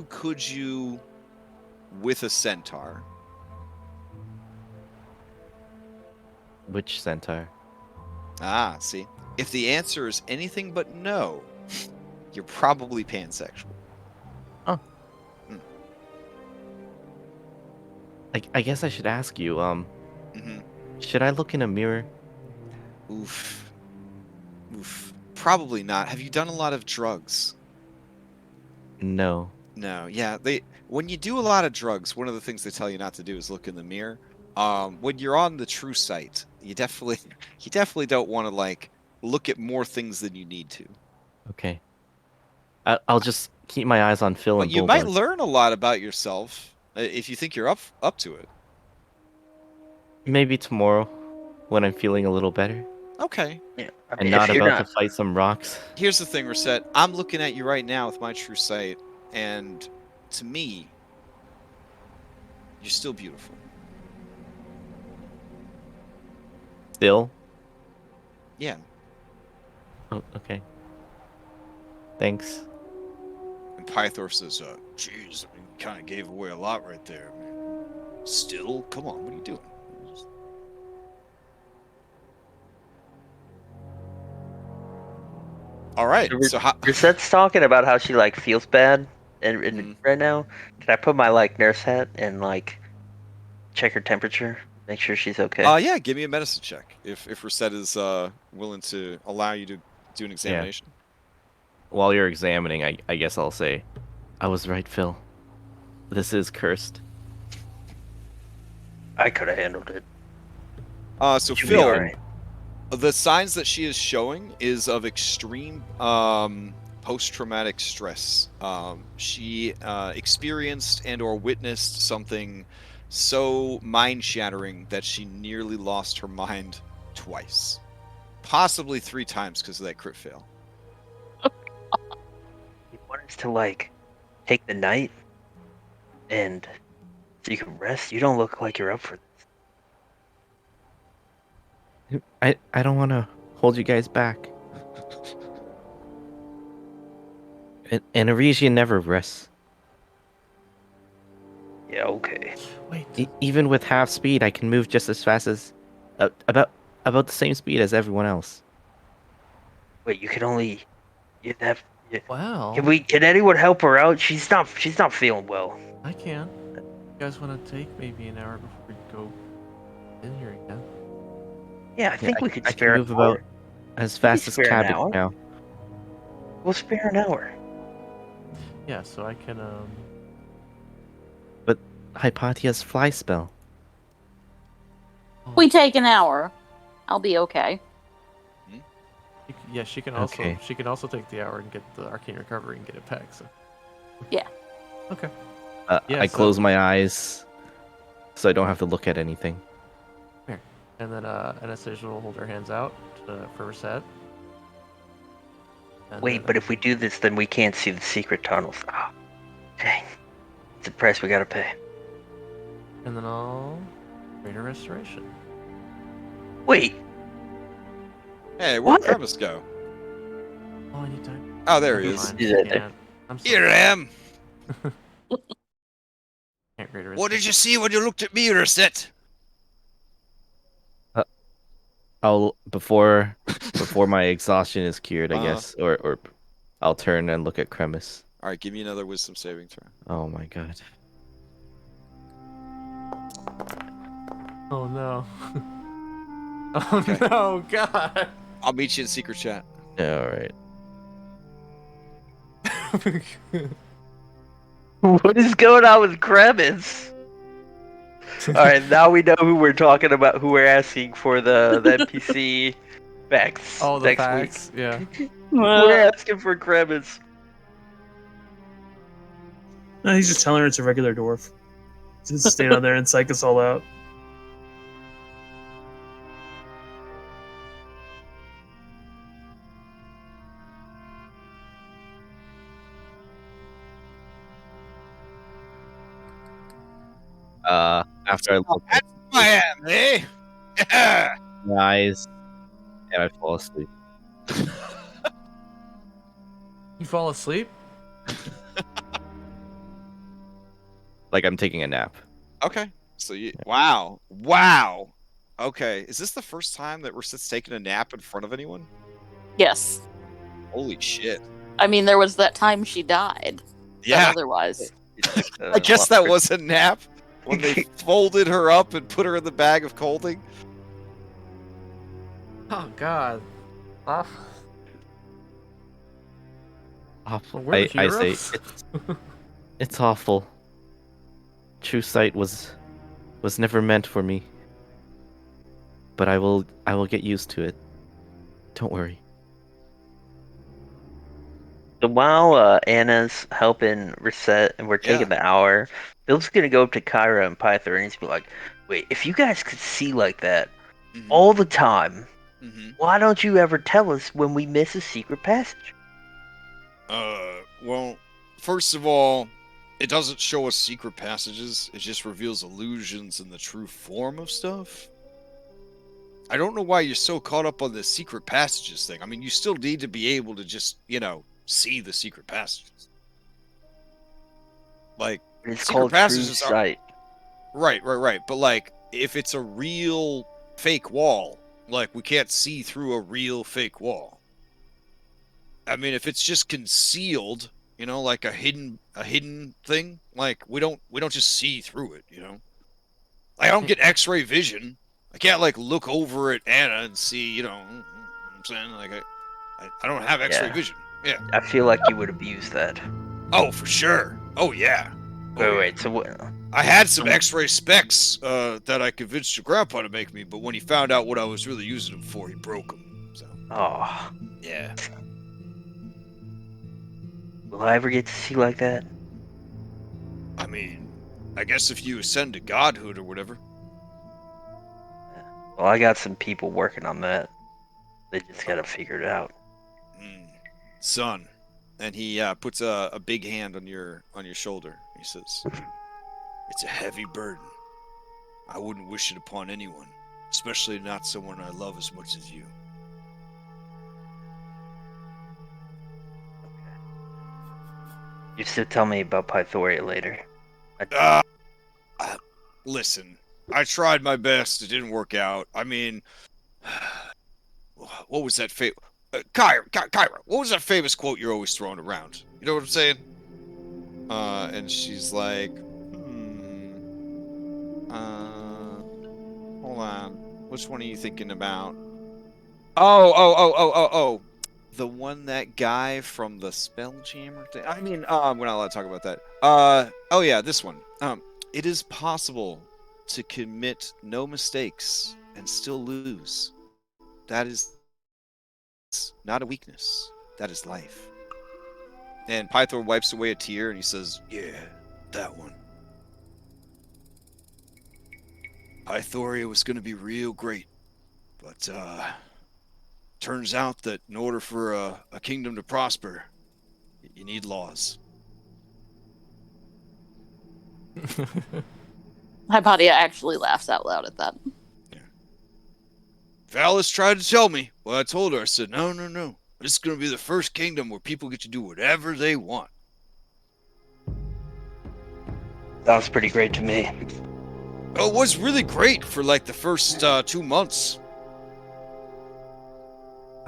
Could you, with a centaur? Which centaur? Ah, see. If the answer is anything but no, you're probably pansexual. I guess I should ask you, Mm-hmm. should I look in a mirror? Oof. Oof. Probably not. Have you done a lot of drugs? No. No. Yeah. When you do a lot of drugs, one of the things they tell you not to do is look in the mirror. When you're on the true sight, you definitely don't want to like look at more things than you need to. Okay. I'll just keep my eyes on Phil But and you Bullbug. might learn a lot about yourself if you think you're up to it. Maybe tomorrow, when I'm feeling a little better Okay. Yeah, I and mean, not if you're about not, to fight some rocks. Here's the thing, Reset. I'm looking at you right now with my true sight, and to me, you're still beautiful. Still? Yeah. Oh, okay. Thanks. And Pythor says, "Geez, I mean, you kind of gave away a lot right there, man. Still? Come on, what are you doing?" All right. So how? Reset's talking about how she like feels bad and Mhm. right now. Can I put my like nurse hat and like check her temperature, make sure she's okay? Yeah. Give me a medicine check if Reset is willing to allow you to do an examination. while you're examining, I guess I'll say, I was right, Phil. This is cursed. I could have handled it. So Should be Phil, alright. the signs that she is showing is of extreme post-traumatic stress. She experienced and/or witnessed something so mind-shattering that she nearly lost her mind twice, possibly 3 times because of that crit fail. You want us to like take the night and so you can rest? You don't look like you're up for this. I don't want to hold you guys back. An Arisian never rests. Yeah, okay. Wait. Even with half speed, I can move just as fast as about the same speed as everyone else. Wait, you can only you have Wow. can anyone help her out? She's not feeling well. I can. You guys want to take maybe an hour before we go in here again? Yeah, I think we could I spare can move an hour. about as fast as spare an Cabot hour. now. We'll spare an hour. Yeah, so I can But Hypatia's fly spell. We take an hour. I'll be okay. Yeah, she can Okay. also take the hour and get the arcane recovery and get it back. So. Yeah. Okay. I close my eyes so I don't have to look at anything. And then Anastasia will hold her hands out for reset. And Wait, then, but if we do this, then we can't see the secret tunnels. Oh, dang. It's a price we gotta pay. And then I'll Greater Restoration. Wait, Hey, where'd What? Cremis go? Oh, I need time. Oh, there he Never is. mind, He's I right there. can't. I'm Here sorry. I am. Can't Greater What did Restoration. you see when you looked at me, Reset? I'll before my exhaustion is cured, I Uh-huh. guess, or I'll turn and look at Cremis. All right, give me another wisdom saving throw. Oh my god. Oh no. Oh Okay. no, God. I'll meet you in secret chat. Yeah, all right. what is going on with Kremis? Alright, now we know who we're talking about, who we're asking for the NPC facts Oh, the next facts. Yeah. week. We're asking for Kremis. No, he's just telling her it's a regular dwarf. Just stand out there and psych us all out. After I look at I am, eh? Yeah. my eyes and I fall asleep. You fall asleep? Like I'm taking a nap. Okay. So you. Wow. Okay. Is this the first time that Reset's taking a nap in front of anyone? Yes. Holy shit. I mean, there was that time she died. But Yeah. otherwise. I guess that was a nap when they folded her up and put her in the bag of colding. Oh God. Awful. Awful. We're the I say heroes. it's awful. True sight was never meant for me. But I will get used to it. Don't worry. So while Anna's helping Reset and we're taking the hour, Bill's gonna go up to Kyra and Pythor and he's be like, wait, if you guys could see like that Mhm. all the time, Mhm. why don't you ever tell us when we miss a secret passage? Well, first of all, it doesn't show us secret passages. It just reveals illusions and the true form of stuff. I don't know why you're so caught up on the secret passages thing. I mean, you still need to be able to just, see the secret passages. Like, It's secret called True passages are Sight. right. But like, if it's a real fake wall, like we can't see through a real fake wall. I mean, if it's just concealed, like a hidden thing, like we don't just see through it, Like, I don't get X-ray vision. I can't like look over at Anna and see, what I'm saying, like I don't have X-ray Yeah. vision. Yeah. I feel like you would abuse that. Oh, for sure. Oh, yeah. Wait. So what? I had some X-ray specs that I convinced your grandpa to make me, but when he found out what I was really using them for, he broke them. So, Oh, yeah. will I ever get to see like that? I mean, I guess if you ascend to godhood or whatever. Well, I got some people working on that. They just gotta figure it out. Son. And he puts a big hand on your shoulder. He says, "It's a heavy burden. I wouldn't wish it upon anyone, especially not someone I love as much as you." You should tell me about Pythoria later. Listen, I tried my best. It didn't work out. I mean, what was that Kyra, what was that famous quote you're always throwing around? You know what I'm saying? And she's like, hold on. Which one are you thinking about? Oh. The one, that guy from the Spelljammer thing. I mean, we're not allowed to talk about that. Oh yeah, this one. It is possible to commit no mistakes and still lose. That is not a weakness. That is life. And Pythor wipes away a tear and he says, "Yeah, that one. Pythoria was going to be real great, but turns out that in order for a kingdom to prosper, you need laws." Hypatia actually laughs out loud at that. Valis tried to tell me. Well, I told her, I said, no. This is going to be the first kingdom where people get to do whatever they want. Sounds pretty great to me. Oh, it was really great for like the first 2 months.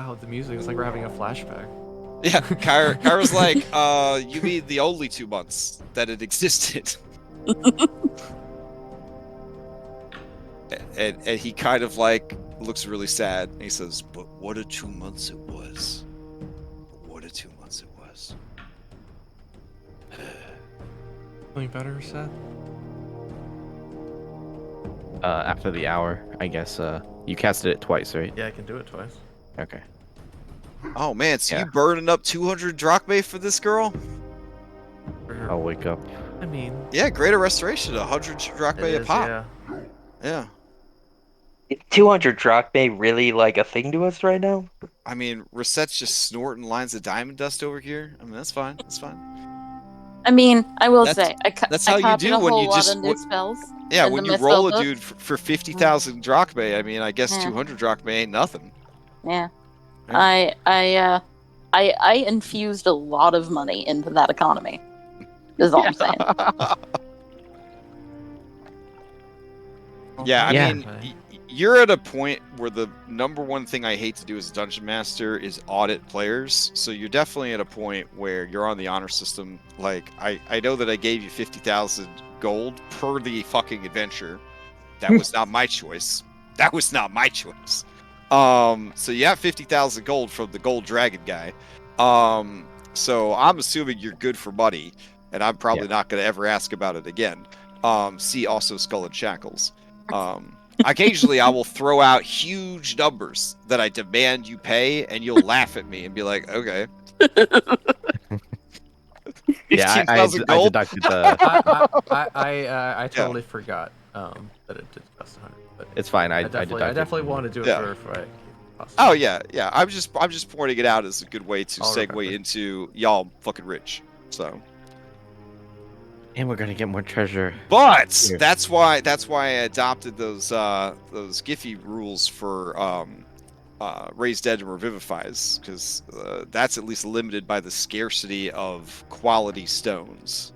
Oh, the music is like we're having a flashback. Yeah, Kyra's like, you mean the only 2 months that it existed. and he kind of like looks really sad. And he says, "But what a 2 months it was. What a 2 months it was." Something better, Seth? After the hour, I guess. You casted it twice, right? Yeah, I can do it twice. Okay. Oh man, so Yeah. you burning up 200 drachmae for this girl? I'll wake up. I mean, Yeah, greater restoration, 100 it drachmae a is, pop. yeah. Yeah. 200 drachmae really like a thing to us right now? I mean, Resette's just snorting lines of diamond dust over here. I mean, that's fine. That's fine. I mean, I will That's- say, I that's how you copied do a when whole you lot just- of new spells. Yeah, into when my you spell roll a book. dude for 50,000 drachmae, I mean, I guess Yeah. 200 drachmae ain't nothing. Yeah. Yeah. I infused a lot of money into that economy. Is all I'm saying. Yeah, I Yeah. mean, you're at a point where the number one thing I hate to do as a dungeon master is audit players. So you're definitely at a point where you're on the honor system. Like, I know that I gave you 50,000 gold per the fucking adventure. That was not my choice. That was not my choice. So you have 50,000 gold from the gold dragon guy. So I'm assuming you're good for money, and I'm probably not going to ever ask about it again. See also Skull and Shackles. Occasionally I will throw out huge numbers that I demand you pay, and you'll laugh at me and be like, "Okay." Yeah, I 15,000 gold. deducted the. I totally forgot that it did cost 100. But It's fine. I I definitely deducted. want to do it Yeah. for like. Oh yeah. I'm just pointing it out as a good way to I'll segue remember. into y'all fucking rich. So, And we're gonna get more treasure. but Here. that's why I adopted those Giphy rules for Raise Dead and Revivifies, because that's at least limited by the scarcity of quality stones,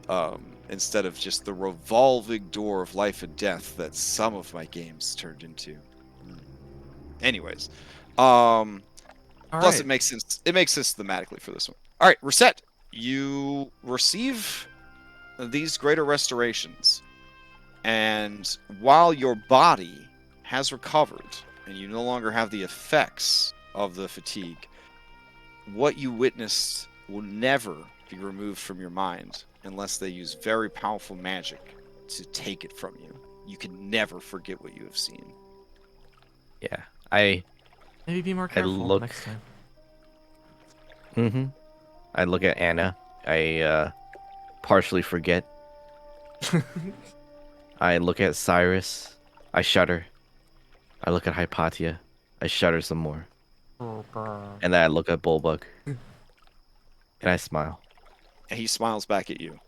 instead of just the revolving door of life and death that some of my games turned into. Anyways, plus Alright. it makes sense. It makes sense thematically for this one. All right, Reset. You receive these greater restorations, and while your body has recovered and you no longer have the effects of the fatigue, what you witnessed will never be removed from your mind unless they use very powerful magic to take it from you. You can never forget what you have seen. Yeah, I Maybe be more I careful look. next time. Mm-hmm. I look at Anna. I partially forget. I look at Cyrus. I shudder. I look at Hypatia. I shudder some more. And then I look at Bulbug. And I smile. And he smiles back at you.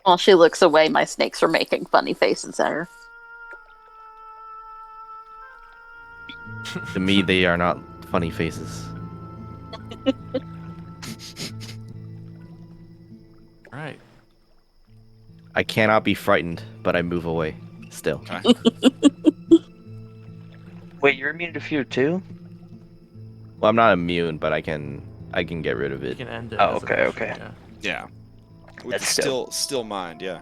While she looks away, my snakes are making funny faces at her. To me, they are not funny faces. Alright. I cannot be frightened, but I move away. Still. Okay. Wait, you're immune to fear too? Well, I'm not immune, but I can get rid of You it. can end it. Oh, as an okay, action, okay. Yeah. Yeah. With That's the still mind, yeah.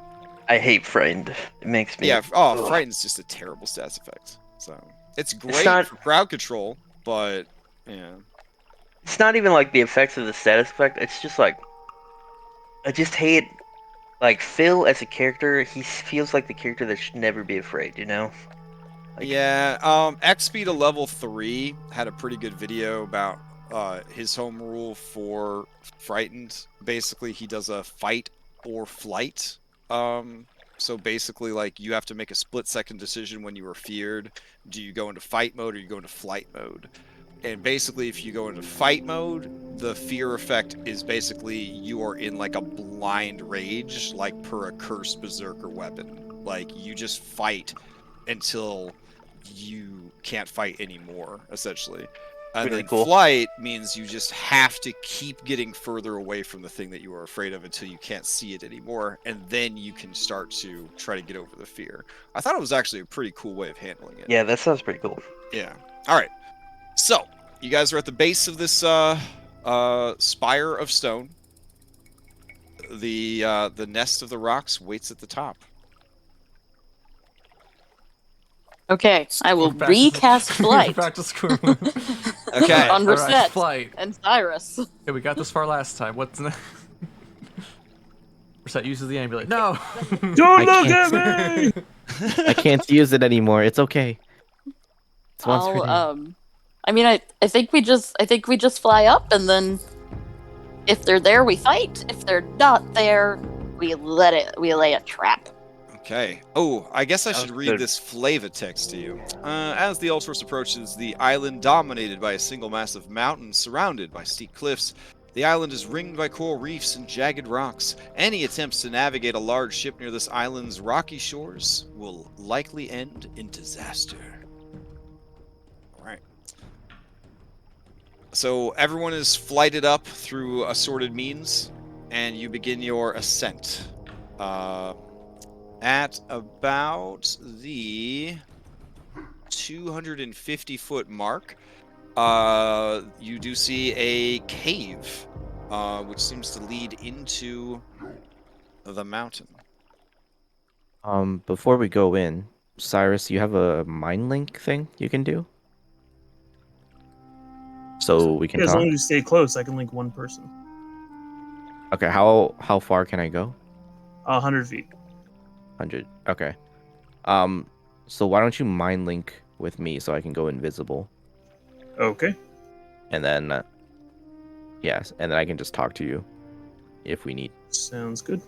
I hate frightened. It makes me. Yeah, Ugh. Frightened's just a terrible stats effect. So it's great not- for crowd control, but yeah. It's not even like the effects of the status effect. It's just like I just hate like Phil as a character. He feels like the character that should never be afraid. You know? Like, Yeah, XP to level 3 had a pretty good video about his home rule for Frightened. Basically, he does a fight or flight. So basically, like, you have to make a split-second decision when you are feared. Do you go into fight mode or you go into flight mode? And basically, if you go into fight mode, the fear effect is basically you are in, like, a blind rage, like, per a cursed berserker weapon. Like, you just fight until you can't fight anymore, essentially. And Really then cool. flight means you just have to keep getting further away from the thing that you are afraid of until you can't see it anymore, and then you can start to try to get over the fear. I thought it was actually a pretty cool way of handling it. yeah, that sounds pretty cool. Yeah. All right. So, you guys are at the base of this spire of stone. The nest of the rocks waits at the top. Okay, I will Back to- recast flight Back to square one. Okay. on Alright, Reset flight. and Cyrus. Okay, we got this far last time. What's next? Reset uses the amulet. No! Don't I look can't- at me! I can't use it anymore. It's okay. It's once per I'll day. I mean I think we just fly up, and then if they're there we fight. If they're not there, we lay a trap. Okay. Oh, I guess I That should was read good. this flavor text to you. As the Ultros approaches the island dominated by a single massive mountain surrounded by steep cliffs, the island is ringed by coral reefs and jagged rocks. Any attempts to navigate a large ship near this island's rocky shores will likely end in disaster. Alright. So everyone is flighted up through assorted means, and you begin your ascent. At about the 250-foot mark, you do see a cave, which seems to lead into the mountain. Before we go in, Cyrus, you have a mind link thing you can do? So we can Yeah, as talk? long as you stay close, I can link one person. Okay, how far can I go? 100 feet. 100. Okay. So why don't you mind link with me so I can go invisible? Okay. And then yes, and then I can just talk to you if we need. Sounds good.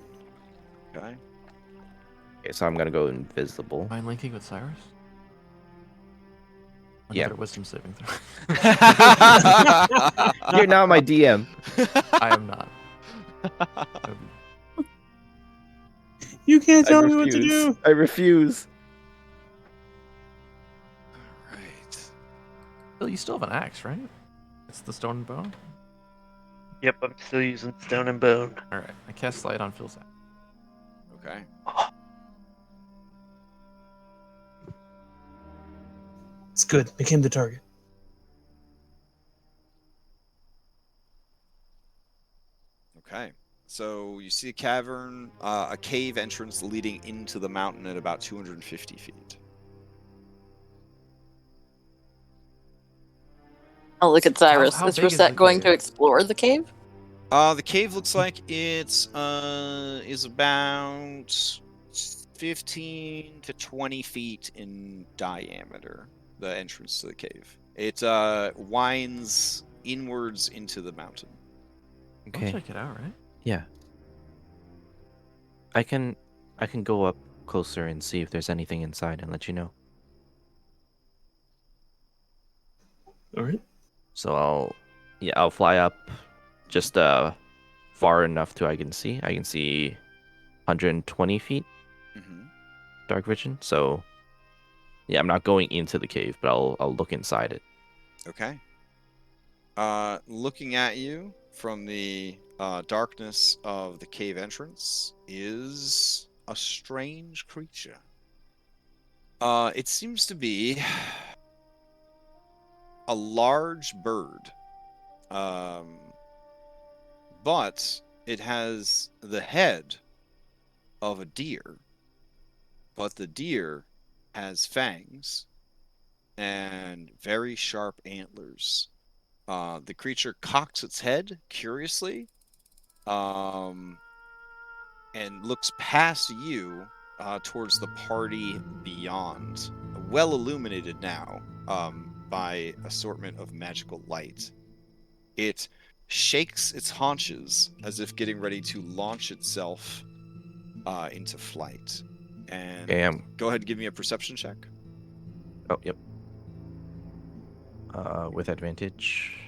Okay. Okay, so I'm gonna go invisible. Mind linking with Cyrus? Yeah. Another wisdom saving throw. You're not my DM. I am not. You can't I tell me what to refuse. do. I refuse. Right. Phil, you still have an axe, right? It's the stone and bone? Yep, I'm still using stone and bone. Alright, I cast light on Phil's axe. Okay. It's good. Make him the target. Okay. So you see a cavern, a cave entrance leading into the mountain at about 250 feet. I'll look at Cyrus. how Is big is Rosette the going to cave? explore the cave? The cave looks like it's is about 15 to 20 feet in diameter. The entrance to the cave. It winds inwards into the mountain. I'll Okay. check it out, right? Yeah. I can go up closer and see if there's anything inside and let you know. All right. So I'll fly up just far enough to I can see. I can see 120 feet Mm-hmm. dark vision. So yeah, I'm not going into the cave, but I'll look inside it. Okay. Looking at you from the darkness of the cave entrance is a strange creature. It seems to be a large bird, but it has the head of a deer, but the deer has fangs and very sharp antlers. The creature cocks its head curiously, and looks past you towards the party beyond, well illuminated now by assortment of magical light. It shakes its haunches as if getting ready to launch itself into flight. And go ahead and give me a perception check. Oh, yep. With advantage.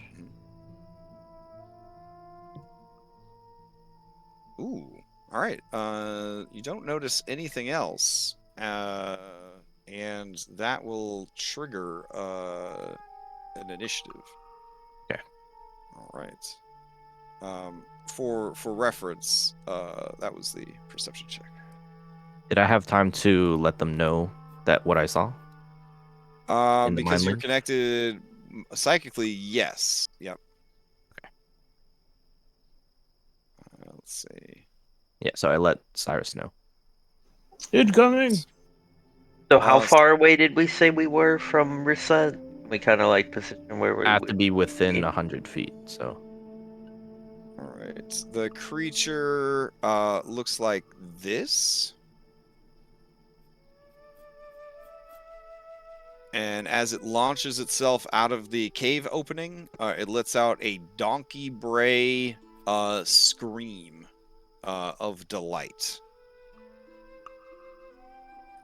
Ooh, all right. You don't notice anything else, and that will trigger an initiative. Okay. All right. For reference, that was the perception check. Did I have time to let them know that what I saw? In the Because mind you're link? connected psychically, yes. Yep. Okay. Let's see. Yeah, so I let Cyrus know. Incoming. So how Uh, far away did we say we were from Rosette? We kind of like position where we I have to be within Yeah. 100 feet, so. All right. The creature looks like this. And as it launches itself out of the cave opening, it lets out a donkey bray scream of delight.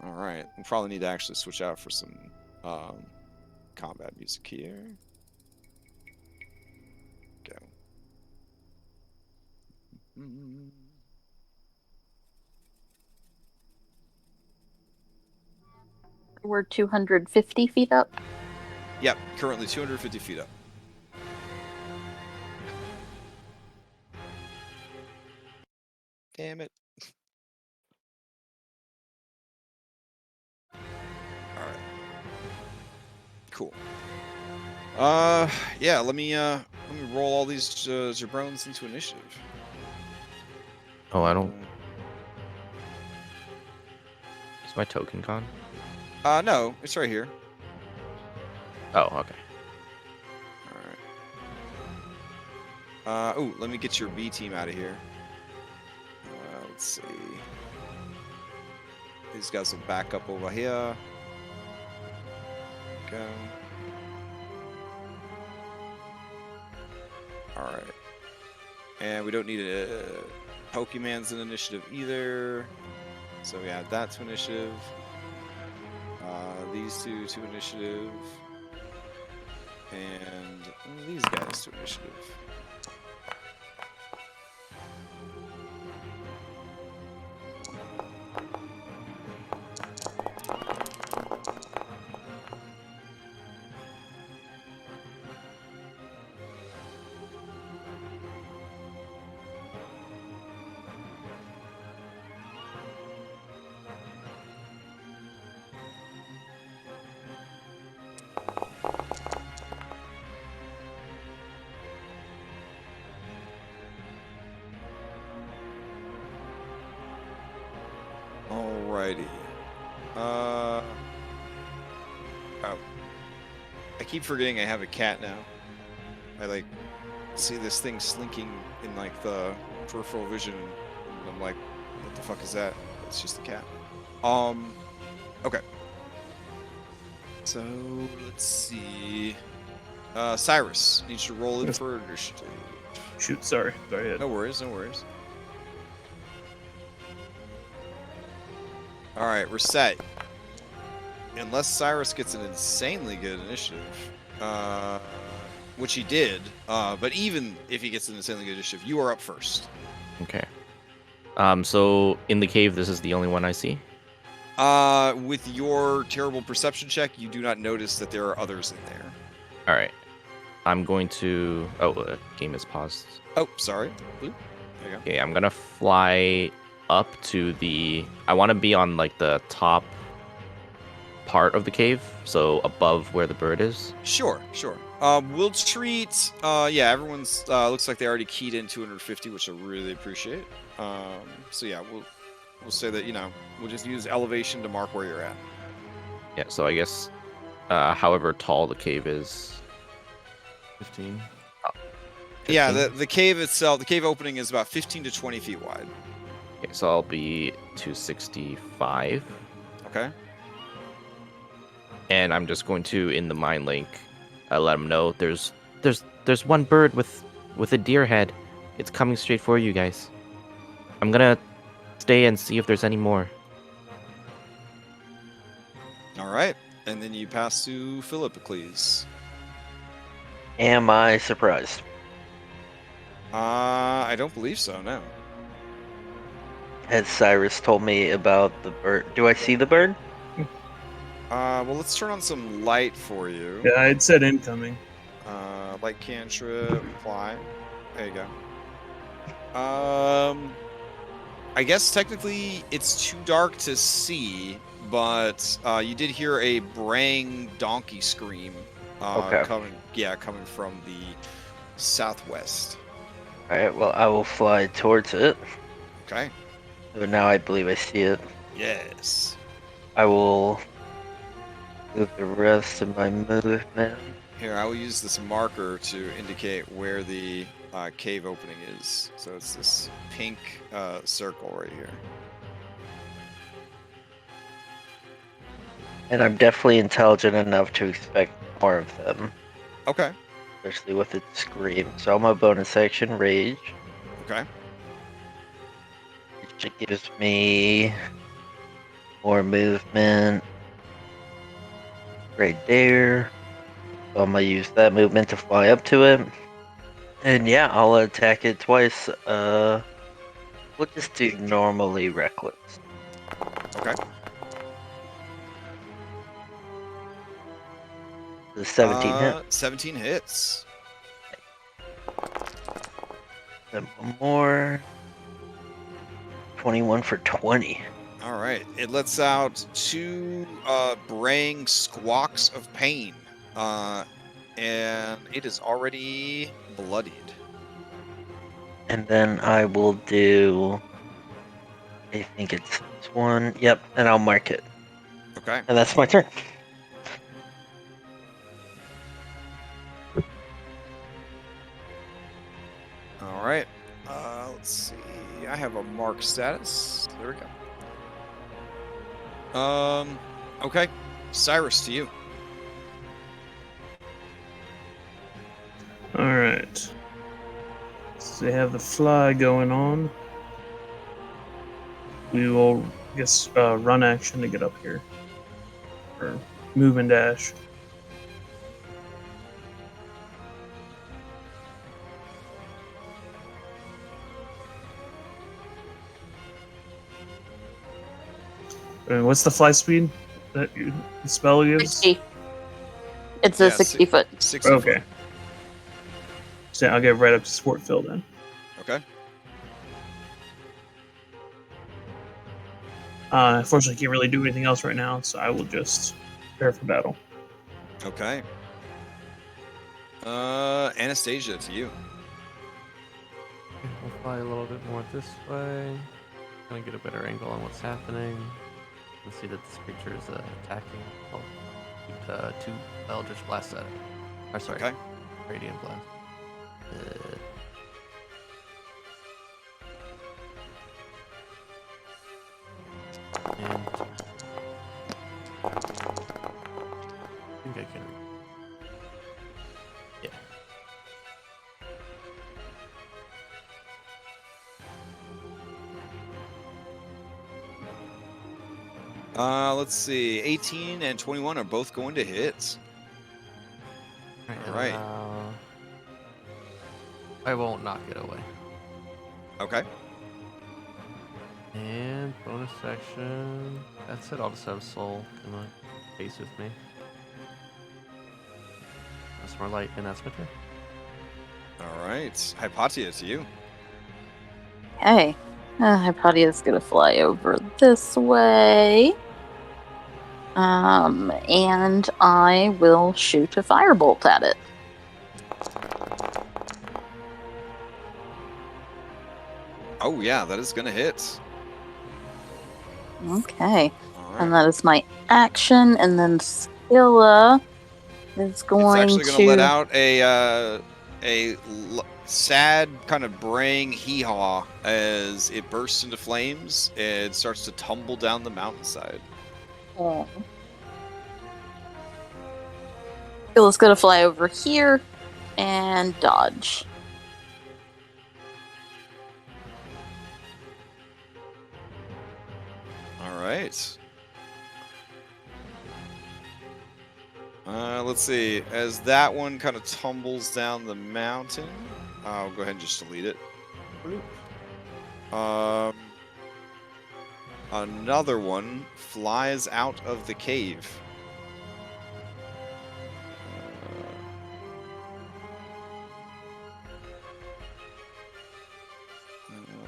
All right. We probably need to actually switch out for some combat music here. Go. We're 250 feet up. Yep, currently 250 feet up. Damn it. All right. Cool. Yeah, let me roll all these jabrones into initiative. Oh, I don't. Is my token gone? No, it's right here. Oh, okay. All right. Ooh, let me get your B team out of here. Let's see. These guys will back up over here. Go. All right. And we don't need a Pokemon's an initiative either. So we add that to initiative. These two to initiative. And these guys to initiative. Alrighty. Oh. I keep forgetting I have a cat now. I like see this thing slinking in like the peripheral vision, and I'm like, what the fuck is that? It's just a cat. Okay. So let's see. Cyrus needs to roll in Yes. for initiative. Shoot, sorry. Go ahead. No worries, no worries. All right, we're set. Unless Cyrus gets an insanely good initiative, which he did, but even if he gets an insanely good initiative, you are up first. Okay. So in the cave, this is the only one I see. With your terrible perception check, you do not notice that there are others in there. All right. I'm going to. Oh, game is paused. Oh, sorry. Blue. There you go. Okay, I'm gonna fly up to the. I want to be on like the top part of the cave, so above where the bird is. Sure. We'll treat. Yeah, everyone's looks like they already keyed in 250, which I really appreciate. So yeah, we'll say that we'll just use elevation to mark where you're at. Yeah. So I guess, however tall the cave is. 15. Yeah, 15? the cave itself, the cave opening is about 15 to 20 feet wide. Okay, so I'll be 265. Okay. And I'm just going to, in the mind link, let them know there's one bird with a deer head. It's coming straight for you guys. I'm gonna stay and see if there's any more. All right, and then you pass to Philippocles. Am I surprised? I don't believe so. No. Has Cyrus told me about the bird? Do I see the bird? Well, let's turn on some light for you. Yeah, I'd said incoming. Light cantrip, apply. There you go. I guess technically it's too dark to see, but you did hear a braying donkey scream. Okay. Coming from the southwest. Alright, well, I will fly towards it. Okay. So now I believe I see it. Yes. I will move the rest of my movement. Here, I will use this marker to indicate where the cave opening is. So it's this pink circle right here. And I'm definitely intelligent enough to expect more of them, Okay. especially with its scream. So I'm a bonus action rage, Okay. which gives me more movement right there. So I'm gonna use that movement to fly up to it. And yeah, I'll attack it twice. We'll just do normally reckless. Okay. The 17 hit. 17 hits. Then one more. 21 for 20. All right. It lets out two braying squawks of pain. And it is already bloodied. And then I will do. I think it's this one. Yep, and I'll mark it. Okay. And that's my turn. All right. Let's see. I have a mark status. There we go. Okay. Cyrus, to you. All right. So they have the fly going on. We will, I guess, run action to get up here. Or move and dash. And what's the fly speed that the spell gives? 60. It's a Yeah, 60 foot. 60 foot. Okay. So I'll get right up to Sportville then. Okay. Unfortunately, I can't really do anything else right now, so I will just prepare for battle. Okay. Anastasia, to you. We'll fly a little bit more this way. Gonna get a better angle on what's happening. Let's see that this creature is attacking. I'll shoot two Eldritch Blasts at it. Or sorry, Okay. Radiant Blast. And I think I can. Yeah. Let's see. 18 and 21 are both going to hit. All right. I won't knock it away. Okay. And bonus action. That's it. I'll just have Soul in my case with me. That's more light, and that's my turn. All right. Hypatia, to you. Hey, Hypatia's gonna fly over this way. And I will shoot a firebolt at it. Oh, yeah, that is going to hit. Okay. All right. And that is my action, and then Scylla is going It's actually to... going to let out a sad kind of braying hee-haw as it bursts into flames and starts to tumble down the mountainside. Oh. Scylla's gonna fly over here and dodge. All right. Let's see. As that one kind of tumbles down the mountain, I'll go ahead and just delete it. Another one flies out of the cave.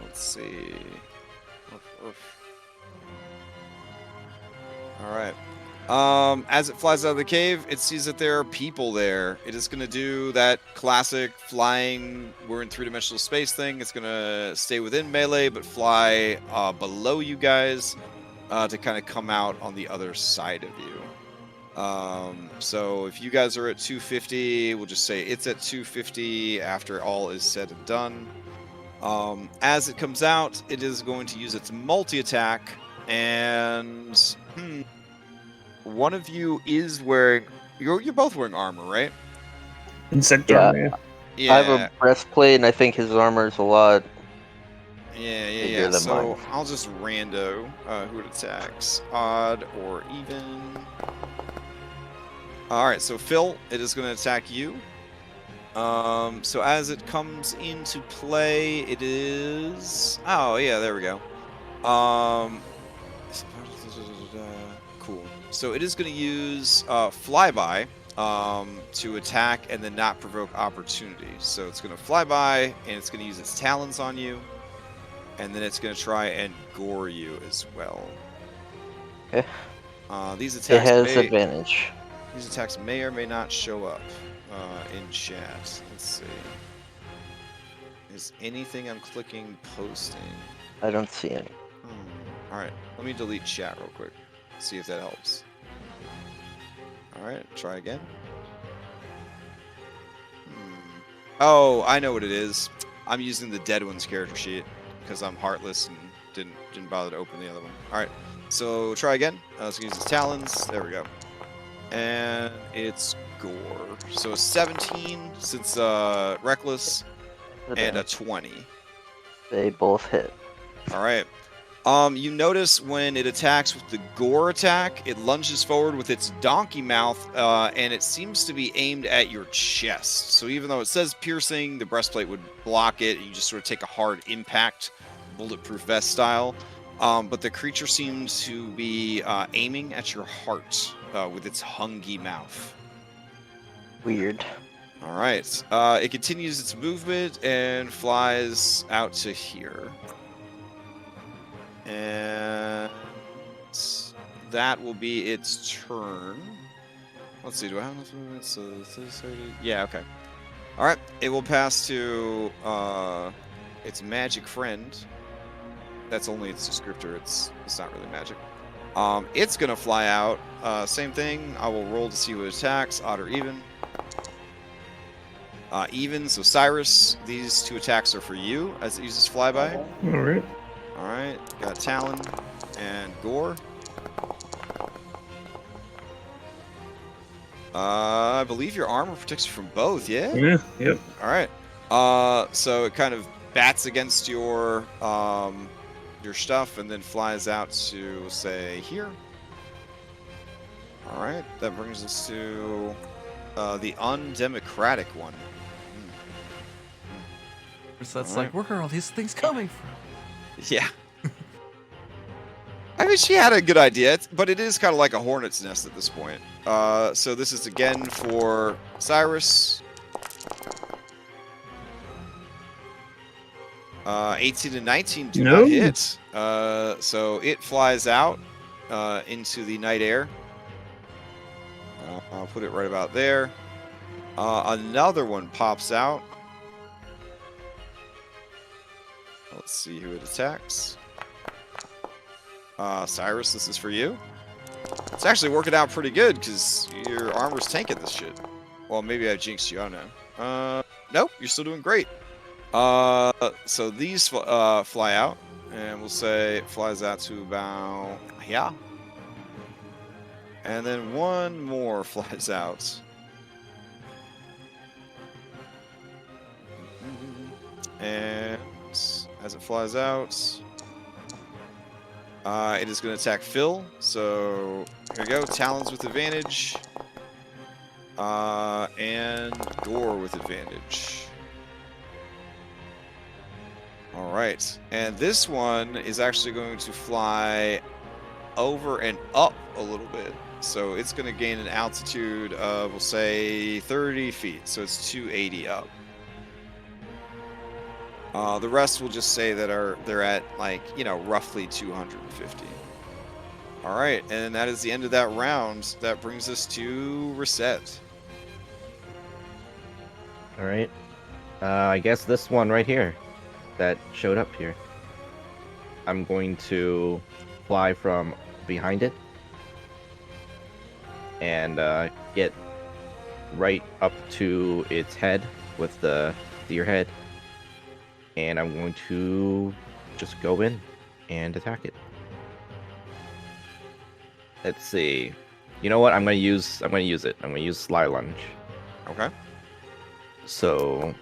Let's see. All right. As it flies out of the cave, it sees that there are people there. It is going to do that classic flying, we're in three-dimensional space thing. It's going to stay within melee, but fly below you guys to kind of come out on the other side of you. So if you guys are at 250, we'll just say it's at 250 after all is said and done. As it comes out, it is going to use its multi-attack, and one of you is wearing... You're both wearing armor, right? Insect Yeah. armor, yeah. Yeah. I have a breastplate, and I think his armor is a lot. Yeah. bigger than So mine. I'll just rando who it attacks. Odd or even. Alright, so Phil, it is going to attack you. So as it comes into play, it is... Oh, yeah, there we go. Cool. So it is going to use Flyby to attack and then not provoke opportunity. So it's going to fly by, and it's going to use its talons on you. And then it's going to try and gore you as well. Okay. These It attacks has advantage. These attacks may or may not show up in chat. Let's see. Is anything I'm clicking posting? I don't see any. Alright, let me delete chat real quick. See if that helps. Alright, try again. Oh, I know what it is. I'm using the dead one's character sheet because I'm heartless and didn't bother to open the other one. Alright, so try again. Let's use his talons. There we go. And it's gore. So 17 since reckless, and a 20. They both hit. All right. You notice when it attacks with the gore attack, it lunges forward with its donkey mouth, and it seems to be aimed at your chest. So even though it says piercing, the breastplate would block it. You just sort of take a hard impact, bulletproof vest style. But the creature seems to be aiming at your heart with its hungy mouth. Weird. All right. It continues its movement and flies out to here. And that will be its turn. Let's see. Do I have enough movement? Yeah, okay. All right. It will pass to its magic friend. That's only its descriptor. It's not really magic. It's going to fly out. Same thing. I will roll to see what it attacks, odd or even. Even. So Cyrus, these 2 attacks are for you as it uses flyby. All right. All right, got Talon and Gore. I believe your armor protects you from both. Yeah. Yeah. Yep. All right. So it kind of bats against your stuff and then flies out to say here. All right. That brings us to the undemocratic one. So that's Alright. like, where are all these things coming from? Yeah. I mean, she had a good idea, but it is kind of like a hornet's nest at this point. So this is again for Cyrus. 18 and 19 do No. not hit. So it flies out into the night air. I'll put it right about there. Another one pops out. Let's see who it attacks. Cyrus, this is for you. It's actually working out pretty good because your armor's tanking this shit. Well, maybe I jinxed you. I don't know. Nope, you're still doing great. So these fly out, and we'll say it flies out to about yeah. And then one more flies out. And as it flies out, it is going to attack Phil. So here we go. Talons with advantage. And Gore with advantage. All right. And this one is actually going to fly over and up a little bit. So it's going to gain an altitude of, we'll say, 30 feet. So it's 280 up. The rest will just say that they're at, like, you know, roughly 250. All right, and that is the end of that round. That brings us to Reset. All right. I guess this one right here that showed up here. I'm going to fly from behind it and get right up to its head with the deer head. And I'm going to just go in and attack it. Let's see. You know what? I'm gonna use it. I'm gonna use Sly Lunge. Okay. So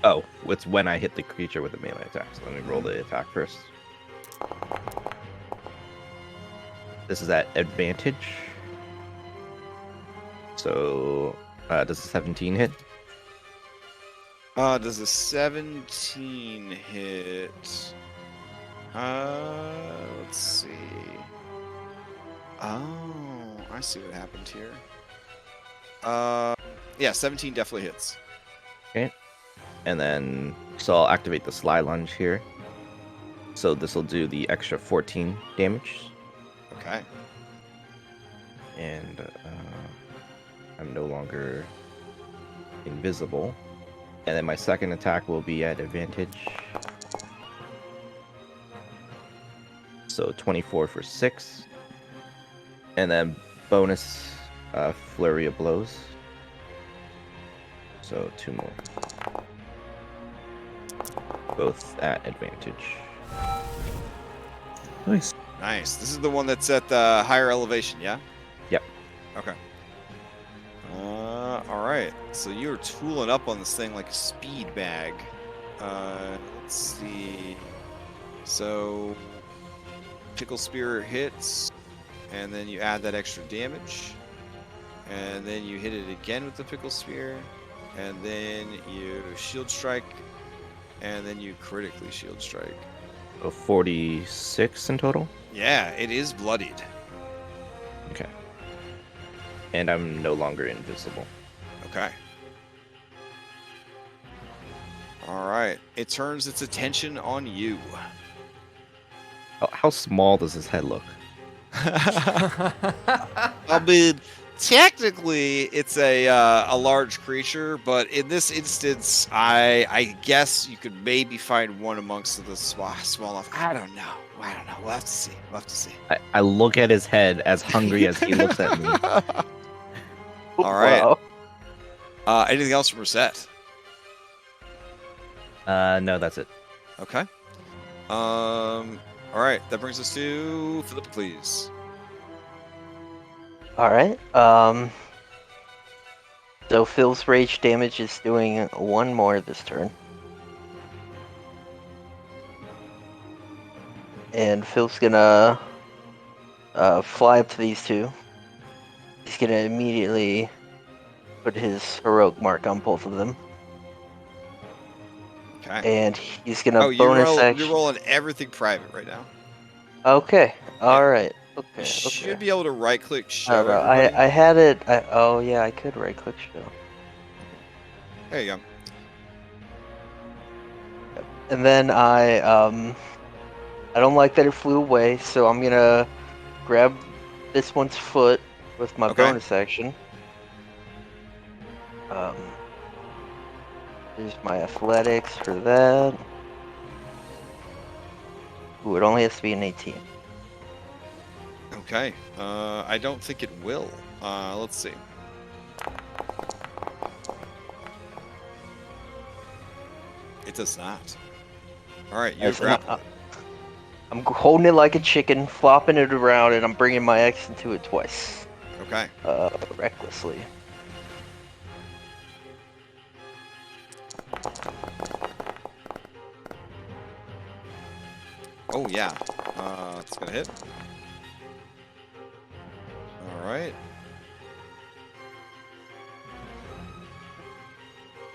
oh, it's when I hit the creature with a melee attack. So let me roll the attack first. This is at advantage. So does a 17 hit? Does a 17 hit? Let's see. Oh, I see what happened here. Yeah, 17 definitely hits. Okay. And then, so I'll activate the Sly Lunge here. So this will do the extra 14 damage. Okay. And I'm no longer invisible. And then my second attack will be at advantage. So 24 for 6. And then bonus flurry of blows. So 2 more. Both at advantage. Nice. Nice. This is the one that's at the higher elevation, yeah? Yep. Okay. All right. So you're tooling up on this thing like a speed bag. Let's see. So Tickle Spear hits, and then you add that extra damage, and then you hit it again with the Pickle Spear, and then you Shield Strike, and then you critically Shield Strike. So 46 in total? Yeah, it is bloodied. Okay. And I'm no longer invisible. Okay. All right. It turns its attention on you. How small does his head look? I mean, technically, it's a large creature, but in this instance, I guess you could maybe find one amongst the small enough. I don't know. We'll have to see. I look at his head as hungry as he looks at me. All right. Wow. Anything else from Reset? No, that's it. Okay. All right. That brings us to Philip, please. All right. So Phil's rage damage is doing one more this turn. And Phil's gonna fly up to these two. He's gonna immediately put his heroic mark on both of them. Okay. And he's gonna Oh, bonus action. you're rolling everything private right now. Okay. All right. You Okay. should Okay. be able to right-click show No, everybody. I had it. Oh yeah, I could right click show. There you go. And then I don't like that it flew away, so I'm gonna grab this one's foot with my Okay. bonus action. Here's my athletics for that. Ooh, it only has to be an 18. Okay. I don't think it will. Let's see. It does not. All right, you're As in, grappling. I'm holding it like a chicken, flopping it around, and I'm bringing my X into it twice. Okay. Recklessly. Oh yeah. It's gonna hit. All right.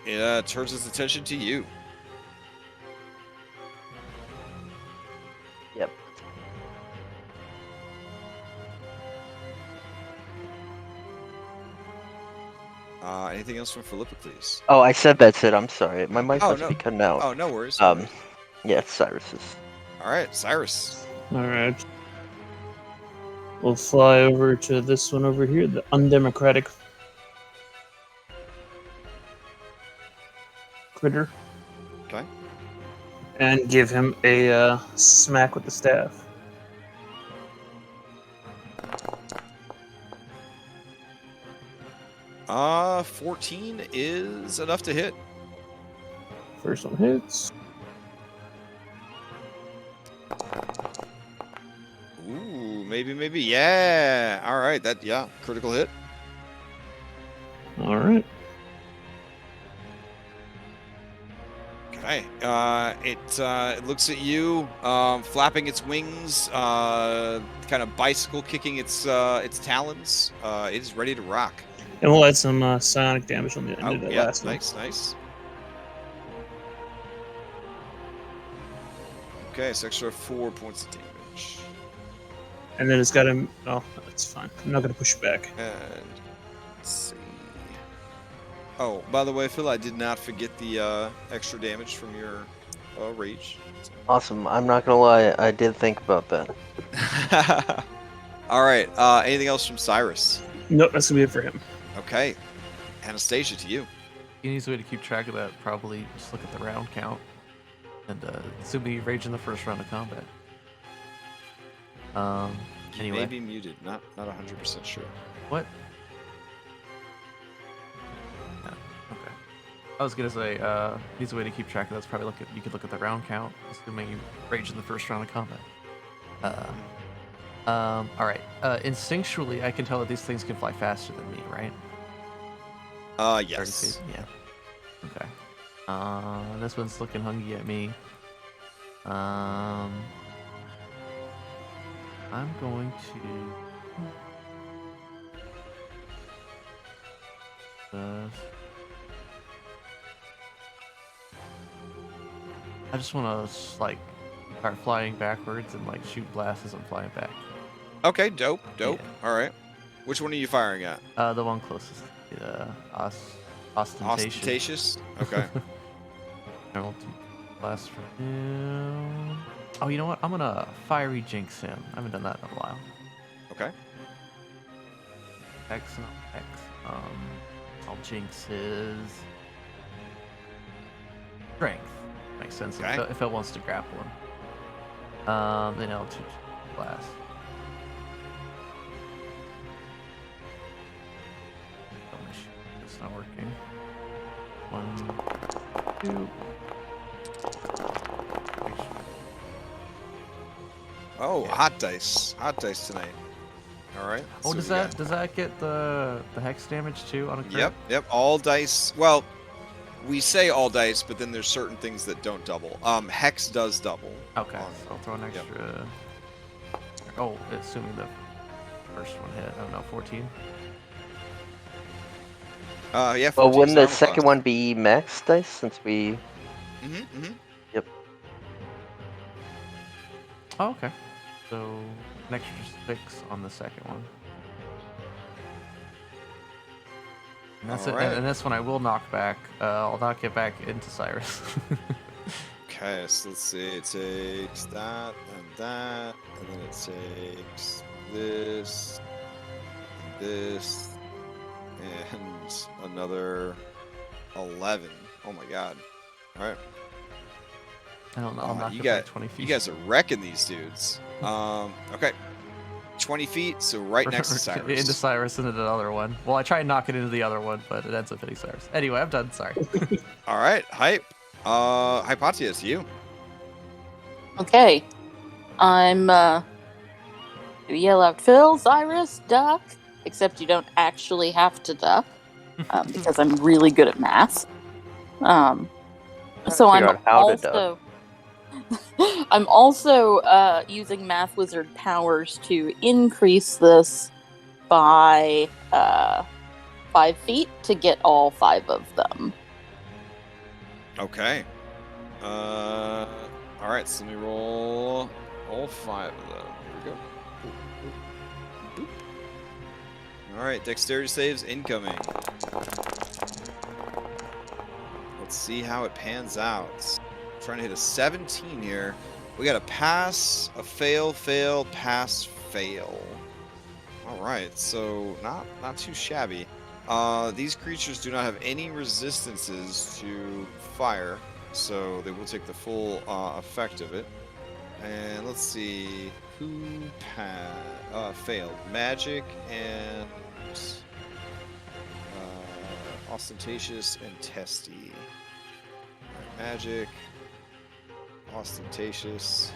It turns its attention to you. Yep. Anything else from Philippa, please? Oh, I said that's it. I'm sorry. My mic Oh, must no. be cutting out. Oh, no worries. No worries. Yeah, it's Cyrus's. All right, Cyrus. All right. We'll fly over to this one over here, the undemocratic critter, Okay. and give him a smack with the staff. 14 is enough to hit. First one hits. Ooh, maybe. Yeah. All right. Critical hit. All right. Okay. It looks at you, flapping its wings, kind of bicycle kicking its talons. It is ready to rock. And we'll add some psionic damage on the end of that yeah, last one. nice. Okay, it's extra 4 points of damage. And then it's got him. Oh, that's fine. I'm not going to push it back. And let's see. Oh, by the way, Phil, I did not forget the extra damage from your rage. Awesome. I'm not gonna lie, I did think about that. All right. Anything else from Cyrus? Nope, that's going to be it for him. Okay. Anastasia, to you. The easiest way to keep track of that, probably just look at the round count. And assuming you rage in the first round of combat. You Anyway. may be muted. Not 100% sure. What? No, okay. I was gonna say, easy way to keep track of that's probably you could look at the round count, assuming you rage in the first round of combat. All right. Instinctually, I can tell that these things can fly faster than me, right? 30 Yes. feet? Yeah. Okay. This one's looking hungry at me. I'm going to. I just want to like start flying backwards and like shoot blasts as I'm flying back. Okay, dope. Yeah. All right. Which one are you firing at? The one closest. Ostentation. Ostentatious? Okay. Blast for him. Oh, you know what? I'm gonna fiery jinx him. I haven't done that in a while. Okay. X. I'll jinx his strength. Makes sense Okay. if it wants to grapple him. Then I'll choose blast. checking. 1, 2. Oh, Yeah. hot dice tonight. All right. Oh, so does we got- that get the hex damage too on a crit? Yep. All dice. Well, we say all dice, but then there's certain things that don't double. Hex does double. Okay, on- so I'll throw an extra. Oh, assuming the first one hit. I don't know, 14. Yeah. Well, 14 wouldn't the armor second class. one be max dice since we? Mm-hmm. Oh, okay. So an extra 6 on the second one. And that's it. Alright. And this one I will knock back. I'll knock it back into Cyrus. Okay, so let's see. It takes that, and then it takes this, and another 11. Oh my god. All right. I don't know. I'll knock you it got- back 20 feet. You guys are wrecking these dudes. Okay. 20 feet, so right next to Cyrus. Into Cyrus and into the other one. Well, I try and knock it into the other one, but it ends up hitting Cyrus. Anyway, I'm done. Sorry. All right, hype. Hypatia, it's you. Okay. I'm you yell out, Phil, Cyrus, duck. Except you don't actually have to duck. Because I'm really good at math. So figure I'm out how to duck. also I'm also using Math Wizard powers to increase this by 5 feet to get all 5 of them. Okay. All right, so let me roll all 5 of them. Here we go. Boop, boop, boop. All right, dexterity saves incoming. Let's see how it pans out. Trying to hit a 17 here. We got a pass, a fail, fail, pass, fail. All right, so not too shabby. These creatures do not have any resistances to fire, so they will take the full effect of it. And let's see who failed. Magic and ostentatious and testy. Magic, ostentatious,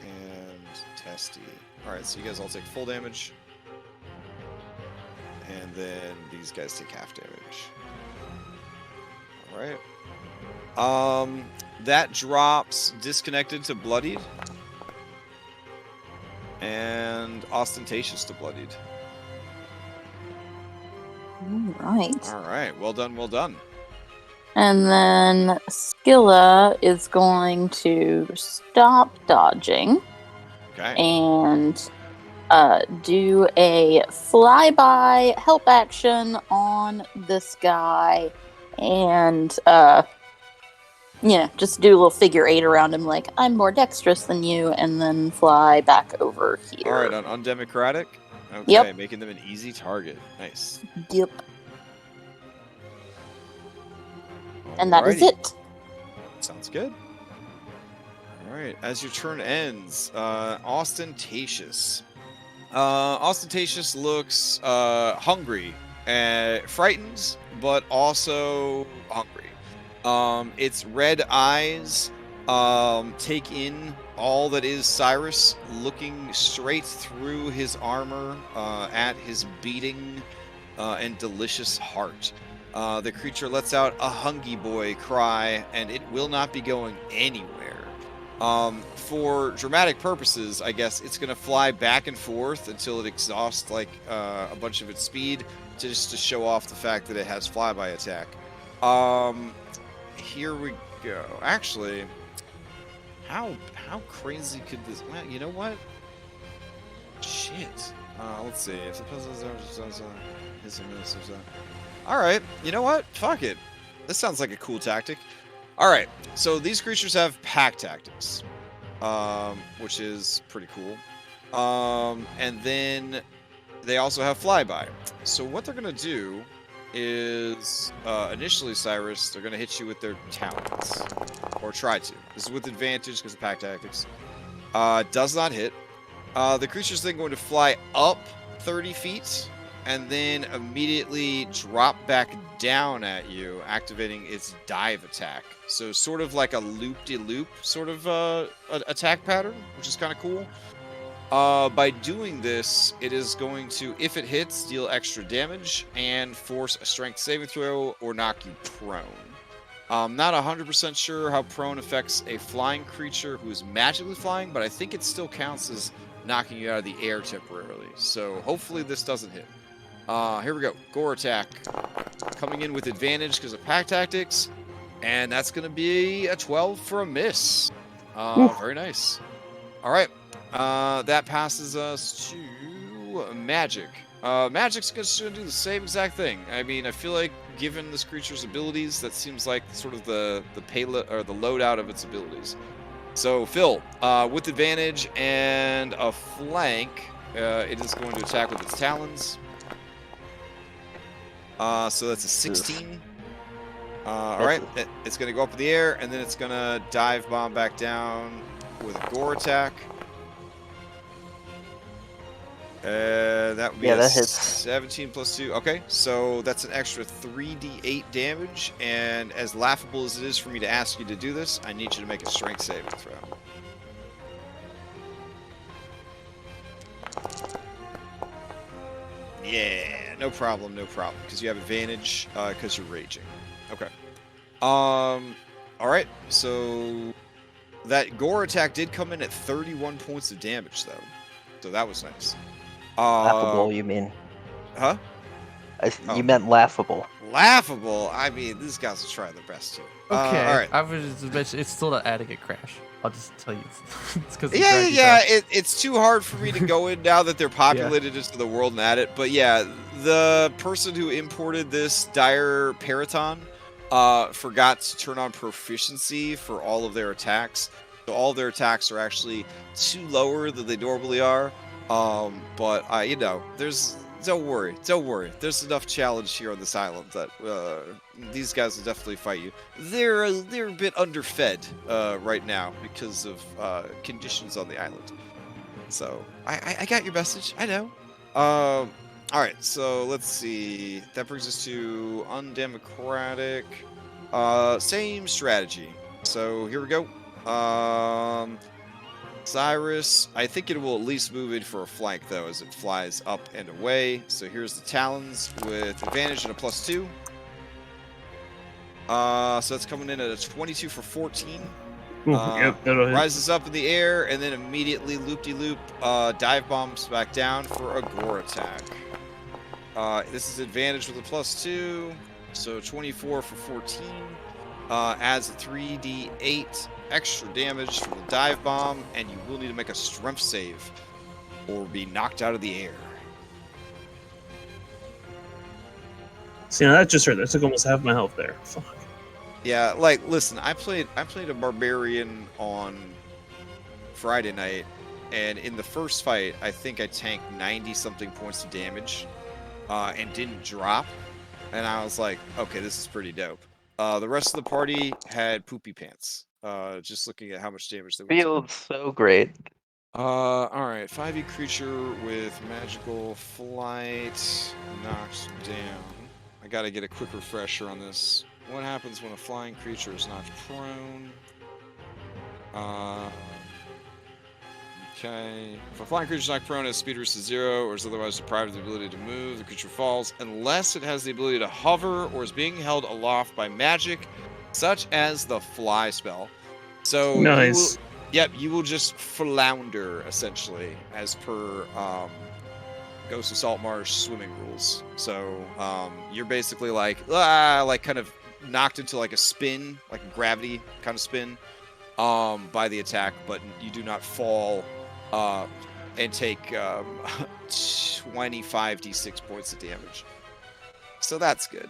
and testy. Alright, so you guys all take full damage. And then these guys take half damage. Alright. That drops disconnected to bloodied. And ostentatious to bloodied. Alright. Alright, well done, well done. And then Skilla is going to stop dodging Okay. and do a flyby help action on this guy and just do a little figure 8 around him like I'm more dexterous than you and then fly back over here. Alright, on undemocratic? Okay, Yep. making them an easy target. Nice. Yep. And that is Alrighty. it. Sounds good. Alright, as your turn ends, ostentatious. Ostentatious looks hungry, frightened, but also hungry. Its red eyes take in all that is Cyrus, looking straight through his armor at his beating and delicious heart. The creature lets out a hungry boy cry, and it will not be going anywhere. For dramatic purposes, I guess it's going to fly back and forth until it exhausts like a bunch of its speed, just to show off the fact that it has flyby attack. Here we go. Actually, how crazy could this? Well, you know what? Shit. Let's see. If the puzzles Alright, you know what? Fuck it. This sounds like a cool tactic. Alright, so these creatures have pack tactics, which is pretty cool. And then they also have flyby. So what they're going to do is, initially, Cyrus, they're going to hit you with their talons. Or try to. This is with advantage because of pack tactics. Does not hit. The creature's then going to fly up 30 feet and then immediately drop back down at you, activating its dive attack. So sort of like a loop-de-loop sort of attack pattern, which is kind of cool. By doing this, it is going to, if it hits, deal extra damage and force a strength saving throw or knock you prone. I'm not 100% sure how prone affects a flying creature who's magically flying, but I think it still counts as knocking you out of the air temporarily. So hopefully this doesn't hit. Here we go. Gore attack. Coming in with advantage because of pack tactics. And that's going to be a 12 for a miss. Very nice. All right. That passes us to magic. Magic's going to do the same exact thing. I mean, I feel like given this creature's abilities, that seems like sort of the payload or the loadout of its abilities. So Phil, with advantage and a flank, it is going to attack with its talons. So that's a 16. All right, it's going to go up in the air, and then it's going to dive bomb back down with a gore attack. That would be that hits. 17 plus 2. Okay, so that's an extra 3d8 damage, and as laughable as it is for me to ask you to do this, I need you to make a strength saving throw. Yeah, no problem, because you have advantage because you're raging. Okay. All right, so that gore attack did come in at 31 points of damage, though, so that was nice. Laughable, you mean? Huh? You meant laughable. Laughable? I mean, these guys are trying their best here. Okay. All right. I was just mention it's still not adding a crash. I'll just tell you. It's because Yeah. It's too hard for me to go in now that they're populated into the world and add it. But yeah, the person who imported this dire Periton forgot to turn on proficiency for all of their attacks. So all their attacks are actually 2 lower than they normally are. But you know, don't worry. There's enough challenge here on this island that these guys will definitely fight you. They're a bit underfed right now because of conditions on the island. So I got your message. I know. All right. So let's see. That brings us to undemocratic. Same strategy. So here we go. Cyrus, I think it will at least move in for a flank, though, as it flies up and away. So here's the talons with advantage and a +2. So that's coming in at a 22 for 14. Yep, that'll hit. Rises up in the air and then immediately loop-de-loop dive bombs back down for a gore attack. This is advantage with a +2, so 24 for 14. Adds a 3d8 extra damage from the dive bomb, and you will need to make a strength save or be knocked out of the air. See, now that just hurt. That took almost half my health there. Fuck. Yeah, like, listen, I played a barbarian on Friday night, and in the first fight, I think I tanked 90-something points of damage, and didn't drop, and I was like, okay, this is pretty dope. The rest of the party had poopy pants. Just looking at how much damage they were taking. Feels so great. Alright, 5e creature with magical flight knocked down. I gotta get a quick refresher on this. What happens when a flying creature is knocked prone? Okay. If a flying creature is knocked prone, its speed reaches 0 or is otherwise deprived of the ability to move, the creature falls unless it has the ability to hover or is being held aloft by magic, such as the fly spell. So Nice. you will just flounder, essentially, as per Ghost of Saltmarsh swimming rules. So you're basically like kind of knocked into like a spin, like a gravity kind of spin, by the attack, but you do not fall and take 25d6 points of damage. So that's good.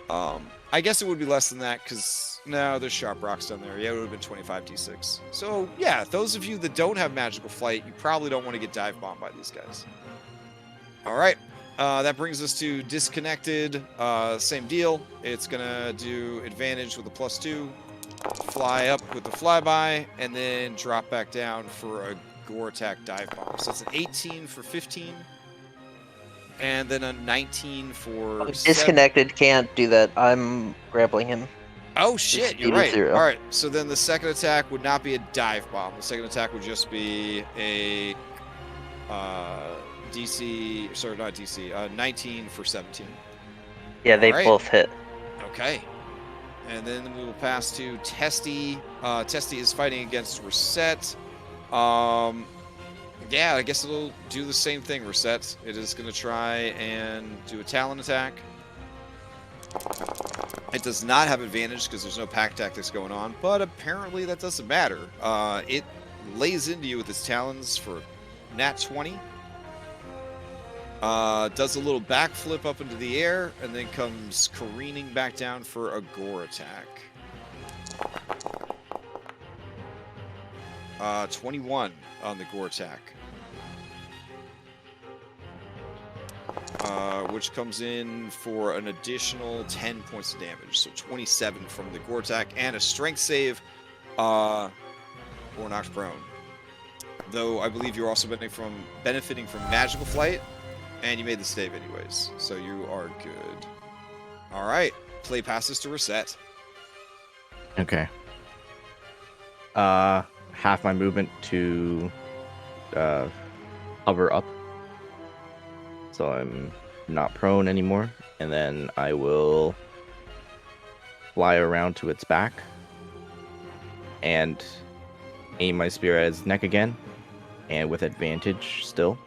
I guess it would be less than that because no, there's sharp rocks down there. Yeah, it would have been 25d6. So yeah, those of you that don't have magical flight, you probably don't want to get dive bombed by these guys. All right, that brings us to disconnected. Same deal. It's gonna do advantage with a +2, fly up with the flyby, and then drop back down for a gore attack dive bomb. So it's an 18 for 15. And then a 19 for Disconnected, can't do that. I'm grappling him. Oh shit, you're speed is right. 0. All right, so then the second attack would not be a dive bomb. The second attack would just be a DC. Sorry, not DC. 19 for 17. Yeah, they All right. both hit. Okay. And then we will pass to Testy. Testy is fighting against Reset. Yeah, I guess it'll do the same thing, Reset. It is going to try and do a Talon attack. It does not have advantage because there's no pack tactics going on, but apparently that doesn't matter. It lays into you with its talons for nat 20. Does a little backflip up into the air, and then comes careening back down for a gore attack. 21 on the gore attack. Which comes in for an additional 10 points of damage. So 27 from the gore attack and a strength save or knocked prone. Though I believe you're also benefiting from magical flight, and you made the save anyways. So you are good. All right. Play passes to Reset. Okay. Half my movement to hover up. So I'm not prone anymore. And then I will fly around to its back and aim my spear at its neck again. And with advantage still,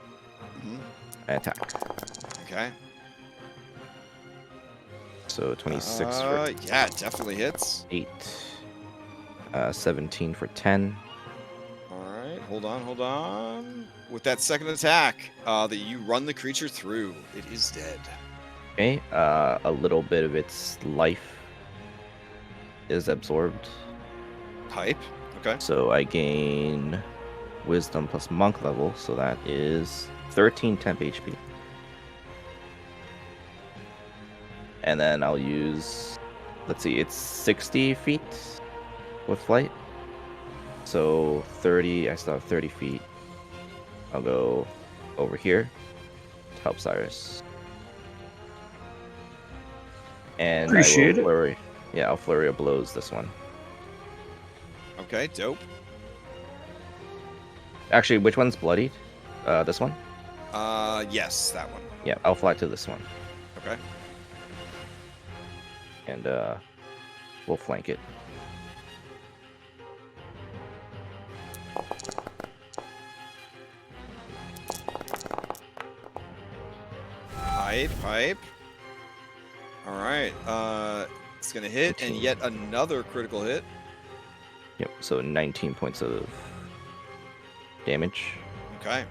I attack. Okay. So 26 for yeah, it definitely hits. 8. 17 for 10. All right, hold on. With that second attack, that you run the creature through, it is dead. Okay, a little bit of its life is absorbed. Pipe. Okay. So I gain wisdom plus monk level, so that is 13 temp HP. And then I'll use, let's see, it's 60 feet with flight. So 30, I still have 30 feet. I'll go over here to help Cyrus. And Appreciate I will it. flurry. Yeah, I'll flurry of blows this one. Okay, dope. Actually, which one's bloodied? This one? Yes, that one. Yeah, I'll fly to this one. Okay. And we'll flank it. Pipe. All right. It's gonna hit, and yet another critical hit. Yep, so 19 points of damage. Okay.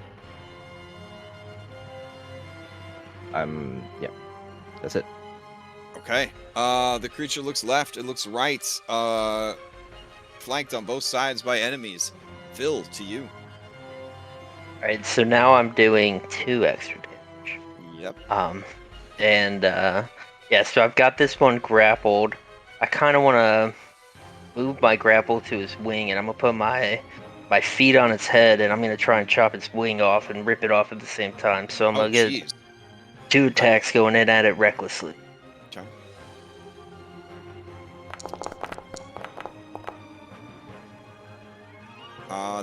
Yeah, that's it. Okay. The creature looks left. It looks right. Flanked on both sides by enemies. Phil, to you. Alright, so now I'm doing 2 extra damage. Yep. Yeah, so I've got this one grappled. I kind of want to move my grapple to his wing, and I'm going to put my feet on its head, and I'm going to try and chop its wing off and rip it off at the same time. So I'm going to get 2 attacks going in at it recklessly. Okay.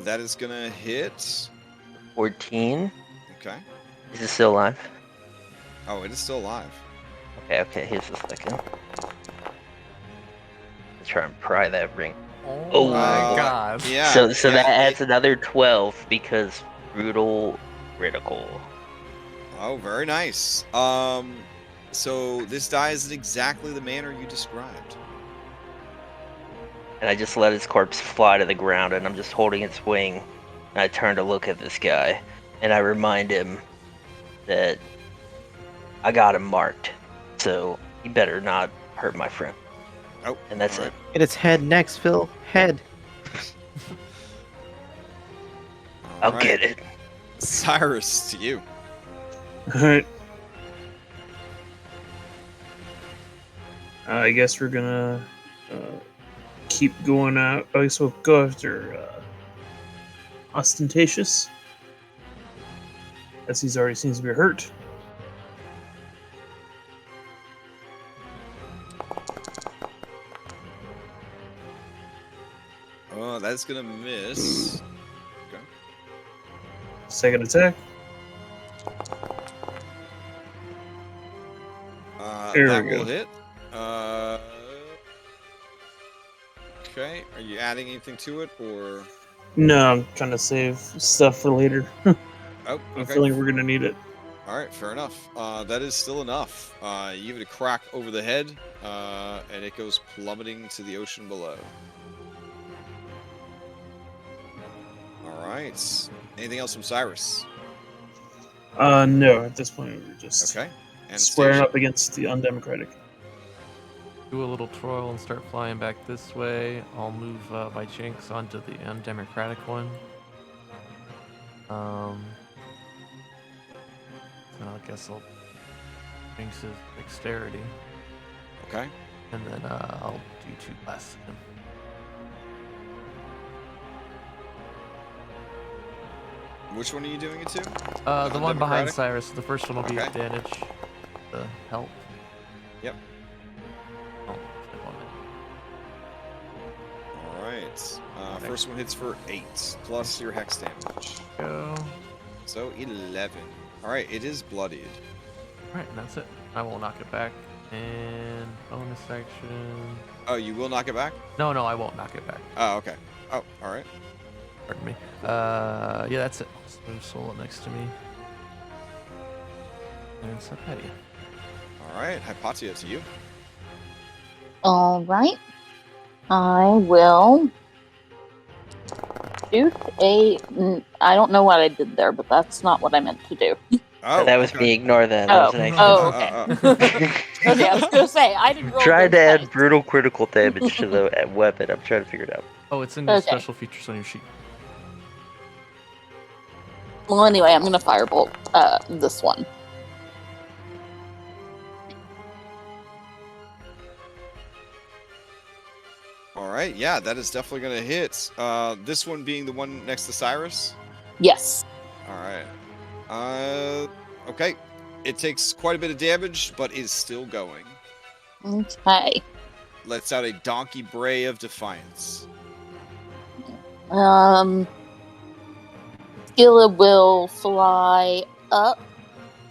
That is going to hit. 14. Okay. Is it still alive? Oh, it is still alive. Okay, here's the second. Let's try and pry that ring. Oh my god. Yeah. So yeah, that adds another 12 because brutal critical. Oh, very nice. So this dies in exactly the manner you described. And I just let his corpse fly to the ground, and I'm just holding its wing. And I turn to look at this guy, and I remind him that I got him marked, so he better not hurt my friend. Oh, And that's all it. right. Get its head next, Phil. Head. All I'll right. get it. Cyrus, to you. Alright. I guess we're gonna keep going out. I guess we'll go after Ostentatious, as he's already seems to be hurt. Oh, that's gonna miss. Okay. Second attack. There That we will go. hit. Okay. Are you adding anything to it, or? No, I'm trying to save stuff for later. Oh, I'm okay. feeling we're gonna need it. All right, fair enough. That is still enough. You give it a crack over the head, and it goes plummeting to the ocean below. All right. Anything else from Cyrus? No, at this point we're just Okay. squaring Anastasia? up against the undemocratic. Do a little twirl and start flying back this way. I'll move my Jinx onto the undemocratic one. And I guess I'll Jinx's dexterity, Okay. and then I'll do 2 blasts to him. Which one are you doing it to? The one behind undemocratic? Cyrus. The first one will be Okay. advantage. The help. Yep. Oh, take 1 minute. All right. First one hits for 8 plus your hex damage. Go. So 11. All right. It is bloodied. Alright, and that's it. I will knock it back. And bonus action. Oh, you will knock it back? No, I won't knock it back. Oh, okay. Oh, all right. Pardon me. Yeah, that's it. Just move Soul up next to me. And set Petty. All right. Hypatia, to you. All right. I will shoot a. I don't know what I did there, but that's not what I meant to do. Oh, That was okay. me. Ignore that. Oh. That was an Oh, accident. okay. Okay, I was gonna say I didn't roll Trying those to add dice. brutal critical damage to the weapon. I'm trying to figure it out. Oh, it's in your Okay. special features on your sheet. Well, anyway, I'm gonna firebolt this one. All right. Yeah, that is definitely going to hit. This one being the one next to Cyrus. Yes. All right. Okay. It takes quite a bit of damage, but is still going. Okay. Lets out a donkey bray of defiance. Skilla will fly up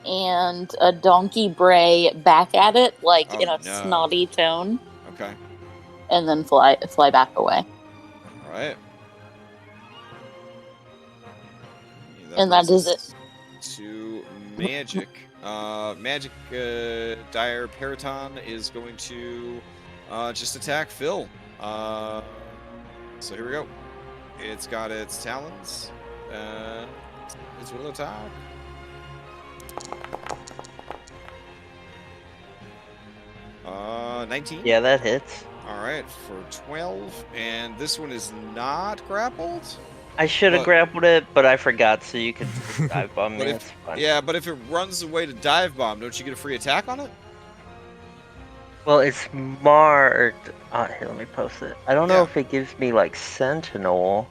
and a donkey bray back at it, like Oh, in a no. snotty tone, Okay. and then fly back away. All right. And that brings is us to magic. Magic Dire Periton is going to just attack Phil. So here we go. It's got its talons. Its will attack. Uh, 19. Yeah, that hits. All right, for 12. And this one is not grappled. I should have But- grappled it, but I forgot, so you can dive bomb me. But That's fine. Yeah, but if it runs away to dive bomb, don't you get a free attack on it? Well, it's marked. Here, let me post it. I don't know Yeah. if it gives me like Sentinel.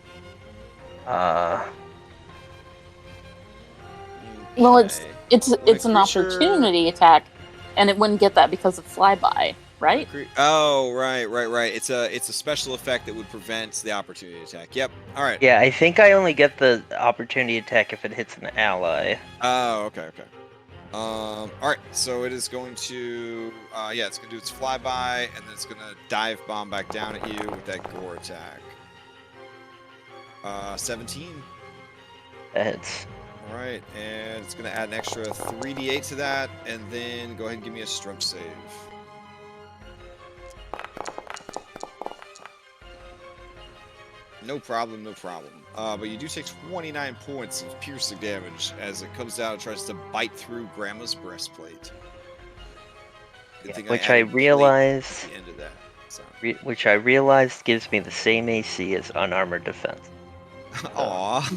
Well, it's Okay. it's When it's a an creature- opportunity attack, and it wouldn't get that because of flyby, right? Oh, right. It's a special effect that would prevent the opportunity attack. Yep. All right. Yeah, I think I only get the opportunity attack if it hits an ally. Oh, okay. All right. So it is going to, it's going to do its flyby, and then it's going to dive bomb back down at you with that gore attack. 17. That hits. All right, and it's going to add an extra 3d8 to that, and then go ahead and give me a strength save. No problem. But you do take 29 points of piercing damage as it comes down and tries to bite through Grandma's breastplate. Good Yeah, thing which added I plate realized, at the end of that. So. which I realized gives me the same AC as unarmored defense. Aw.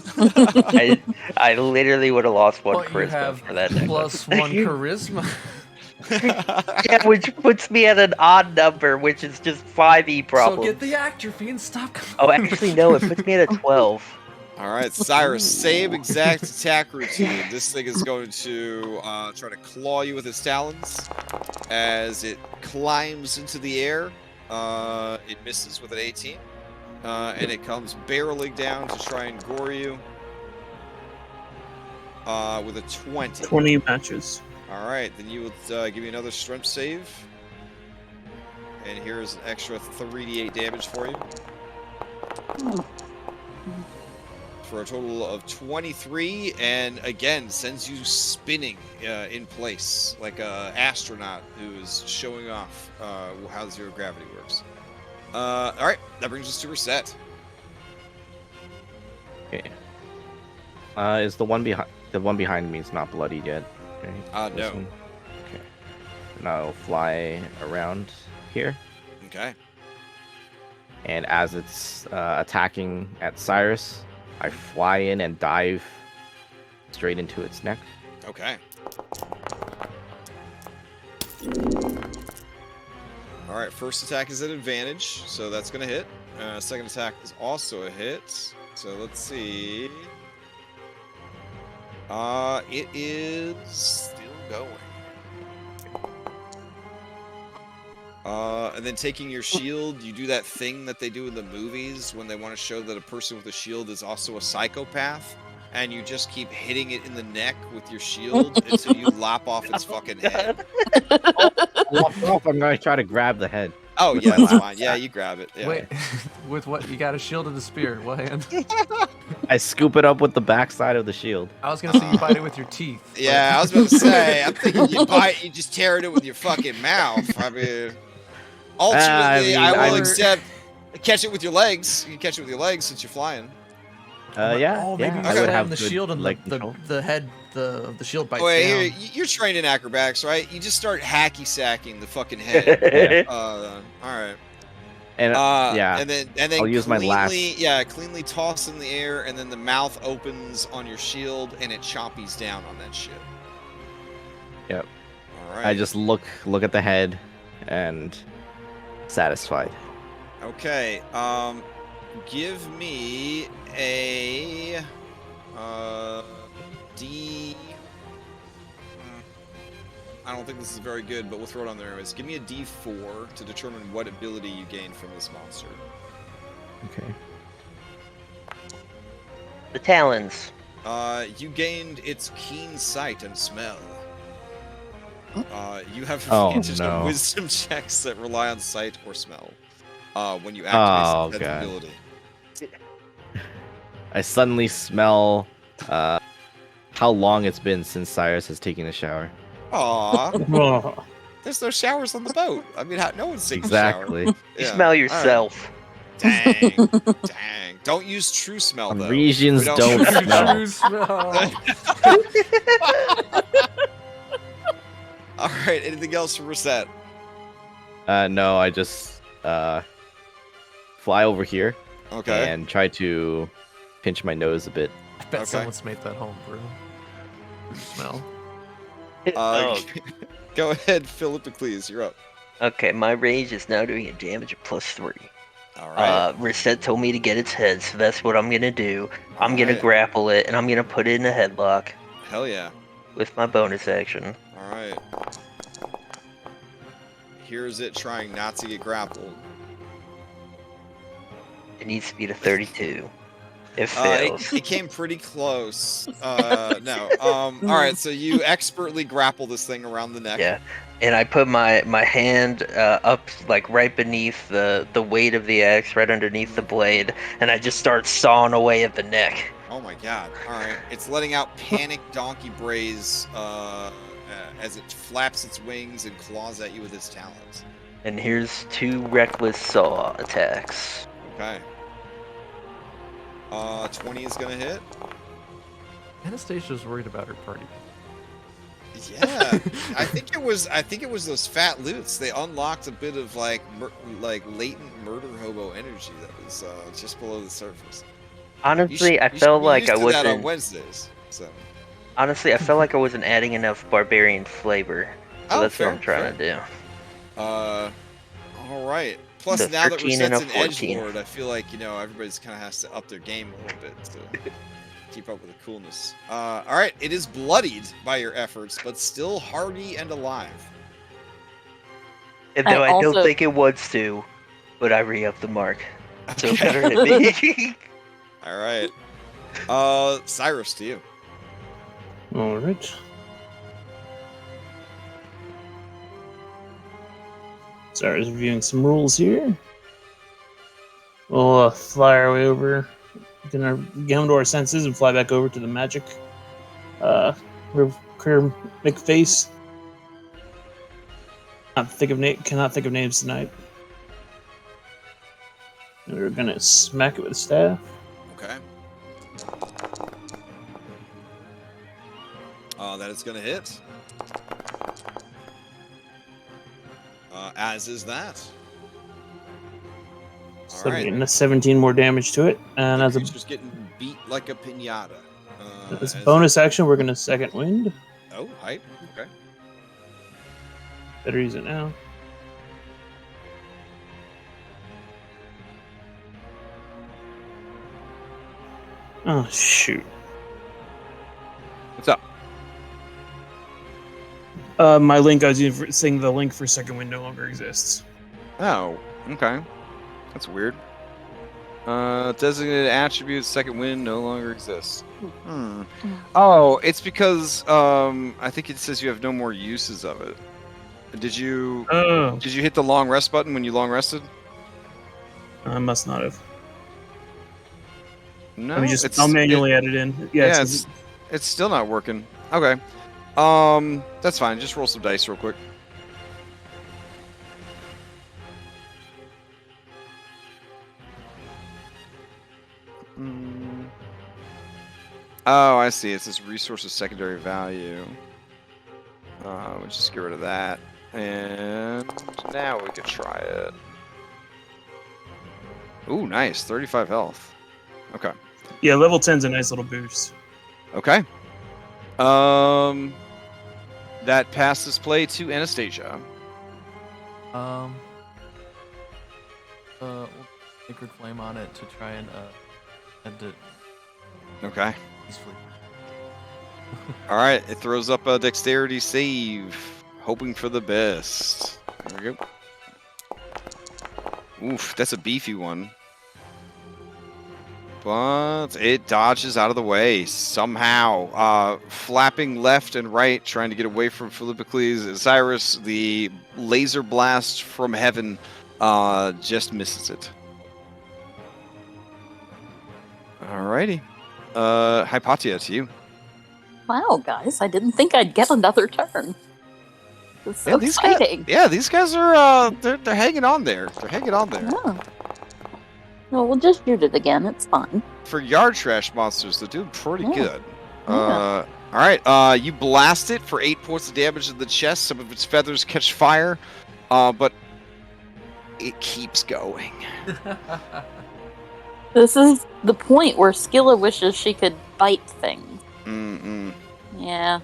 I literally would have lost one But you charisma have for that necklace. plus 1 charisma. Yeah, which puts me at an odd number, which is just 5e So problems. get the atrophy and stop. Oh, actually, no, it puts me at a 12. All right, Cyrus, same exact attack routine. This thing is going to try to claw you with its talons as it climbs into the air. It misses with an 18. and it comes barreling down to try and gore you. With a 20. 20 matches. All right, then you would give me another strength save. And here's an extra 3d8 damage for you. For a total of 23, and again, sends you spinning in place, like an astronaut who's showing off how zero gravity works. All right, that brings us to reset. Okay. Is the one behind me is not bloodied yet? Okay. This No. one? Okay. And I'll fly around here, Okay. and as it's attacking at Cyrus, I fly in and dive straight into its neck. Okay. All right, first attack is at advantage, so that's going to hit. Second attack is also a hit. So let's see. It is still going. And then taking your shield, you do that thing that they do in the movies when they want to show that a person with a shield is also a psychopath, and you just keep hitting it in the neck with your shield until you lop off its fucking head. I'm gonna try to grab the head. Oh yeah, that's fine. Yeah, you grab it. Yeah. Wait, with what? You got a shield and a spear. What hand? I scoop it up with the backside of the shield. I was gonna say you bite it with your teeth. but- Yeah, I was about to say. I'm thinking you bite, you just tear it with your fucking mouth. I mean, ultimately, I will accept. Catch it with your legs. You can catch it with your legs since you're flying. Yeah. Oh, maybe yeah, you I sit would on have the good shield and leg the control. head the shield bites Wait, down. here, you're trained in acrobatics, right? You just start hacky sacking the fucking head. All right. And yeah, and then I'll use my last- cleanly toss in the air, and then the mouth opens on your shield, and it chompies down on that shit. Yep. All right. I just look at the head, and satisfied. Okay. Give me a D. I don't think this is very good, but we'll throw it on there anyways. Give me a D4 to determine what ability you gain from this monster. Okay. The talons. You gained its keen sight and smell. You have Oh, advantage on no. wisdom checks that rely on sight or smell when you Oh, activate that God. ability. I suddenly smell how long it's been since Cyrus has taken a shower. Aw, Oh, there's no showers on the boat. I mean, no one's taking Exactly. a shower. You Yeah, smell all right. yourself. Dang, dang. Don't use true smell, though. Parisians We don't smell. True smell. All right, anything else for reset? No, I just fly over here Okay. and try to pinch my nose a bit. I bet Okay. someone's made that home brew. True smell. Oh, Go ahead, Philippocles, you're up. okay, my rage is now doing a damage of +3. All right. Reset told me to get its head, so that's what I'm gonna do. I'm gonna Alright. grapple it, and I'm gonna put it in a headlock Hell yeah. with my bonus action. All right. Here's it trying not to get grappled. It needs to be to 32. It It, fails. it came pretty close. No. All right. So you expertly grapple this thing around the neck. Yeah, and I put my hand up like right beneath the weight of the axe, right underneath the blade, and I just start sawing away at the neck. Oh my god. All right. It's letting out panic donkey brays as it flaps its wings and claws at you with its talons. And here's 2 reckless saw attacks. Okay. 20 is gonna hit. Anastasia's worried about her party. Yeah, I think it was those fat loots. They unlocked a bit of like latent murder hobo energy that was just below the surface. Honestly, I You should felt be like used I to that on wasn't. Wednesdays. So. Honestly, I felt like I wasn't adding enough barbarian flavor. So Oh, that's fair, what I'm trying to do. All right. Plus, So now that 13 and Reset's a an 14. edgelord, I feel like everybody's kind of has to up their game a little bit to keep up with the coolness. All right, it is bloodied by your efforts, but still hardy and alive. And I though I don't also- think it wants to, but I re-up the mark. So better hit me. All right. Cyrus, to you. All right. Sorry, I was reviewing some rules here. We'll fly our way over. Gonna get to our senses and fly back over to the magic. Critter McFace. Cannot think of names tonight. And we're gonna smack it with a staff. Okay. That is gonna hit. As is that. So All right. getting a 17 more damage to it, and The as creature's getting beat like a pinata. a As bonus action, we're gonna second wind. Oh, hype. Okay. Better use it now. Oh shoot! What's up? My link I was using for saying the link for second wind no longer exists. Oh, okay. That's weird. Designated attributes, second wind no longer exists. Oh, it's because I think it says you have no more uses of it. Did you hit the long rest button when you long rested? I must not have. No, Let me I'll manually add it in. Yeah, it's still not working. Okay. That's fine. Just roll some dice real quick. Oh, I see. It says resources secondary value. We'll just get rid of that. And now we can try it. Ooh, nice. 35 health. Okay. Yeah, level 10's a nice little boost. Okay. That passes play to Anastasia. We'll Sacred Flame on it to try and end it Okay. peacefully. All right. It throws up a dexterity save, hoping for the best. There we go. Oof, that's a beefy one. But it dodges out of the way somehow, flapping left and right, trying to get away from Philippocles. Cyrus, the laser blast from heaven, just misses it. Alrighty. Hypatia, to you. Wow, guys, I didn't think I'd get another turn. It's so exciting. These guys are they're hanging on there. They're hanging on there. Yeah. No, we'll just shoot it again. It's fine. For yard trash monsters, they're doing pretty good. Yeah. All right, you blast it for 8 points of damage in the chest. Some of its feathers catch fire, but it keeps going. This is the point where Skilla wishes she could bite things. Yeah,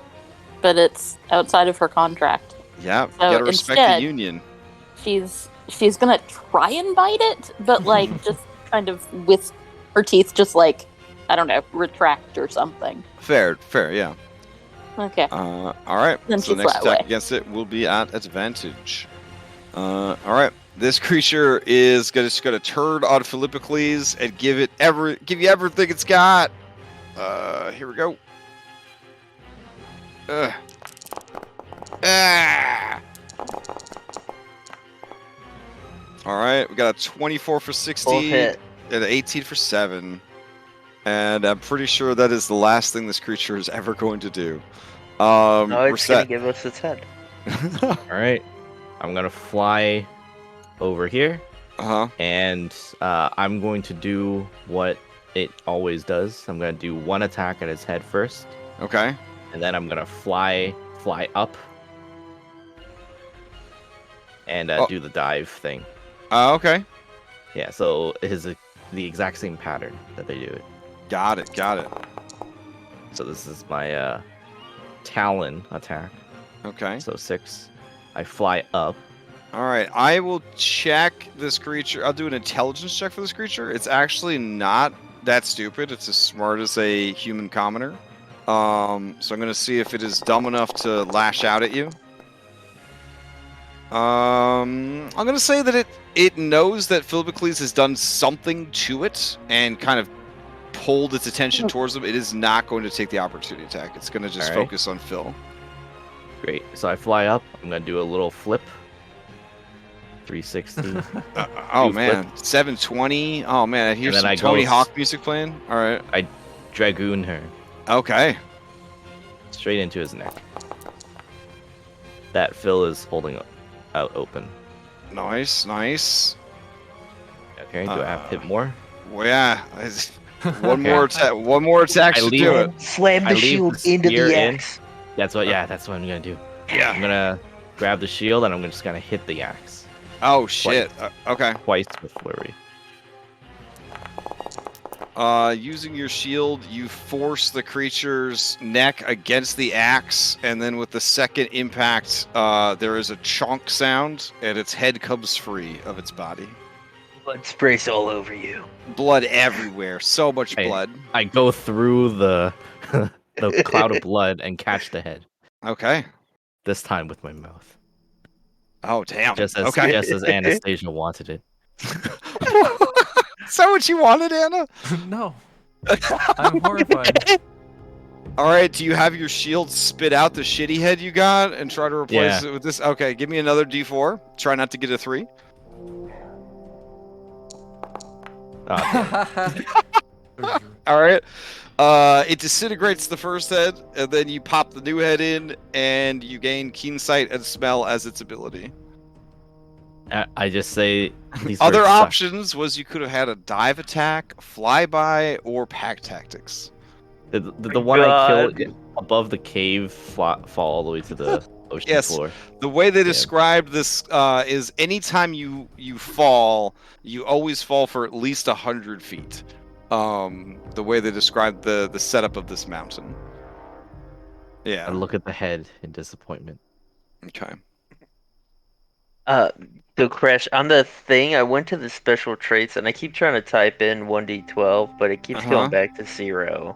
but it's outside of her contract. Yeah, So gotta respect instead, the union. She's gonna try and bite it, but like just kind of with her teeth, just like, I don't know, retract or something. Fair, yeah. Okay. All right. Then So she next fly attack away. against it will be at advantage. All right. This creature is just gonna turn on Philippocles and give you everything it's got. Here we go. All right, we got a 24 for 16 Both hit. and an 18 for 7. And I'm pretty sure that is the last thing this creature is ever going to do. No, We're it's gonna set. give us its head. All right, I'm gonna fly over here, Uh-huh. and I'm going to do what it always does. I'm gonna do one attack at its head first, Okay. and then I'm gonna fly up, and do the dive thing. Okay. Yeah, so it is the exact same pattern that they do it. Got it. So this is my Talon attack. Okay. So 6. I fly up. All right. I will check this creature. I'll do an intelligence check for this creature. It's actually not that stupid. It's as smart as a human commoner. So I'm going to see if it is dumb enough to lash out at you. I'm going to say that It knows that Philibocles has done something to it and kind of pulled its attention towards them. It is not going to take the opportunity attack. It's going to just Alright. focus on Phil. Great. So I fly up. I'm gonna do a little flip. 360. Oh Do man, 720. Oh man, I hear And then some I Tony go Hawk music playing. All right. Dragoon her Okay. straight into his neck. That Phil is holding out open. Nice, nice. Okay, do I have to hit more? Well, yeah. One Okay. more attack. One more attack I should leave do it. it. Slam I the leave shield the into spear the in. axe. That's what I'm gonna do. I'm Yeah. gonna grab the shield and I'm just gonna hit the axe Oh shit. Okay. twice with flurry. Using your shield, you force the creature's neck against the axe, and then with the second impact, there is a chonk sound, and its head comes free of its body. Blood sprays all over you. Blood everywhere. So much Hey. blood. I go through the the cloud of blood and catch the head. Okay. This time with my mouth. Oh damn. Just as Okay. Anastasia wanted it. Is that what you wanted, Anna? No. I'm horrified. All right. Do you have your shield spit out the shitty head you got and try to replace Yeah. it with this? Okay. Give me another D4. Try not to get a 3. Oh, All right. It disintegrates the first head, and then you pop the new head in, and you gain keen sight and smell as its ability. I just say these Other birds suck. options was you could have had a dive attack, flyby, or pack tactics. The one I killed above the cave fall all the way to the ocean Yes. floor. The way they Yeah. described this is anytime you fall, you always fall for at least 100 feet. The way they described the setup of this mountain. Yeah. I look at the head in disappointment. Okay. So Crash, on the thing, I went to the special traits and I keep trying to type in 1d12, but it keeps going back to 0.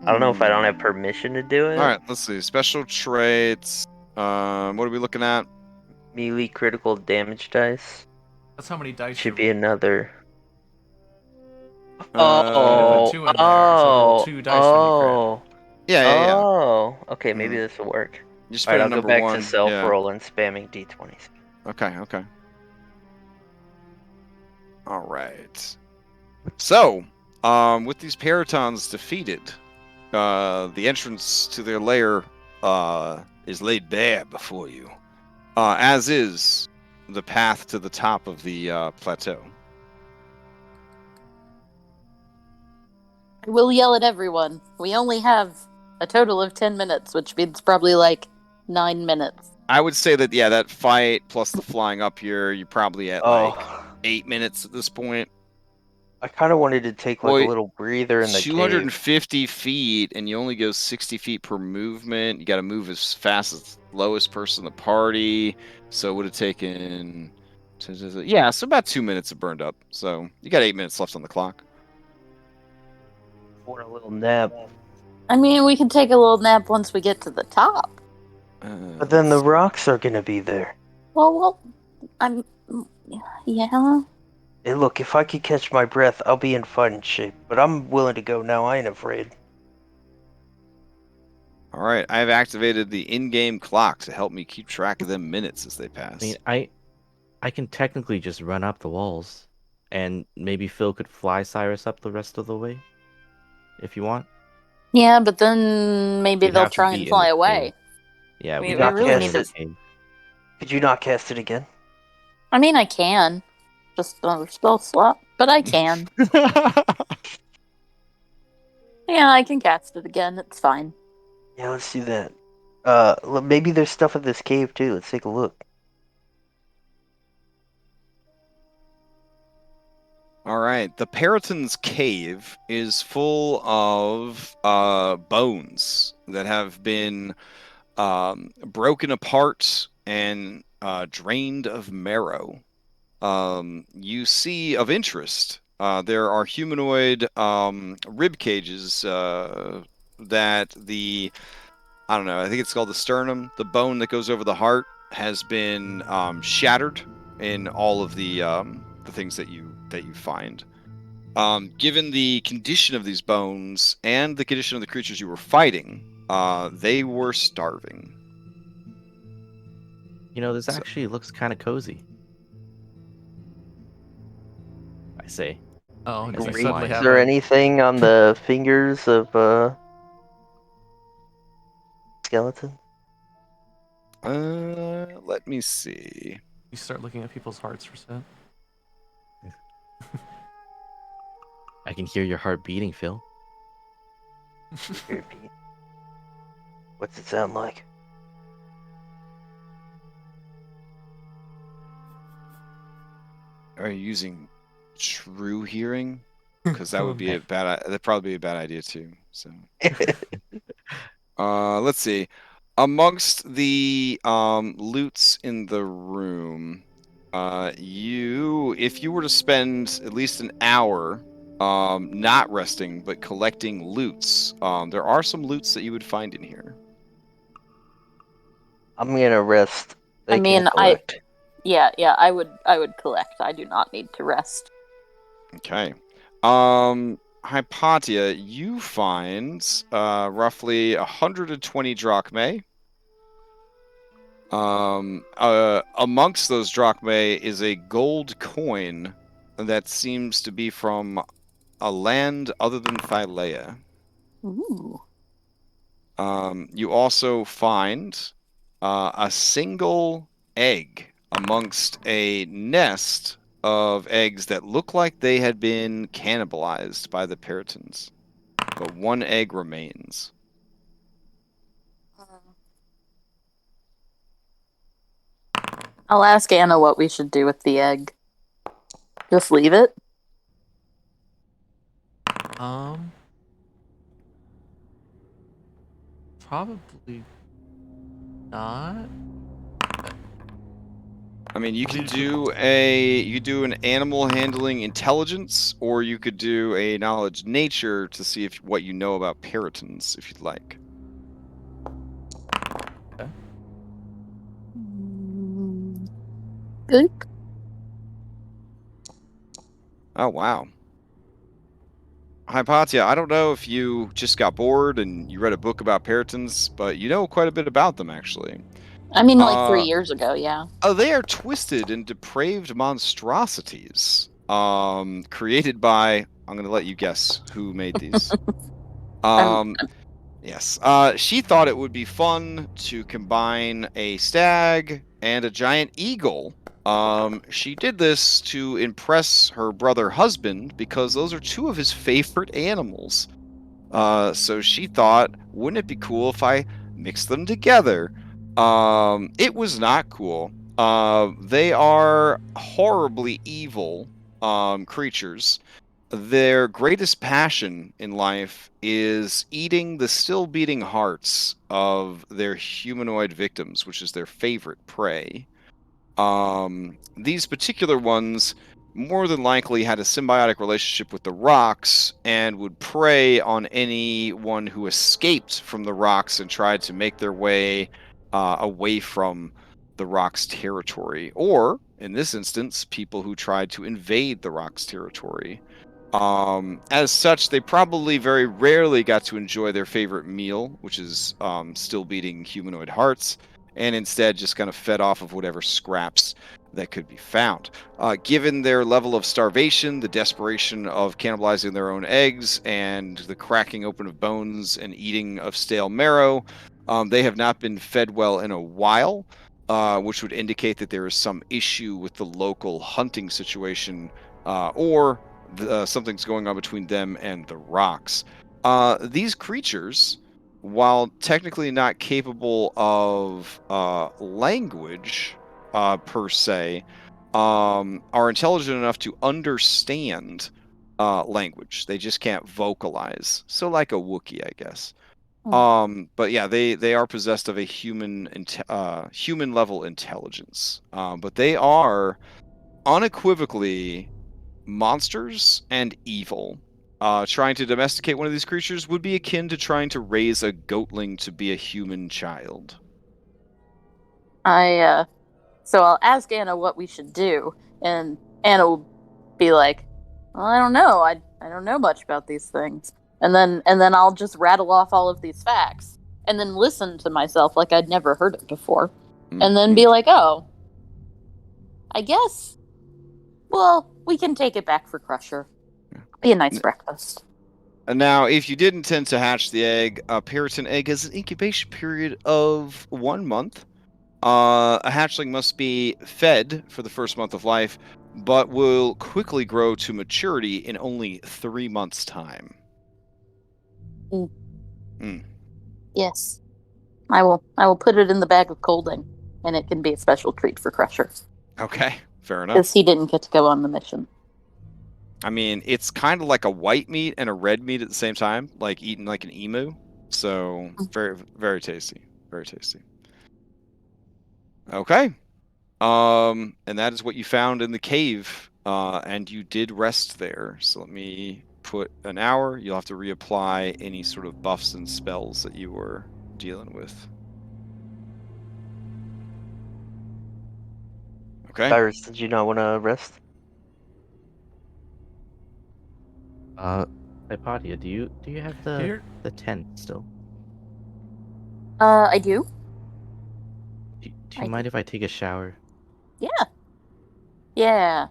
I don't know if I don't have permission to do it. All right, let's see. Special traits. What are we looking at? Melee critical damage dice. That's how many dice Should you be another. Put 2 in there, so roll 2 dice when you crit. Yeah. Oh, okay, Mm-hmm. maybe this will work. You just Alright, put I'll in go number back 1. to self Yeah. roll and spamming d20s. Okay. All right. So, with these Paratons defeated, the entrance to their lair is laid bare before you, as is the path to the top of the plateau. I will yell at everyone. We only have a total of 10 minutes, which means probably like 9 minutes. I would say that, yeah, that fight plus the flying up here, you're probably at like Oh, 8 minutes at this point. I kind of wanted to take like Well, a little breather in the cave. 250 feet, and you only go 60 feet per movement. You got to move as fast as the lowest person in the party. So it would have taken, yeah, so about 2 minutes of burned up. So you got 8 minutes left on the clock. Want a little nap. I mean, we can take a little nap once we get to the top. But then the rocks are gonna be there. Well, yeah. Hey, look, if I could catch my breath, I'll be in fighting shape. But I'm willing to go now. I ain't afraid. All right, I've activated the in-game clock to help me keep track of them minutes as they pass. I mean, I can technically just run up the walls, and maybe Phil could fly Cyrus up the rest of the way, if you want. Yeah, but then maybe We'd they'll have to try be and in fly the away. Yeah, We we'd not have to really be need in to. the cave. Could you not cast it again? I mean, I can. Just another spell slot, but I can. Yeah, I can cast it again. It's fine. Yeah, let's do that. Maybe there's stuff in this cave too. Let's take a look. All right, the Paraton's cave is full of bones that have been broken apart and drained of marrow. You see of interest, there are humanoid rib cages that I think it's called the sternum, the bone that goes over the heart, has been shattered in all of the things that you find. Given the condition of these bones and the condition of the creatures you were fighting, they were starving. You know, this So- actually looks kind of cozy. I say. Oh, As do I we Reed, suddenly slide. is have there a anything on the fingers of skeleton? Let me see. you start looking at people's hearts for scent? I can hear your heart beating, Phil. Repeat. What's it sound like? Are you using true hearing? Because that would be that'd probably be a bad idea too. So, let's see. Amongst the loots in the room, if you were to spend at least an hour not resting but collecting loots, there are some loots that you would find in here. I'm gonna rest. They I mean, can collect. yeah, I would collect. I do not need to rest. Okay. Hypatia, you find roughly 120 drachmae. Amongst those drachmae is a gold coin that seems to be from a land other than Thylea. Ooh. You also find a single egg amongst a nest of eggs that look like they had been cannibalized by the Puritans, but one egg remains. I'll ask Anna what we should do with the egg. Just leave it? Probably not. I mean, you could These do an animal handling intelligence, or you could do a knowledge nature to see if what you know about Puritans, if you'd like. Good. Oh wow. Hypatia, I don't know if you just got bored and you read a book about Puritans, but you know quite a bit about them actually. I mean, like 3 years ago, yeah. They are twisted and depraved monstrosities, created by. I'm going to let you guess who made these. I'm- Yes. She thought it would be fun to combine a stag and a giant eagle. She did this to impress her brother husband because those are two of his favorite animals. So she thought, wouldn't it be cool if I mixed them together? It was not cool. They are horribly evil creatures. Their greatest passion in life is eating the still beating hearts of their humanoid victims, which is their favorite prey. These particular ones more than likely had a symbiotic relationship with the rocks and would prey on anyone who escaped from the rocks and tried to make their way away from the rocks' territory, or in this instance, people who tried to invade the rocks' territory. As such, they probably very rarely got to enjoy their favorite meal, which is still beating humanoid hearts, and instead just kind of fed off of whatever scraps that could be found. Given their level of starvation, the desperation of cannibalizing their own eggs, and the cracking open of bones and eating of stale marrow, they have not been fed well in a while, which would indicate that there is some issue with the local hunting situation, or something's going on between them and the rocks. These creatures, while technically not capable of language per se, are intelligent enough to understand language. They just can't vocalize. So, like a Wookiee, I guess. But yeah, they are possessed of a human level intelligence. But they are unequivocally monsters and evil. Trying to domesticate one of these creatures would be akin to trying to raise a goatling to be a human child. I So I'll ask Anna what we should do, and Anna will be like, "Well, I don't know. I don't know much about these things." And then I'll just rattle off all of these facts, and then listen to myself like I'd never heard it before, and then be like, "Oh, I guess. Well, we can take it back for Crusher. Be a nice breakfast." And now, if you did intend to hatch the egg, a Periton egg has an incubation period of 1 month. A hatchling must be fed for the first month of life, but will quickly grow to maturity in only 3 months' time. Yes. I will put it in the bag of colding, and it can be a special treat for Crusher. Okay, fair enough. Because he didn't get to go on the mission. I mean, it's kind of like a white meat and a red meat at the same time, like eating like an emu. So very, very tasty. Very tasty. Okay. And that is what you found in the cave. And you did rest there. So let me put an hour. You'll have to reapply any sort of buffs and spells that you were dealing with. Okay. Cyrus, did you not want to rest? Hypatia, do you have Here? the tent still? I do. Do I you mind if I take a shower? Yeah. Yeah.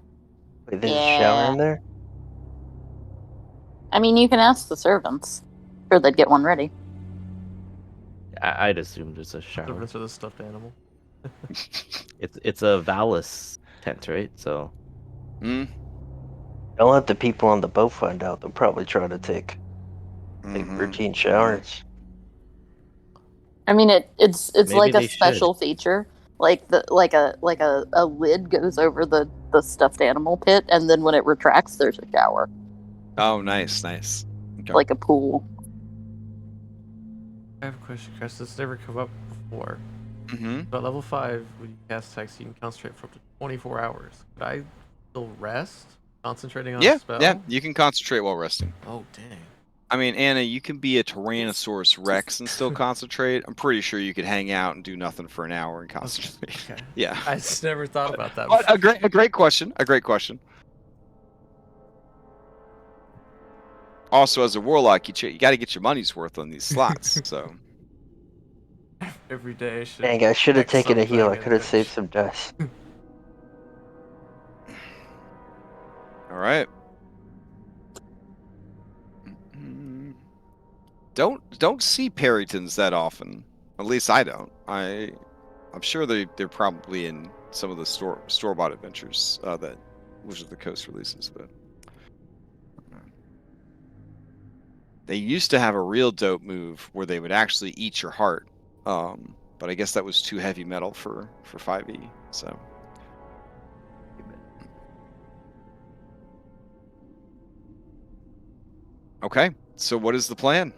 Wait, there's a shower in there? I mean, you can ask the servants. Sure, they'd get one ready. I'd assume there's a shower. Difference of the stuffed animal. It's a Valis tent, right? So Mm. Don't let the people on the boat find out. They'll probably try to take Mhm. routine showers. I mean, it's Maybe like a they should. special feature. Like a lid goes over the stuffed animal pit, and then when it retracts, there's a shower, Oh, nice, nice. Okay. like a pool. I have a question, Chris. This never come up before. Mm-hmm. But level 5, when you cast text, you can concentrate for up to 24 hours. Could I still rest? Concentrating on a Yeah, spell? yeah. You can concentrate while resting. Oh, dang. I mean, Anna, you can be a Tyrannosaurus Rex and still concentrate. I'm pretty sure you could hang out and do nothing for an hour and concentrate. Okay. Yeah. I just never thought about that But before. a great question. A great question. Also, as a warlock, you got to get your money's worth on these slots. So. Every day I should Dang, I should have text taken a heal. I something could have and saved some dice. All right. Don't see Perrytons that often. At least I don't. I'm sure they're probably in some of the store-bought adventures that Wizard of the Coast releases, but they used to have a real dope move where they would actually eat your heart. But I guess that was too heavy metal for 5e. So. Okay. So what is the plan?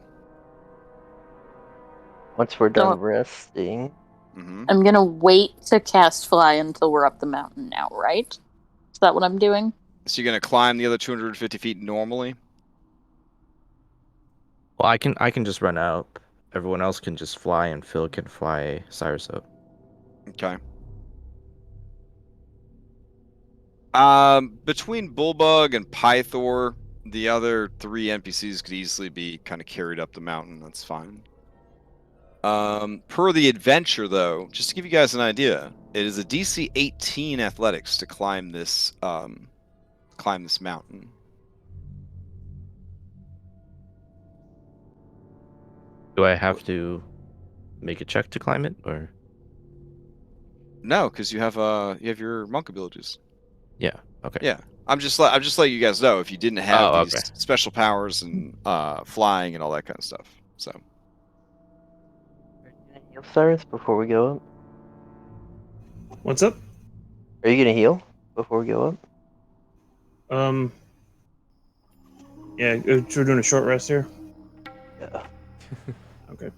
Once we're done So- resting, Mm-hmm. I'm gonna wait to cast fly until we're up the mountain now, right? Is that what I'm doing? So you're gonna climb the other 250 feet normally? well, I can just run out. Everyone else can just fly, and Phil can fly Cyrus up. Okay. Between Bullbug and Pythor, the other 3 NPCs could easily be kind of carried up the mountain. That's fine. Per the adventure, though, just to give you guys an idea, it is a DC 18 athletics to climb this mountain. Do I have to make a check to climb it, or? No, because you have your monk abilities. Yeah. Okay. Yeah, I'm just letting you guys know if you didn't have Oh, these okay. special powers and flying and all that kind of stuff. So. are you gonna heal, Cyrus, before we go up? What's up? Are you gonna heal before we go up? Yeah, we're doing a short rest here. Yeah. Okay.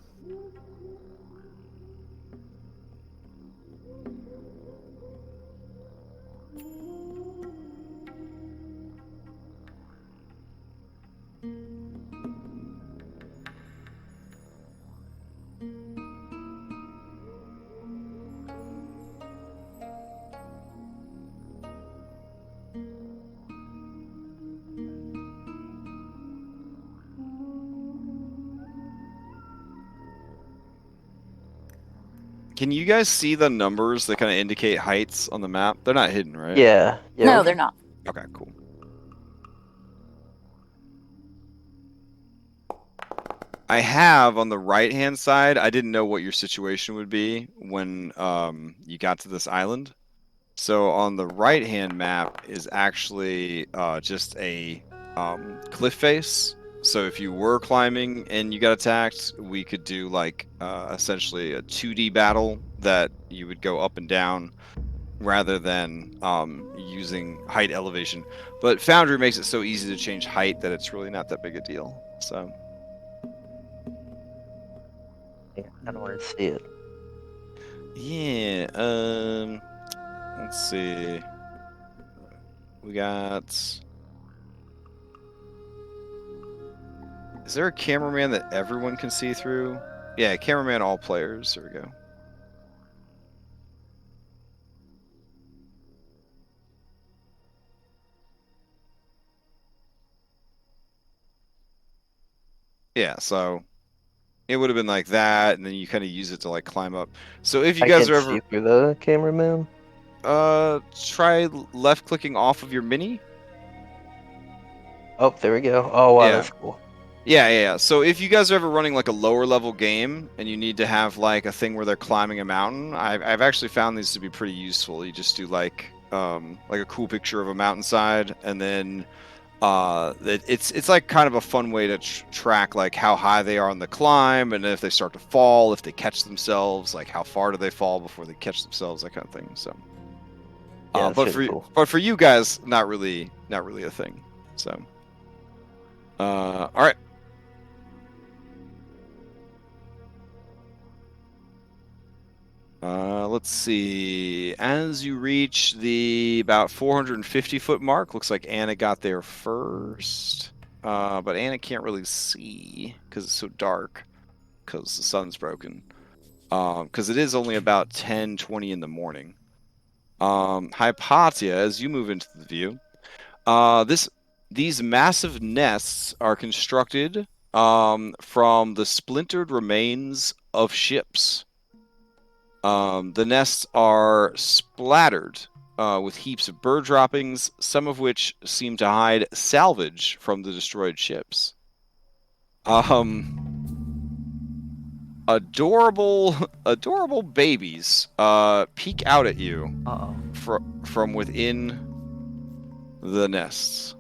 Can you guys see the numbers that kind of indicate heights on the map? They're not hidden, right? Yeah. No, we- they're not. Okay, cool. I have on the right-hand side, I didn't know what your situation would be when you got to this island. So on the right-hand map is actually just a cliff face. So if you were climbing and you got attacked, we could do like essentially a 2D battle that you would go up and down rather than using height elevation. But Foundry makes it so easy to change height that it's really not that big a deal. So I don't want to see it. yeah, let's see. We got. Is there a cameraman that everyone can see through? Yeah, cameraman all players. There we go. Yeah, so it would have been like that, and then you kind of use it to like climb up. So if you I guys can't are see ever through the cameraman. try left clicking off of your mini. Oh, there we go. Oh wow, Yeah. that's cool. Yeah. So if you guys are ever running like a lower level game and you need to have like a thing where they're climbing a mountain, I've actually found these to be pretty useful. You just do like a cool picture of a mountainside, and then it's like kind of a fun way to track like how high they are on the climb, and if they start to fall, if they catch themselves, like how far do they fall before they catch themselves, that kind of thing. So Yeah, but that's for really cool. but for you guys, not really a thing. So all right. Let's see. As you reach the about 450 foot mark, looks like Anna got there first. But Anna can't really see because it's so dark because the sun's broken. Because it is only about 10:20 in the morning. Hypatia, as you move into the view, these massive nests are constructed from the splintered remains of ships. The nests are splattered with heaps of bird droppings, some of which seem to hide salvage from the destroyed ships. Adorable babies peek out at you Uh-oh. from within the nests.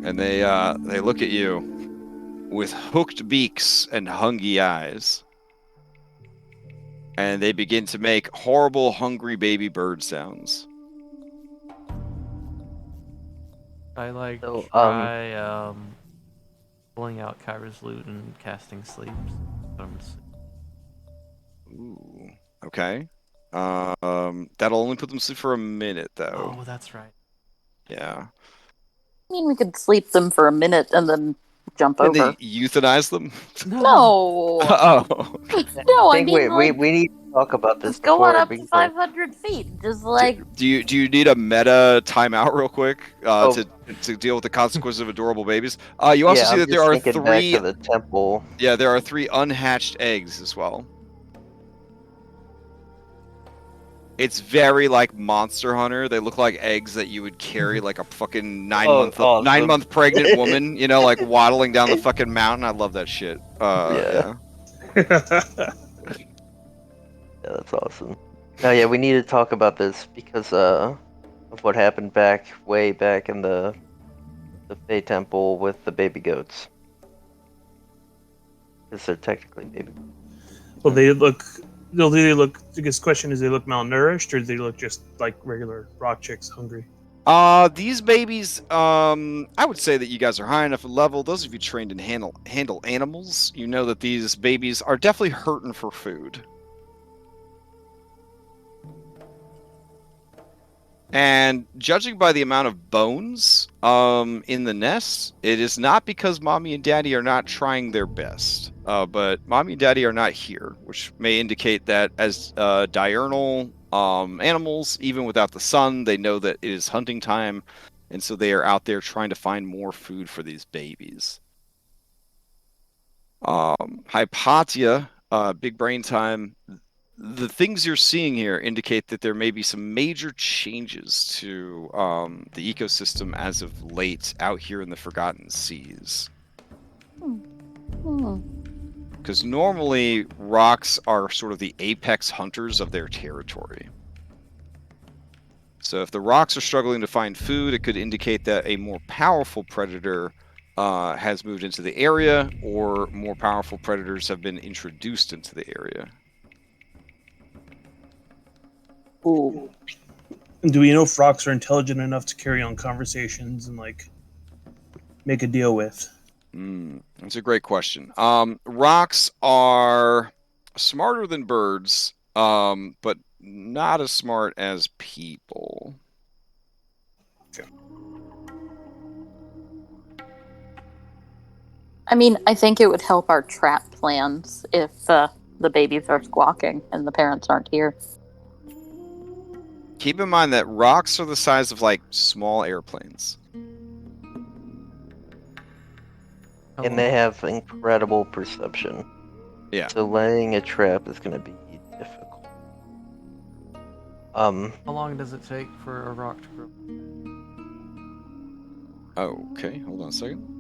And they look at you with hooked beaks and hungry eyes. And they begin to make horrible, hungry baby bird sounds. I like So, try pulling out Kyra's loot and casting sleeps. Ooh, okay. That'll only put them to sleep for a minute, though. Oh, that's right. Yeah. I mean, we could sleep them for a minute and then jump Can over. they euthanize them? No, Oh. no, I think mean, like, we need to talk about this just go on before up to 500 feet. Just like, Do you need a meta timeout real quick Oh. to deal with the consequences of adorable babies? You also see I'm that there just are thinking back three. to the temple. Yeah, there are 3 unhatched eggs as well. It's very like Monster Hunter. They look like eggs that you would carry like a fucking 9-month awesome. 9-month pregnant woman, you know, like waddling down the fucking mountain. I love that shit. Yeah. Yeah, that's awesome. No, yeah, we need to talk about this because of what happened way back in the Fey Temple with the baby goats. Because they're technically baby. Well, they'll either look, I guess the question is, they look malnourished or do they look just like regular rock chicks hungry? These babies, I would say that you guys are high enough level. Those of you trained in handle animals, you know that these babies are definitely hurting for food. And judging by the amount of bones in the nest, it is not because mommy and daddy are not trying their best, but mommy and daddy are not here, which may indicate that as diurnal animals, even without the sun, they know that it is hunting time, and so they are out there trying to find more food for these babies. Hypatia, big brain time. The things you're seeing here indicate that there may be some major changes to the ecosystem as of late out here in the Forgotten Seas. Hmm. Because normally rocks are sort of the apex hunters of their territory. So if the rocks are struggling to find food, it could indicate that a more powerful predator has moved into the area, or more powerful predators have been introduced into the area. Ooh. And do we know if rocks are intelligent enough to carry on conversations and like make a deal with? That's a great question. Rocks are smarter than birds, but not as smart as people. I mean, I think it would help our trap plans if the babies are squawking and the parents aren't here. Keep in mind that rocks are the size of like small airplanes. And they have incredible perception. Yeah. So laying a trap is going to be difficult. How long does it take for a rock to grow? Okay, hold on a second.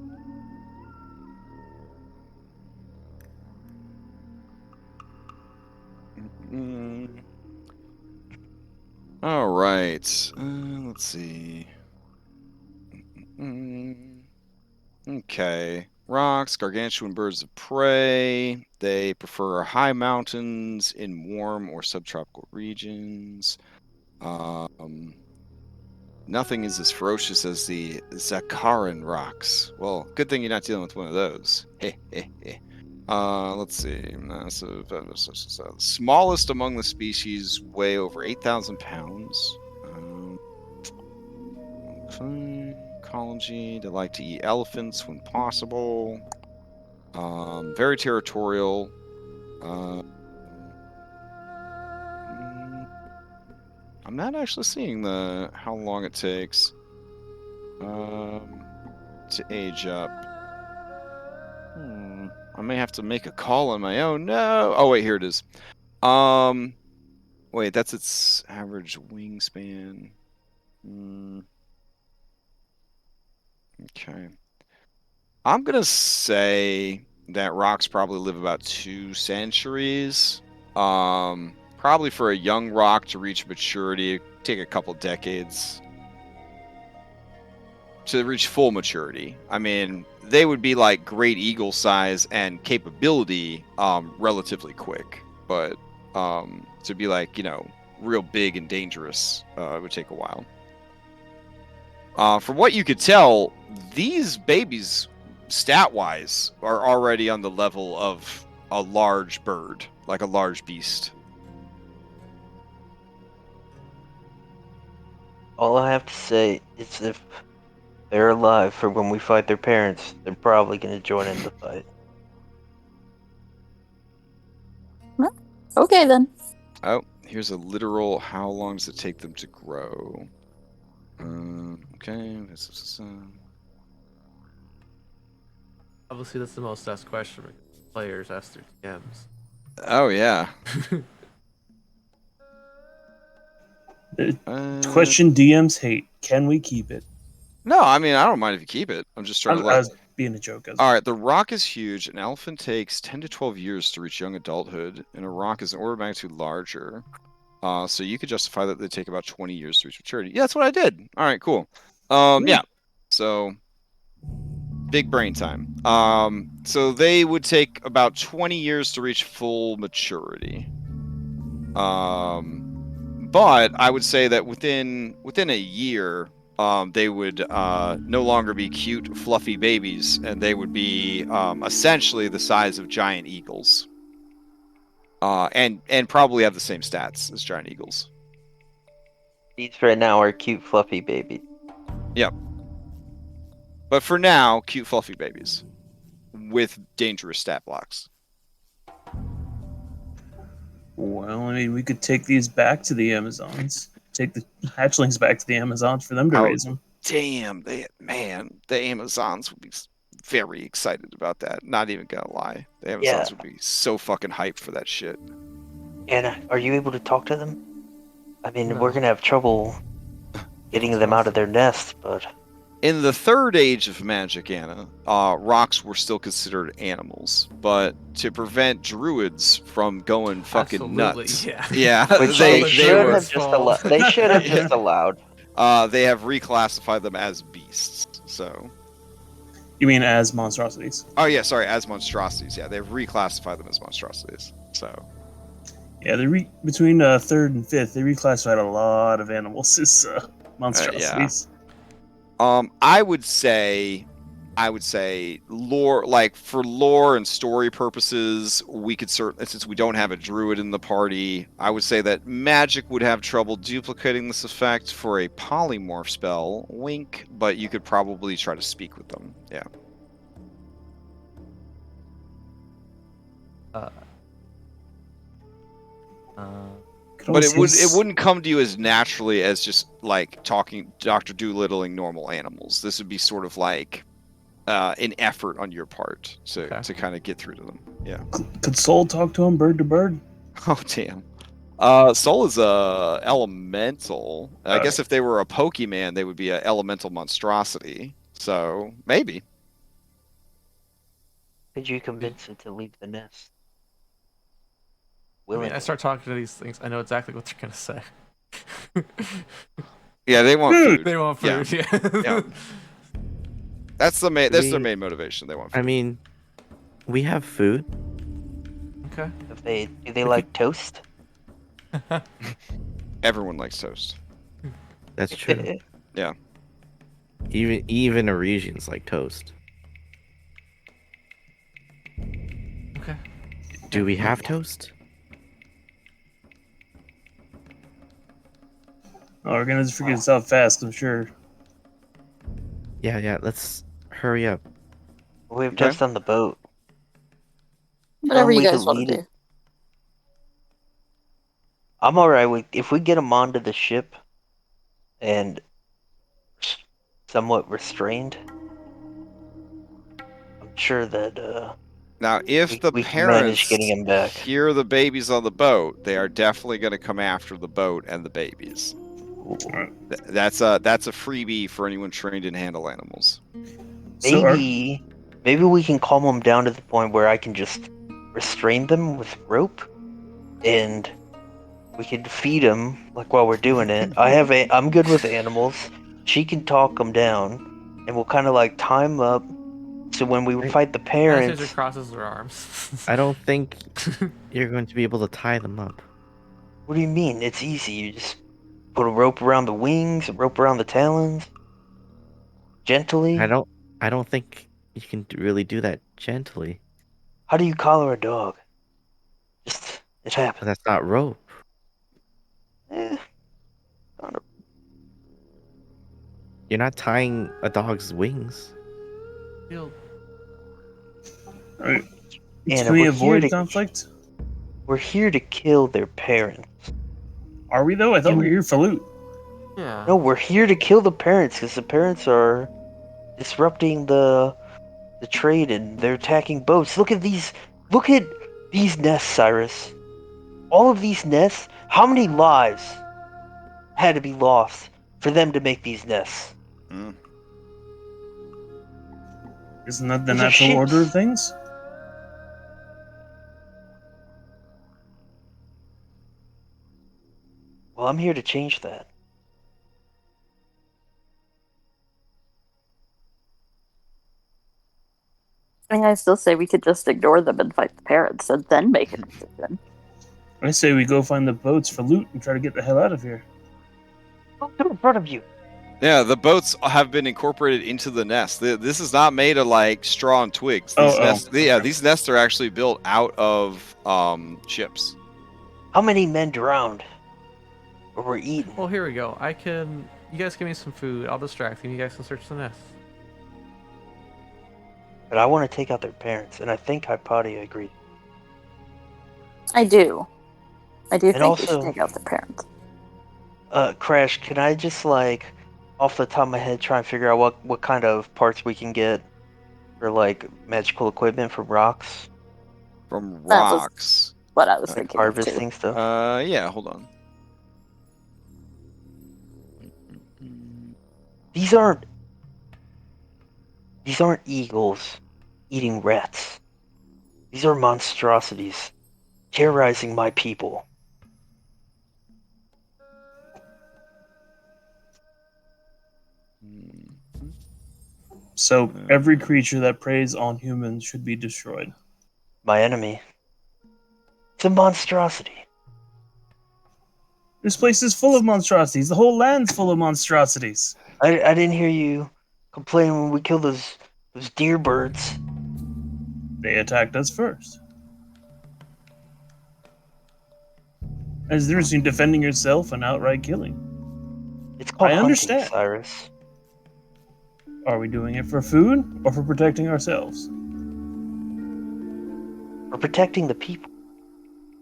All right. Let's see. Okay. Rocks, gargantuan birds of prey. They prefer high mountains in warm or subtropical regions. Nothing is as ferocious as the Zakaran rocks. Well, good thing you're not dealing with one of those. Let's see. Massive. Smallest among the species weigh over 8,000 pounds. Ecology. They like to eat elephants when possible. Very territorial. I'm not actually seeing how long it takes to age up. I may have to make a call on my own. No. Oh wait, here it is. Wait, that's its average wingspan. Okay. I'm gonna say that rocks probably live about 2 centuries. Probably for a young rock to reach maturity, it'd take a couple decades to reach full maturity. I mean, they would be like great eagle size and capability relatively quick, but to be like, real big and dangerous, it would take a while. From what you could tell, these babies, stat-wise, are already on the level of a large bird, like a large beast. All I have to say is if they're alive for when we fight their parents, they're probably going to join in the fight. Okay, then. Oh, here's a literal how long does it take them to grow? Okay, this is... Obviously, that's the most asked question because players ask their DMs. Oh, yeah. Question DMs hate. Can we keep it? No, I mean, I don't mind if you keep it. I'm just trying to I like... was being a joke. All right, the rock is huge. An elephant takes 10 to 12 years to reach young adulthood, and a rock is an order of magnitude larger. So you could justify that they take about 20 years to reach maturity. Yeah, that's what I did. All right, cool. Yeah. So big brain time. So they would take about 20 years to reach full maturity. But I would say that within a year, they would no longer be cute, fluffy babies, and they would be essentially the size of giant eagles. And probably have the same stats as giant eagles. These right now are cute, fluffy babies. Yep. But for now, cute, fluffy babies with dangerous stat blocks. Well, I mean, we could take these back to the Amazons. Take the hatchlings back to the Amazons for them to raise them. Damn, the Amazons would be very excited about that. Not even gonna lie. The Amazons would be so fucking hyped for that shit. Anna, are you able to talk to them? I mean, No. we're gonna have trouble getting them out of their nest, but In the third age of magic, Anna, rocks were still considered animals, but to prevent druids from going fucking Absolutely, nuts, yeah. which they should were have just allowed. They should have just allowed. they have reclassified them as beasts. So, You mean as monstrosities? oh yeah, sorry, as monstrosities. Yeah, they've reclassified them as monstrosities. So, Yeah, between third and fifth, they reclassified a lot of animals as monstrosities. I would say lore, like for lore and story purposes, we could certainly, since we don't have a druid in the party, I would say that magic would have trouble duplicating this effect for a polymorph spell, wink, but you could probably try to speak with them. Yeah. But it wouldn't come to you as naturally as just like talking Dr. Doolittling normal animals. This would be sort of like an effort on your part to kind of get through to them. Yeah. Could Soul talk to him bird to bird? Oh damn. Soul is a elemental. I guess if they were a Pokemon, they would be an elemental monstrosity. So maybe. Could you convince it to leave the nest? I mean, I start talking to these things. I know exactly what they're gonna say. Yeah, they want food. They want food. Yeah. Yeah. That's the main. That's their main motivation. They want food. I mean, we have food. Okay. Do they like toast? Everyone likes toast. That's true. Yeah. Even Norwegians like toast. Okay. Do we have toast? Oh, we're gonna figure this out fast, I'm sure. Yeah. Let's hurry up. We have toast on the boat. Whatever you We guys can want lead to it. do. I'm alright with if we get them onto the ship and somewhat restrained. I'm sure that Now, if we the can manage parents getting him back. hear the babies on the boat, they are definitely going to come after the boat and the babies. That's a freebie for anyone trained in handle animals. Maybe we can calm them down to the point where I can just restrain them with rope, and we can feed them like while we're doing it. I'm good with animals. She can talk them down, and we'll kind of like time up. So when we fight the Anastasia parents, crosses her arms. I don't think you're going to be able to tie them up. what do you mean? It's easy. You just put a rope around the wings, a rope around the talons, gently. I don't think you can really do that gently. How do you collar a dog? It happens. That's not rope. Kind of. You're not tying a dog's wings. Alright. Anna, Can we we're avoid here to- conflict? We're here to kill their parents. Are we though? I thought we were here for loot. Yeah. No, we're here to kill the parents because the parents are disrupting the trade and they're attacking boats. Look at these nests, Cyrus. All of these nests. How many lives had to be lost for them to make these nests? Isn't that the These are natural order ships. of things? Well, I'm here to change that. I mean, I still say we could just ignore them and fight the parents and then make a decision. I say we go find the boats for loot and try to get the hell out of here. Look in front of you. Yeah, the boats have been incorporated into the nest. This is not made of like straw and twigs. These nests are actually built out of ships. How many men drowned or were eaten? Well, here we go. You guys give me some food. I'll distract you. You guys can search the nest. But I want to take out their parents, and I think Hypatia agreed. I do. I do think we also- should take out the parents. Crash, can I just like, off the top of my head, try and figure out what kind of parts we can get For like magical equipment from rocks, From That was- rocks. What I was Uh, thinking of too. harvesting stuff. Yeah, hold on. These aren't eagles eating rats. These are monstrosities terrorizing my people. So every creature that preys on humans should be destroyed. My enemy. It's a monstrosity. This place is full of monstrosities. The whole land's full of monstrosities. I didn't hear you complain when we killed those deer birds. They attacked us first. There's a difference between defending yourself and outright killing. It's called I hunting, understand. Cyrus. Are we doing it for food or for protecting ourselves? We're protecting the people.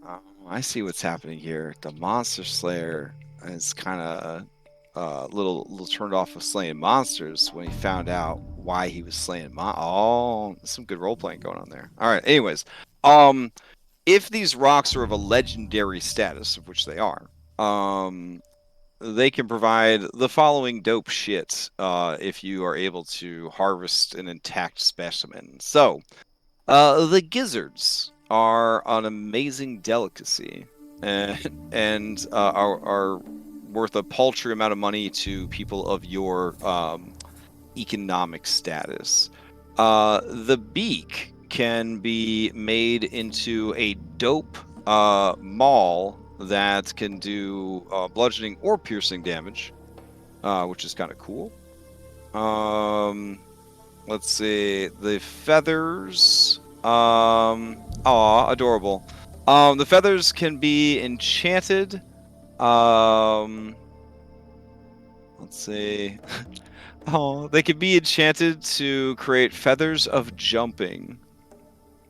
Oh, I see what's happening here. The monster slayer is kind of little turned off of slaying monsters when he found out why he was slaying some good role playing going on there. All right. Anyways, if these rocks are of a legendary status, of which they are, they can provide the following dope shit if you are able to harvest an intact specimen. So, the gizzards are an amazing delicacy and are worth a paltry amount of money to people of your economic status. The beak can be made into a dope maul that can do bludgeoning or piercing damage, which is kind of cool. Let's see. The feathers. Adorable. The feathers can be enchanted. Let's see. They can be enchanted to create feathers of jumping.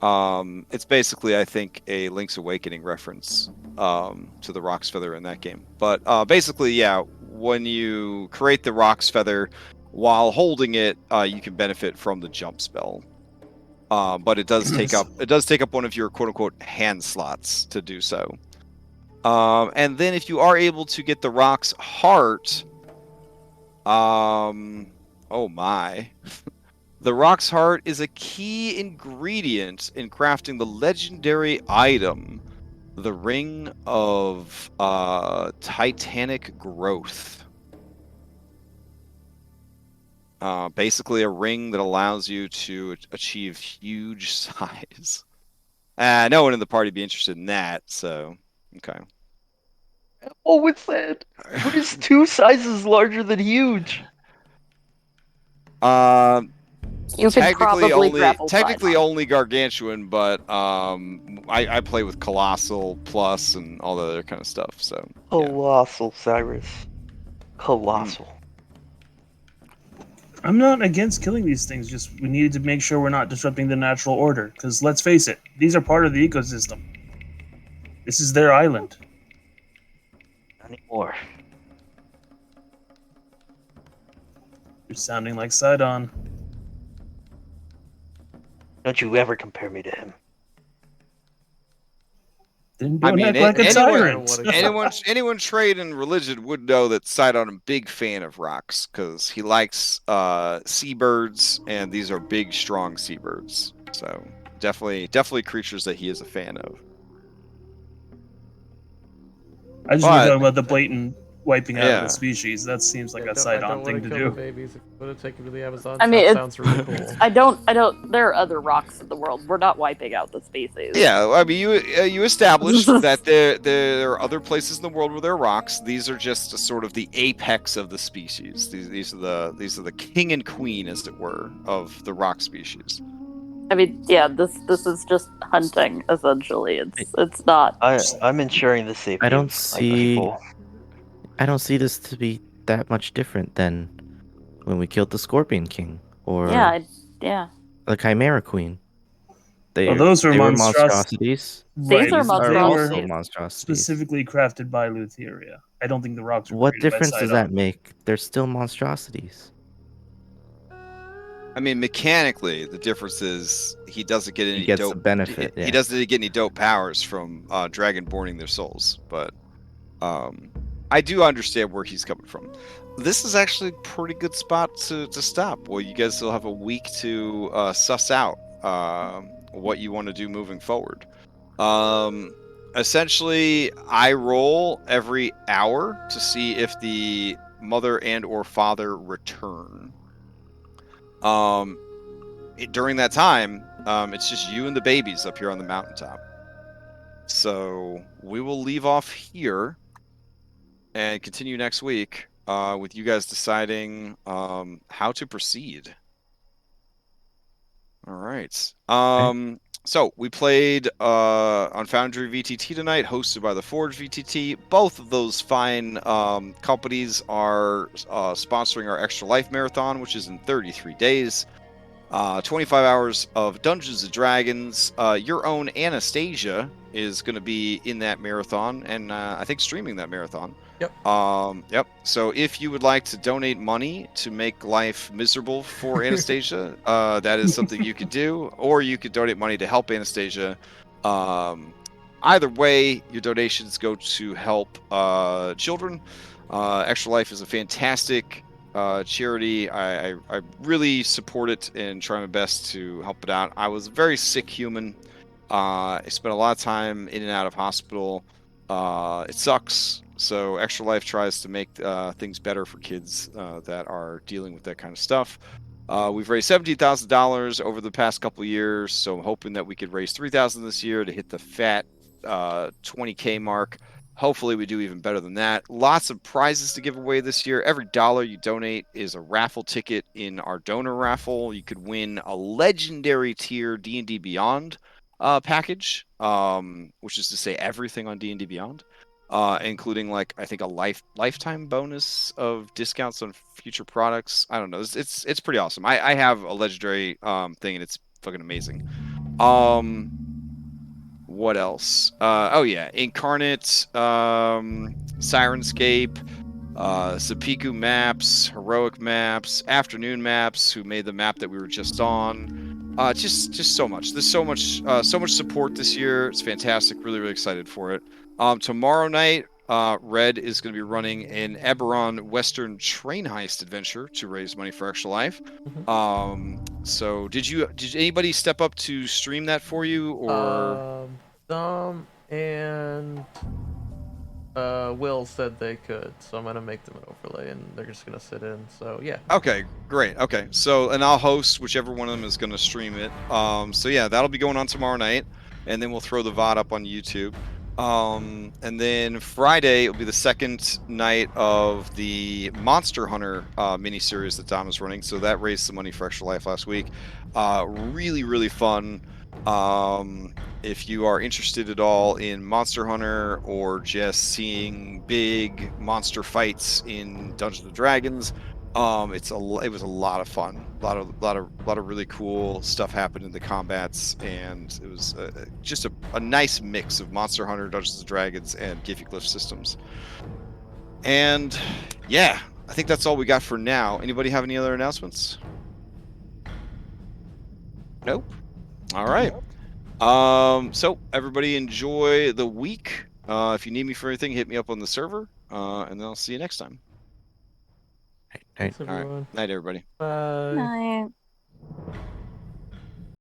It's basically, I think, a Link's Awakening reference to the Roc's Feather in that game. But basically, yeah, when you create the Roc's Feather while holding it, you can benefit from the jump spell. But it does take up one of your quote unquote hand slots to do so. And then if you are able to get the Roc's Heart, oh my. The Roc's Heart is a key ingredient in crafting the legendary item, the Ring of Titanic Growth. Basically a ring that allows you to achieve huge size. No one in the party would be interested in that, so okay. Oh, what's that? What is 2 sizes larger than huge? You could probably grapple technically Sidon. only gargantuan, but I play with colossal plus and all the other kind of stuff. So yeah. Colossal, Cyrus. Colossal. I'm not against killing these things, just we needed to make sure we're not disrupting the natural order, because let's face it, these are part of the ecosystem. This is their island. Not anymore. You're sounding like Sidon. Don't you ever compare me to him. Then I don't mean, act like a anyone- tyrant. anyone trained in religion would know that Sidon a big fan of rocks because he likes seabirds, and these are big, strong seabirds. So definitely creatures that he is a fan of. I just want to talk about the blatant wiping out of Yeah. the species. That seems like Yeah, a I Sidon don't thing want to kill the do. babies. If you want to take them to the Amazon, I mean, that it's- sounds really cool. I don't. There are other rocks in the world. We're not wiping out the species. Yeah, I mean, you established that there are other places in the world where there are rocks. These are just sort of the apex of the species. These are the king and queen, as it were, of the rock species. I mean, yeah. This is just hunting essentially. It's not. I'm ensuring the safety I don't of my see- people. I don't see this to be that much different than when we killed the Scorpion King or Yeah. the Chimera Queen. Well, those were they were monstrosities. monstrosities. These are These are monstrosities. also monstrosities. Specifically crafted by Lutheria. I don't think the rocks were What created by difference does Sidon. that make? They're still monstrosities. I mean, mechanically, the difference is he doesn't get any He gets dope. the benefit. He Yeah. doesn't get any dope powers from dragonborning their souls, but I do understand where he's coming from. This is actually a pretty good spot to stop. Well, you guys will have a week to suss out what you want to do moving forward. Essentially, I roll every hour to see if the mother and or father return. During that time, it's just you and the babies up here on the mountaintop. So we will leave off here and continue next week with you guys deciding how to proceed. All right. So we played on FoundryVTT tonight, hosted by the ForgeVTT. Both of those fine companies are sponsoring our Extra Life Marathon, which is in 33 days. 25 hours of Dungeons and Dragons. Your own Anastasia is going to be in that marathon, and I think streaming that marathon. Yep. Yep. So if you would like to donate money to make life miserable for Anastasia, that is something you could do, or you could donate money to help Anastasia. Either way, your donations go to help children. Extra Life is a fantastic charity. I really support it and try my best to help it out. I was a very sick human. I spent a lot of time in and out of hospital. It sucks. So Extra Life tries to make things better for kids that are dealing with that kind of stuff. We've raised $17,000 over the past couple of years, so I'm hoping that we could raise $3,000 this year to hit the fat $20K mark. Hopefully we do even better than that. Lots of prizes to give away this year. Every dollar you donate is a raffle ticket in our donor raffle. You could win a legendary tier D&D Beyond package, which is to say everything on D&D Beyond, including like I think a lifetime bonus of discounts on future products. I don't know. It's pretty awesome. I have a legendary thing and it's fucking amazing. What else? Oh yeah, Incarnate, Sirenscape, Zapiku Maps, Heroic Maps, Afternoon Maps, who made the map that we were just on. Just so much. There's so much support this year. It's fantastic. Really, really excited for it. Tomorrow night, Red is going to be running an Eberron Western train heist adventure to raise money for Extra Life. So did anybody step up to stream that for you, or Some and Will said they could, so I'm gonna make them an overlay and they're just gonna sit in. So yeah. Okay, great. Okay, so and I'll host whichever one of them is going to stream it. So yeah, that'll be going on tomorrow night, and then we'll throw the VOD up on YouTube. And then Friday will be the second night of the Monster Hunter miniseries that Dom is running. So that raised some money for Extra Life last week. Really, really fun. If you are interested at all in Monster Hunter or just seeing big monster fights in Dungeons and Dragons, it was a lot of fun. A lot of really cool stuff happened in the combats, and it was just a nice mix of Monster Hunter, Dungeons and Dragons, and Glyph systems. And yeah, I think that's all we got for now. Anybody have any other announcements? Nope. All right. So everybody enjoy the week. If you need me for anything, hit me up on the server, and then I'll see you next time. Thanks All right. everyone. Night, everybody. Bye. Night.